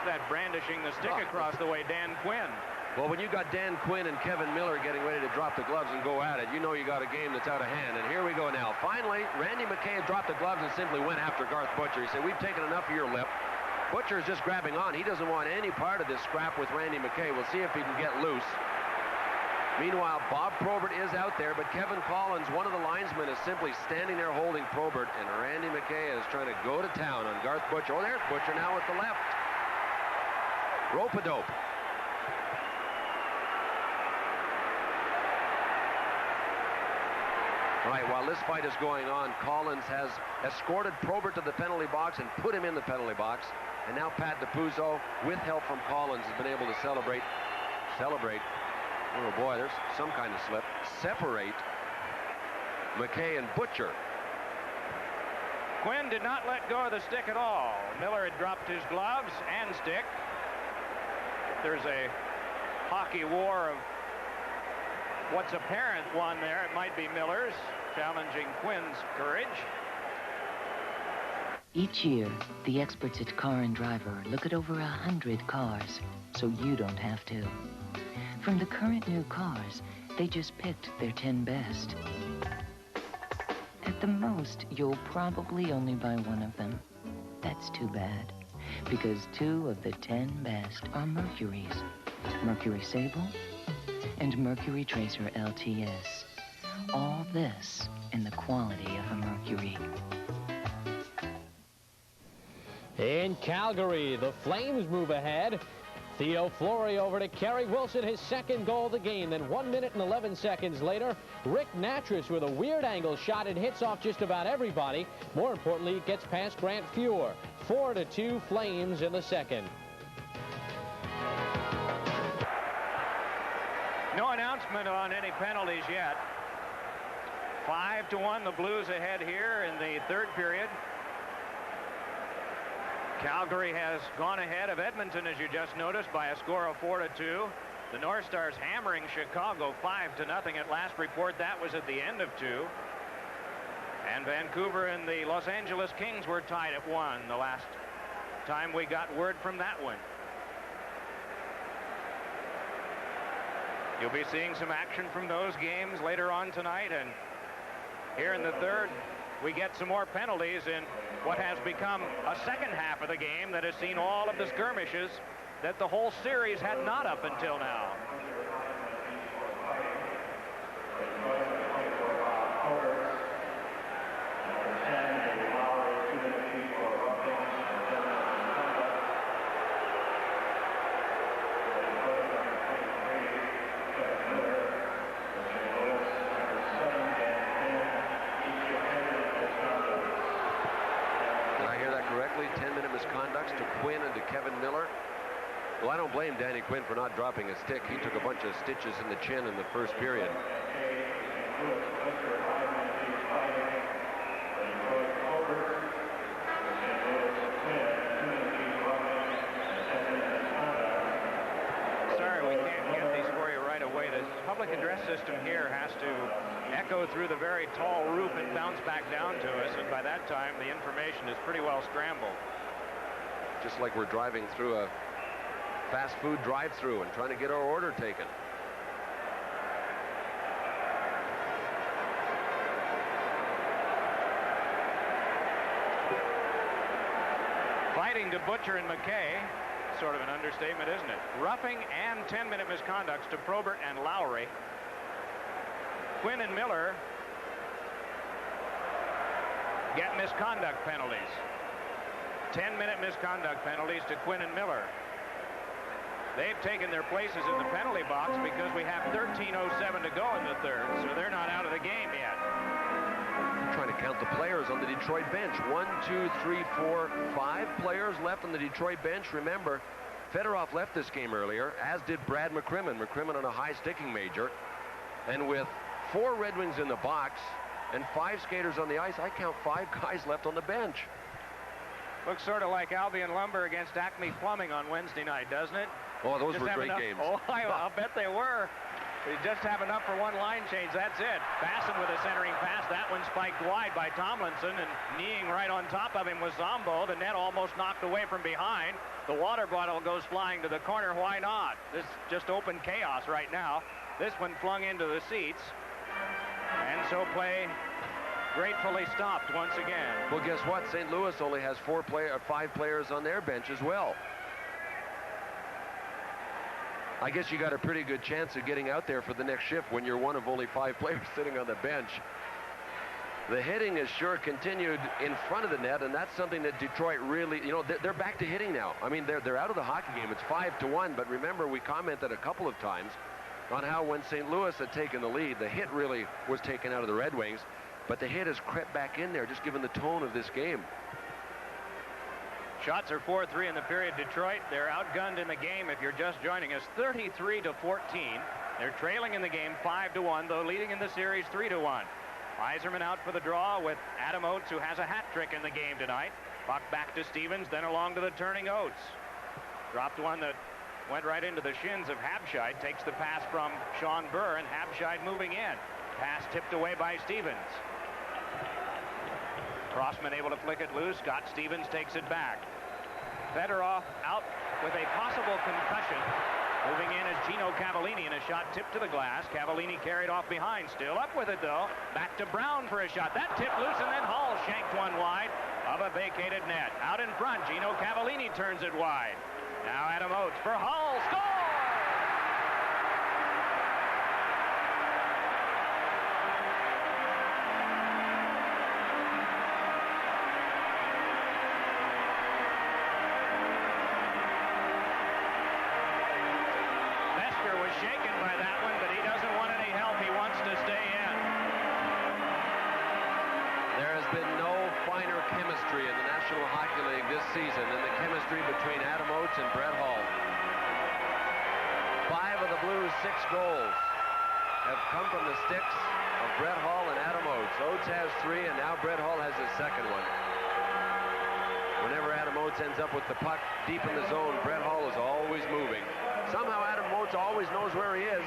That brandishing the stick across the way, Dan Quinn. Well, when you got Dan Quinn and Kevin Miller getting ready to drop the gloves and go at it, you know you got a game that's out of hand. And here we go now. Finally, Randy McKay dropped the gloves and simply went after Garth Butcher. He said, we've taken enough of your lip. Butcher is just grabbing on. He doesn't want any part of this scrap with Randy McKay. We'll see if he can get loose. Meanwhile, Bob Probert is out there, but Kevin Collins, one of the linesmen, is simply standing there holding Probert, and Randy McKay is trying to go to town on Garth Butcher. Oh, there's Butcher now with the left. Rope-a-dope. All right, while this fight is going on, Collins has escorted Probert to the penalty box and put him in the penalty box. And now Pat DiPuzzo, with help from Collins, has been able to celebrate. Oh boy, there's some kind of slip. Separate McKay and Butcher. Quinn did not let go of the stick at all. Miller had dropped his gloves and stick. There's a hockey war of what's apparent one there. It might be Miller's, challenging Quinn's courage. Each year, the experts at Car and Driver look at over 100 cars, so you don't have to. From the current new cars, they just picked their 10 best. At the most, you'll probably only buy one of them. That's too bad, because 2 of the 10 best are Mercury's. Mercury Sable and Mercury Tracer LTS. All this in the quality of a Mercury. In Calgary, the Flames move ahead. Theo Fleury over to Kerry Wilson, his second goal of the game. Then 1 minute and 11 seconds later, Rick Natras with a weird angle shot. It hits off just about everybody. More importantly, it gets past Grant Fuhr. 4-2 Flames in the second. No announcement on any penalties yet. 5-1, the Blues ahead here in the third period. Calgary has gone ahead of Edmonton, as you just noticed, by a score of 4-2. The North Stars hammering Chicago 5-0. At last report, that was at the end of 2. And Vancouver and the Los Angeles Kings were tied at 1 the last time we got word from that one. You'll be seeing some action from those games later on tonight, and here in the third, we get some more penalties in what has become a second half of the game that has seen all of the skirmishes that the whole series had not up until now. Misconducts to Quinn and to Kevin Miller. Well, I don't blame Danny Quinn for not dropping a stick. He took a bunch of stitches in the chin in the first period. Sorry, we can't get these for you right away. The public address system here has to echo through the very tall roof and bounce back down to us, and by that time the information is pretty well scrambled. Just like we're driving through a fast food drive-through and trying to get our order taken. Fighting to Butcher and McKay, sort of an understatement, isn't it? Roughing and 10-minute misconducts to Probert and Lowry. Quinn and Miller get misconduct penalties. 10-minute misconduct penalties to Quinn and Miller. They've taken their places in the penalty box because we have 13:07 to go in the third, so they're not out of the game yet. I'm trying to count the players on the Detroit bench. 1, 2, 3, 4, 5 players left on the Detroit bench. Remember, Fedorov left this game earlier, as did Brad McCrimmon. McCrimmon on a high sticking major. And with 4 Red Wings in the box and 5 skaters on the ice, I count 5 guys left on the bench. Looks sort of like Albion Lumber against Acme Plumbing on Wednesday night, doesn't it? Oh, those were great games. Oh, I'll bet they were. They just have enough for one line change. That's it. Basson with a centering pass. That one spiked wide by Tomlinson, and kneeing right on top of him was Zombo. The net almost knocked away from behind. The water bottle goes flying to the corner. Why not? This just open chaos right now. This one flung into the seats. And so play gratefully stopped once again. Well, guess what? St. Louis only has 5 players on their bench as well. I guess you got a pretty good chance of getting out there for the next shift when you're one of only 5 players sitting on the bench. The hitting has sure continued in front of the net, and that's something that Detroit really, they're back to hitting now. I mean, they're out of the hockey game. It's 5-1, but remember, we commented a couple of times on how when St. Louis had taken the lead, the hit really was taken out of the Red Wings, but the hit has crept back in there, just given the tone of this game. Shots are 4-3 in the period. Detroit, they're outgunned in the game if you're just joining us, 33-14. They're trailing in the game 5-1, though leading in the series 3-1. Yzerman out for the draw with Adam Oates, who has a hat trick in the game tonight. Puck back to Stevens, then along to the turning Oates. Dropped one that went right into the shins of Habscheid. Takes the pass from Sean Burr, and Habscheid moving in. Pass tipped away by Stevens. Crossman able to flick it loose. Scott Stevens takes it back. Fedorov out with a possible concussion. Moving in is Gino Cavallini, and a shot tipped to the glass. Cavallini carried off behind. Still up with it, though. Back to Brown for a shot. That tipped loose, and then Hall shanked one wide of a vacated net. Out in front, Gino Cavallini turns it wide. Now Adam Oates for Hall. Score! Shaken by that one, but he doesn't want any help. He wants to stay in. There has been no finer chemistry in the National Hockey League this season than the chemistry between Adam Oates and Brett Hall. 5 of the Blues' 6 goals have come from the sticks of Brett Hall and Adam Oates. Oates has 3, and now Brett Hall has his second one. Whenever Adam Oates ends up with the puck deep in the zone, Brett Hall is always moving. Somehow Adam Oates always knows where he is.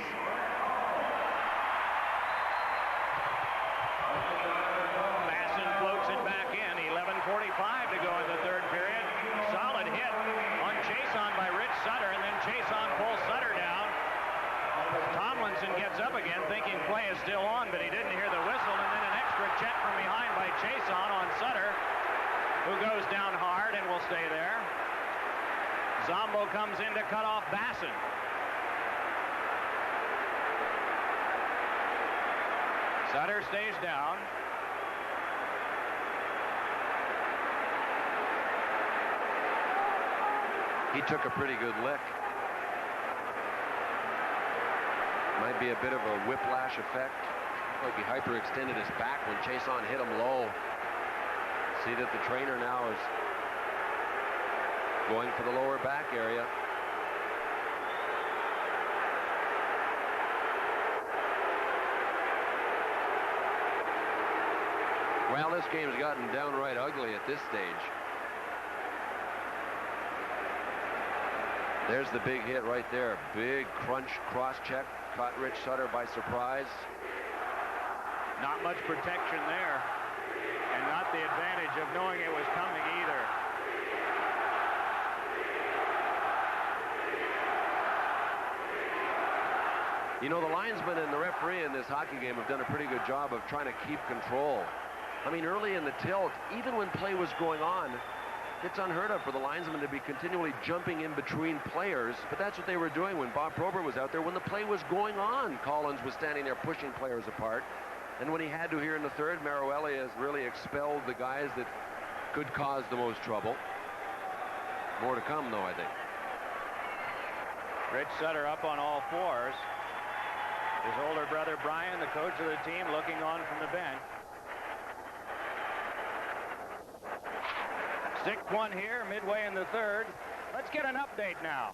Basson floats it back in. 11:45 to go in the third period. Solid hit on Chason by Rich Sutter, and then Chason pulls Sutter down. Tomlinson gets up again thinking play is still on, but he didn't hear the whistle, and then an extra check from behind by Chason on Sutter, who goes down hard and will stay there. Zombo comes in to cut off Basson. Sutter stays down. He took a pretty good lick. Might be a bit of a whiplash effect. Like he hyperextended his back when Chason hit him low. See that the trainer now is going for the lower back area. Well, this game's gotten downright ugly at this stage. There's the big hit right there. Big crunch cross check. Caught Rich Sutter by surprise. Not much protection there. And not the advantage of knowing it was coming either. You know, the linesman and the referee in this hockey game have done a pretty good job of trying to keep control. I mean, early in the tilt, even when play was going on, it's unheard of for the linesman to be continually jumping in between players, but that's what they were doing when Bob Probert was out there. When the play was going on, Collins was standing there pushing players apart. And when he had to here in the third, Maruelli has really expelled the guys that could cause the most trouble. More to come, though, I think. Rich Sutter up on all fours. His older brother, Brian, the coach of the team, looking on from the bench. 6-1 here, midway in the third. Let's get an update now.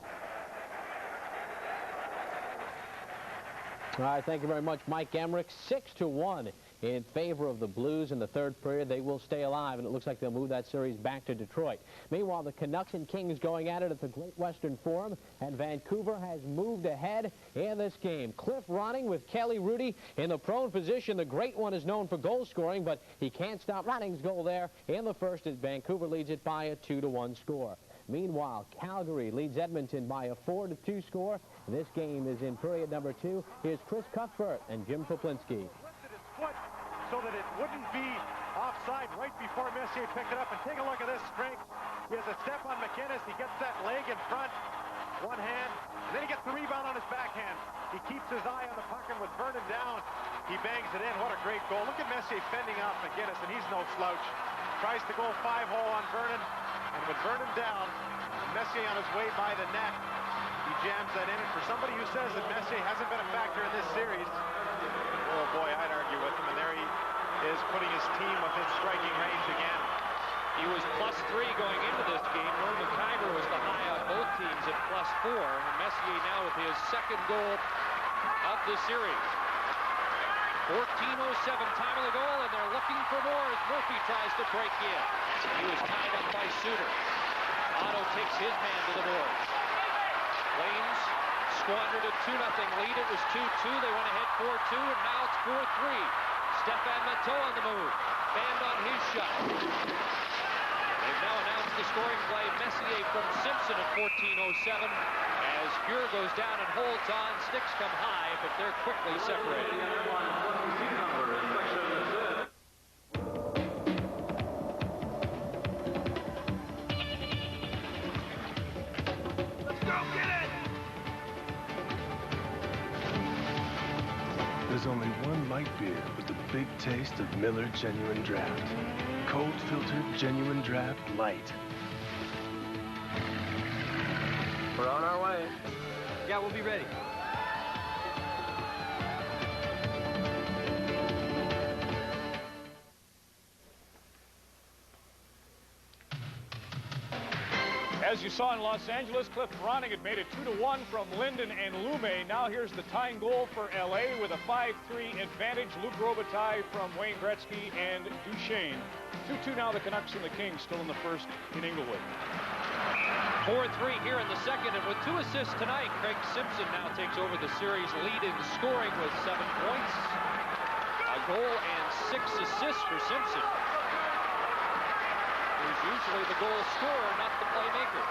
All right, thank you very much, Mike Emmerich. 6-1 in favor of the Blues in the third period. They will stay alive, and it looks like they'll move that series back to Detroit. Meanwhile, the Canucks and Kings going at it at the Great Western Forum, and Vancouver has moved ahead in this game. Cliff Ronning with Kelly Rudy in the prone position. The Great One is known for goal scoring, but he can't stop Ronning's goal there in the first as Vancouver leads it by a 2-1 score. Meanwhile, Calgary leads Edmonton by a 4-2 score. This game is in period number 2. Here's Chris Cuthbert and Jim Poplinski. So that it wouldn't be offside right before Messier picked it up. And take a look at this strength. He has a step on McInnes. He gets that leg in front, one hand, and then he gets the rebound on his backhand. He keeps his eye on the puck, and with Vernon down, he bangs it in. What a great goal. Look at Messier fending off McInnes, and he's no slouch. Tries to go 5-hole on Vernon, and with Vernon down, Messier on his way by the net, he jams that in. And for somebody who says that Messier hasn't been a factor in this series, oh boy, I'd argue with him. And there he is putting his team within striking range again. He was +3 going into this game. Norman Kaiser was the high on both teams at +4. And Messier now with his second goal of the series. 14:07 time of the goal, and they're looking for more as Murphy tries to break in. He was tied up by Suter. Otto takes his man to the boards. Flames squandered a 2-0 lead. It was 2-2. They went ahead 4-2, and now it's 4-3. Stefan Matteau on the move. Banned on his shot. They've now announced the scoring play. Messier from Simpson at 14:07. As Fuhr goes down and holds on, sticks come high, but they're quickly separated. There's only one light beer with the big taste of Miller Genuine Draft. Cold filtered Genuine Draft Light. We're on our way. Yeah, we'll be ready. As you saw in Los Angeles, Cliff Ronning had made it 2-1 from Linden and Lume. Now here's the tying goal for LA with a 5-3 advantage. Luc Robitaille from Wayne Gretzky and Duchesne. 2-2 now the Canucks and the Kings still in the first in Inglewood. 4-3 here in the second, and with 2 assists tonight, Craig Simpson now takes over the series lead in scoring with 7 points. A goal and 6 assists for Simpson, who's usually the goal scorer, not the playmaker.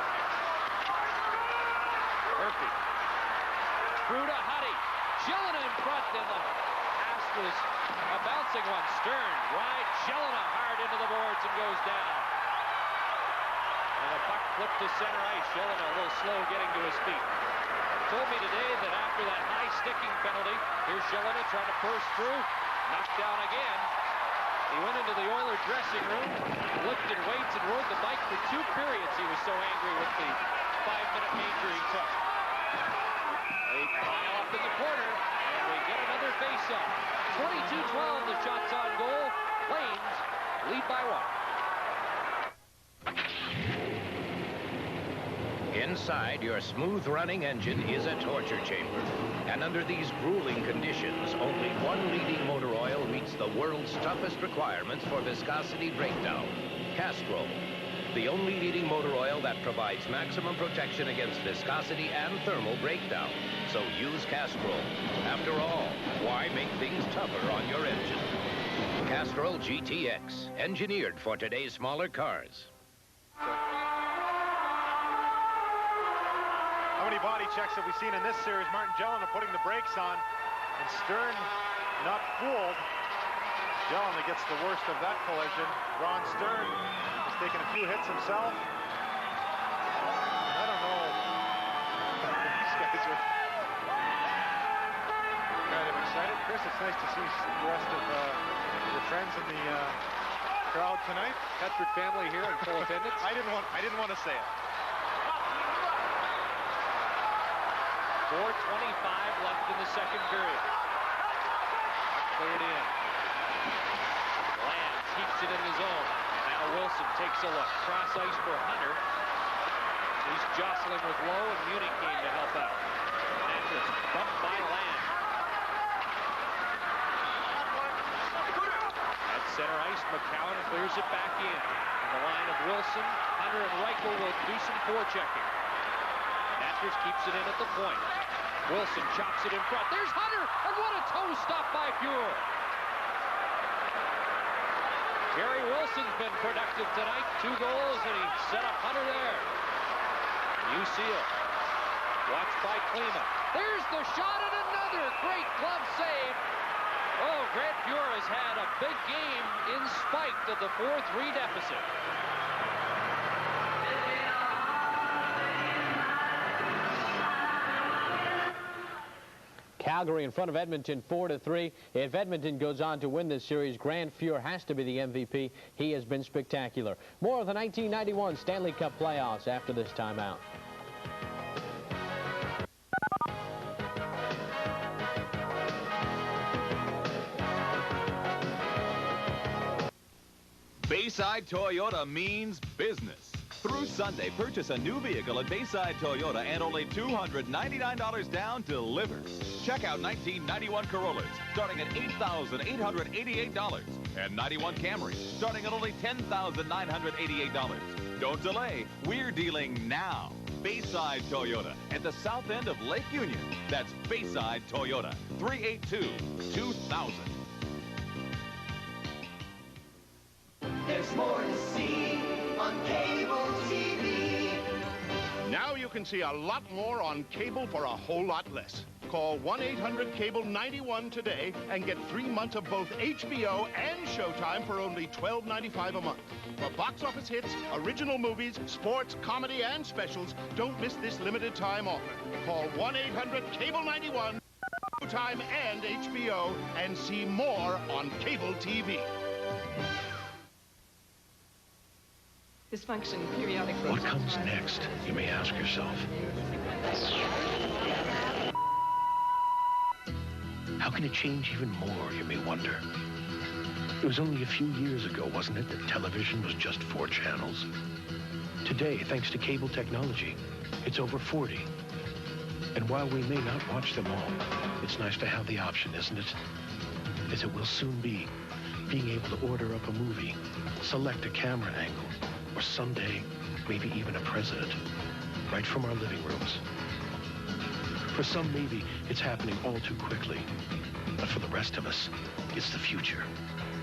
Murphy. Through to Huddy. Jelena in front, and the pass was a bouncing one. Stern rides Jelena hard into the boards and goes down. And the puck flipped to center ice. Jelena a little slow getting to his feet. Told me today that after that high sticking penalty, here's Jelena trying to burst through. Knocked down again. He went into the Oilers dressing room, lifted weights, and rode the bike for 2 periods. He was so angry with the 5-minute major he took. They pile up in the corner, and we get another face-off. 22-12, the shots on goal. Flames lead by 1. Inside your smooth-running engine is a torture chamber. And under these grueling conditions, only one leading motor oil meets the world's toughest requirements for viscosity breakdown. Castrol, the only leading motor oil that provides maximum protection against viscosity and thermal breakdown. So use Castrol. After all, why make things tougher on your engine? Castrol GTX, engineered for today's smaller cars. How many body checks have we seen in this series? Martin Jelena putting the brakes on, and Stern not fooled. Jelena gets the worst of that collision. Ron Stern has taken a few hits himself. I don't know. These guys are... kind of excited. Chris, it's nice to see the rest of your friends in the crowd tonight. Petford family here in full attendance. I didn't want to say it. 4:25 left in the second period. Cleared in. Land keeps it in the zone. Now Wilson takes a look. Cross ice for Hunter. He's jostling with Lowe, and Munich came to help out. Andrews bumped by Land. At center ice, McCowan clears it back in. On the line of Wilson, Hunter and Reichel will do some forechecking. Andrews keeps it in at the point. Wilson chops it in front. There's Hunter, and what a toe stop by Fuhrer. Gary Wilson's been productive tonight. 2 goals, and he set up Hunter there. Usil. Watched by Klima. There's the shot, and another great glove save. Oh, Grant Fuhrer has had a big game in spite of the 4-3 deficit. Calgary in front of Edmonton 4-3. If Edmonton goes on to win this series, Grant Fuhrer has to be the MVP. He has been spectacular. More of the 1991 Stanley Cup playoffs after this timeout. Bayside Toyota means business. Through Sunday, purchase a new vehicle at Bayside Toyota and only $299 down delivers. Check out 1991 Corollas starting at $8,888 and 91 Camrys starting at only $10,988. Don't delay. We're dealing now. Bayside Toyota at the south end of Lake Union. That's Bayside Toyota, 382-2000. There's more to see on cable TV. Now you can see a lot more on cable for a whole lot less. Call 1-800-CABLE-91 today and get 3 months of both HBO and Showtime for only $12.95 a month. For box office hits, original movies, sports, comedy, and specials, don't miss this limited time offer. Call 1-800-CABLE-91, Showtime and HBO, and see more on cable TV. Dysfunction, periodic. What comes next, you may ask yourself. How can it change even more, you may wonder? It was only a few years ago, wasn't it, that television was just 4 channels? Today, thanks to cable technology, it's over 40. And while we may not watch them all, it's nice to have the option, isn't it? As it will soon be, being able to order up a movie, select a camera angle, or someday, maybe even a president, right from our living rooms. For some, maybe it's happening all too quickly. But for the rest of us, it's the future.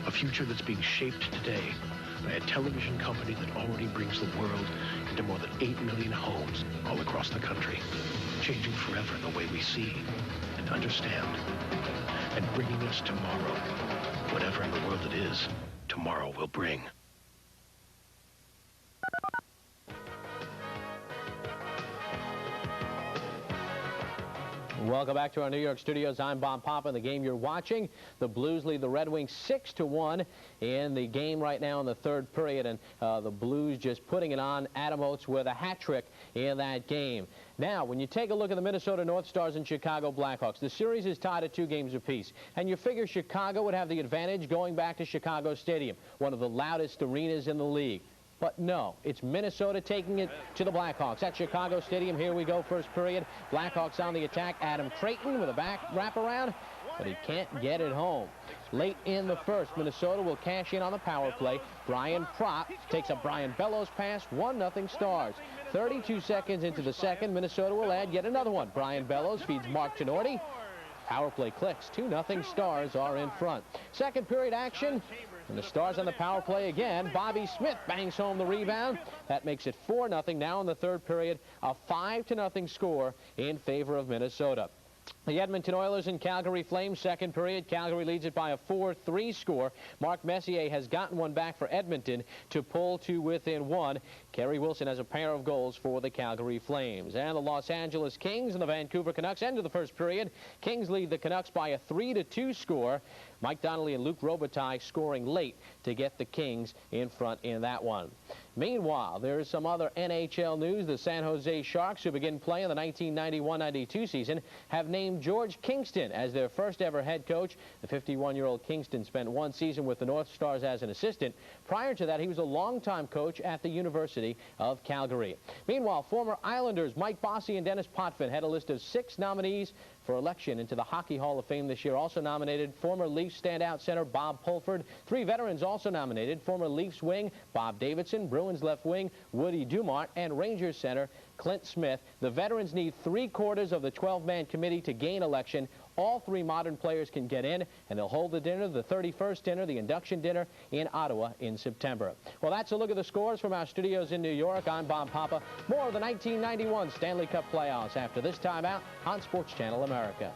A future that's being shaped today by a television company that already brings the world into more than 8 million homes all across the country, changing forever the way we see and understand, and bringing us tomorrow. Whatever in the world it is, tomorrow will bring. Welcome back to our New York studios. I'm Bob Papa. In the game you're watching, the Blues lead the Red Wings 6-1 in the game right now in the third period, and the Blues just putting it on. Adam Oates with a hat trick in that game. Now, when you take a look at the Minnesota North Stars and Chicago Blackhawks, the series is tied at 2 games apiece, and you figure Chicago would have the advantage going back to Chicago Stadium, one of the loudest arenas in the league. But no, it's Minnesota taking it to the Blackhawks. At Chicago Stadium, here we go, first period. Blackhawks on the attack. Adam Creighton with a back wraparound, but he can't get it home. Late in the first, Minnesota will cash in on the power play. Brian Propp takes a Brian Bellows pass, 1-0 Stars. 32 seconds into the second, Minnesota will add yet another one. Brian Bellows feeds Mark Tenorti. Power play clicks, 2-0 Stars are in front. Second period action. And the Stars on the power play again. Bobby Smith bangs home the rebound. That makes it 4-0 now in the third period. A 5-0 score in favor of Minnesota. The Edmonton Oilers and Calgary Flames, second period. Calgary leads it by a 4-3 score. Mark Messier has gotten one back for Edmonton to pull to within one. Kerry Wilson has a pair of goals for the Calgary Flames. And the Los Angeles Kings and the Vancouver Canucks end of the first period. Kings lead the Canucks by a 3-2 score. Mike Donnelly and Luc Robitaille scoring late to get the Kings in front in that one. Meanwhile, there is some other NHL news. The San Jose Sharks, who begin play in the 1991-92 season, have named George Kingston as their first ever head coach. The 51-year-old Kingston spent one season with the North Stars as an assistant. Prior to that, he was a longtime coach at the University of Calgary. Meanwhile, former Islanders Mike Bossy and Dennis Potvin had a list of 6 nominees for election into the Hockey Hall of Fame this year. Also nominated former Leafs standout center Bob Pulford. 3 veterans also nominated: former Leafs wing Bob Davidson, Bruins left wing Woody Dumart, and Rangers center Clint Smith. The veterans need 3/4 of the 12-man committee to gain election. All 3 modern players can get in, and they'll hold the dinner, the 31st dinner, the induction dinner, in Ottawa in September. Well, that's a look at the scores from our studios in New York. I'm Bob Papa. More of the 1991 Stanley Cup playoffs after this timeout on Sports Channel America.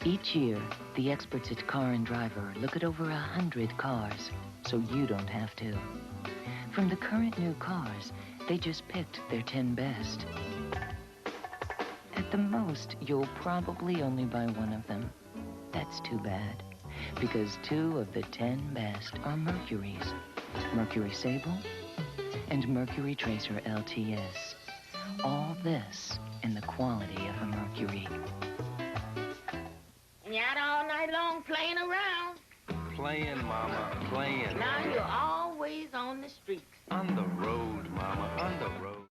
Each year, the experts at Car and Driver look at over 100 cars, so you don't have to. From the current new cars, they just picked their 10 best. At the most, you'll probably only buy one of them. That's too bad, because 2 of the 10 best are Mercury's. Mercury Sable and Mercury Tracer LTS. All this in the quality of a Mercury. You out all night long playing around? Playing, Mama, playing. Now you're always on the streets. On the road, Mama, on the road.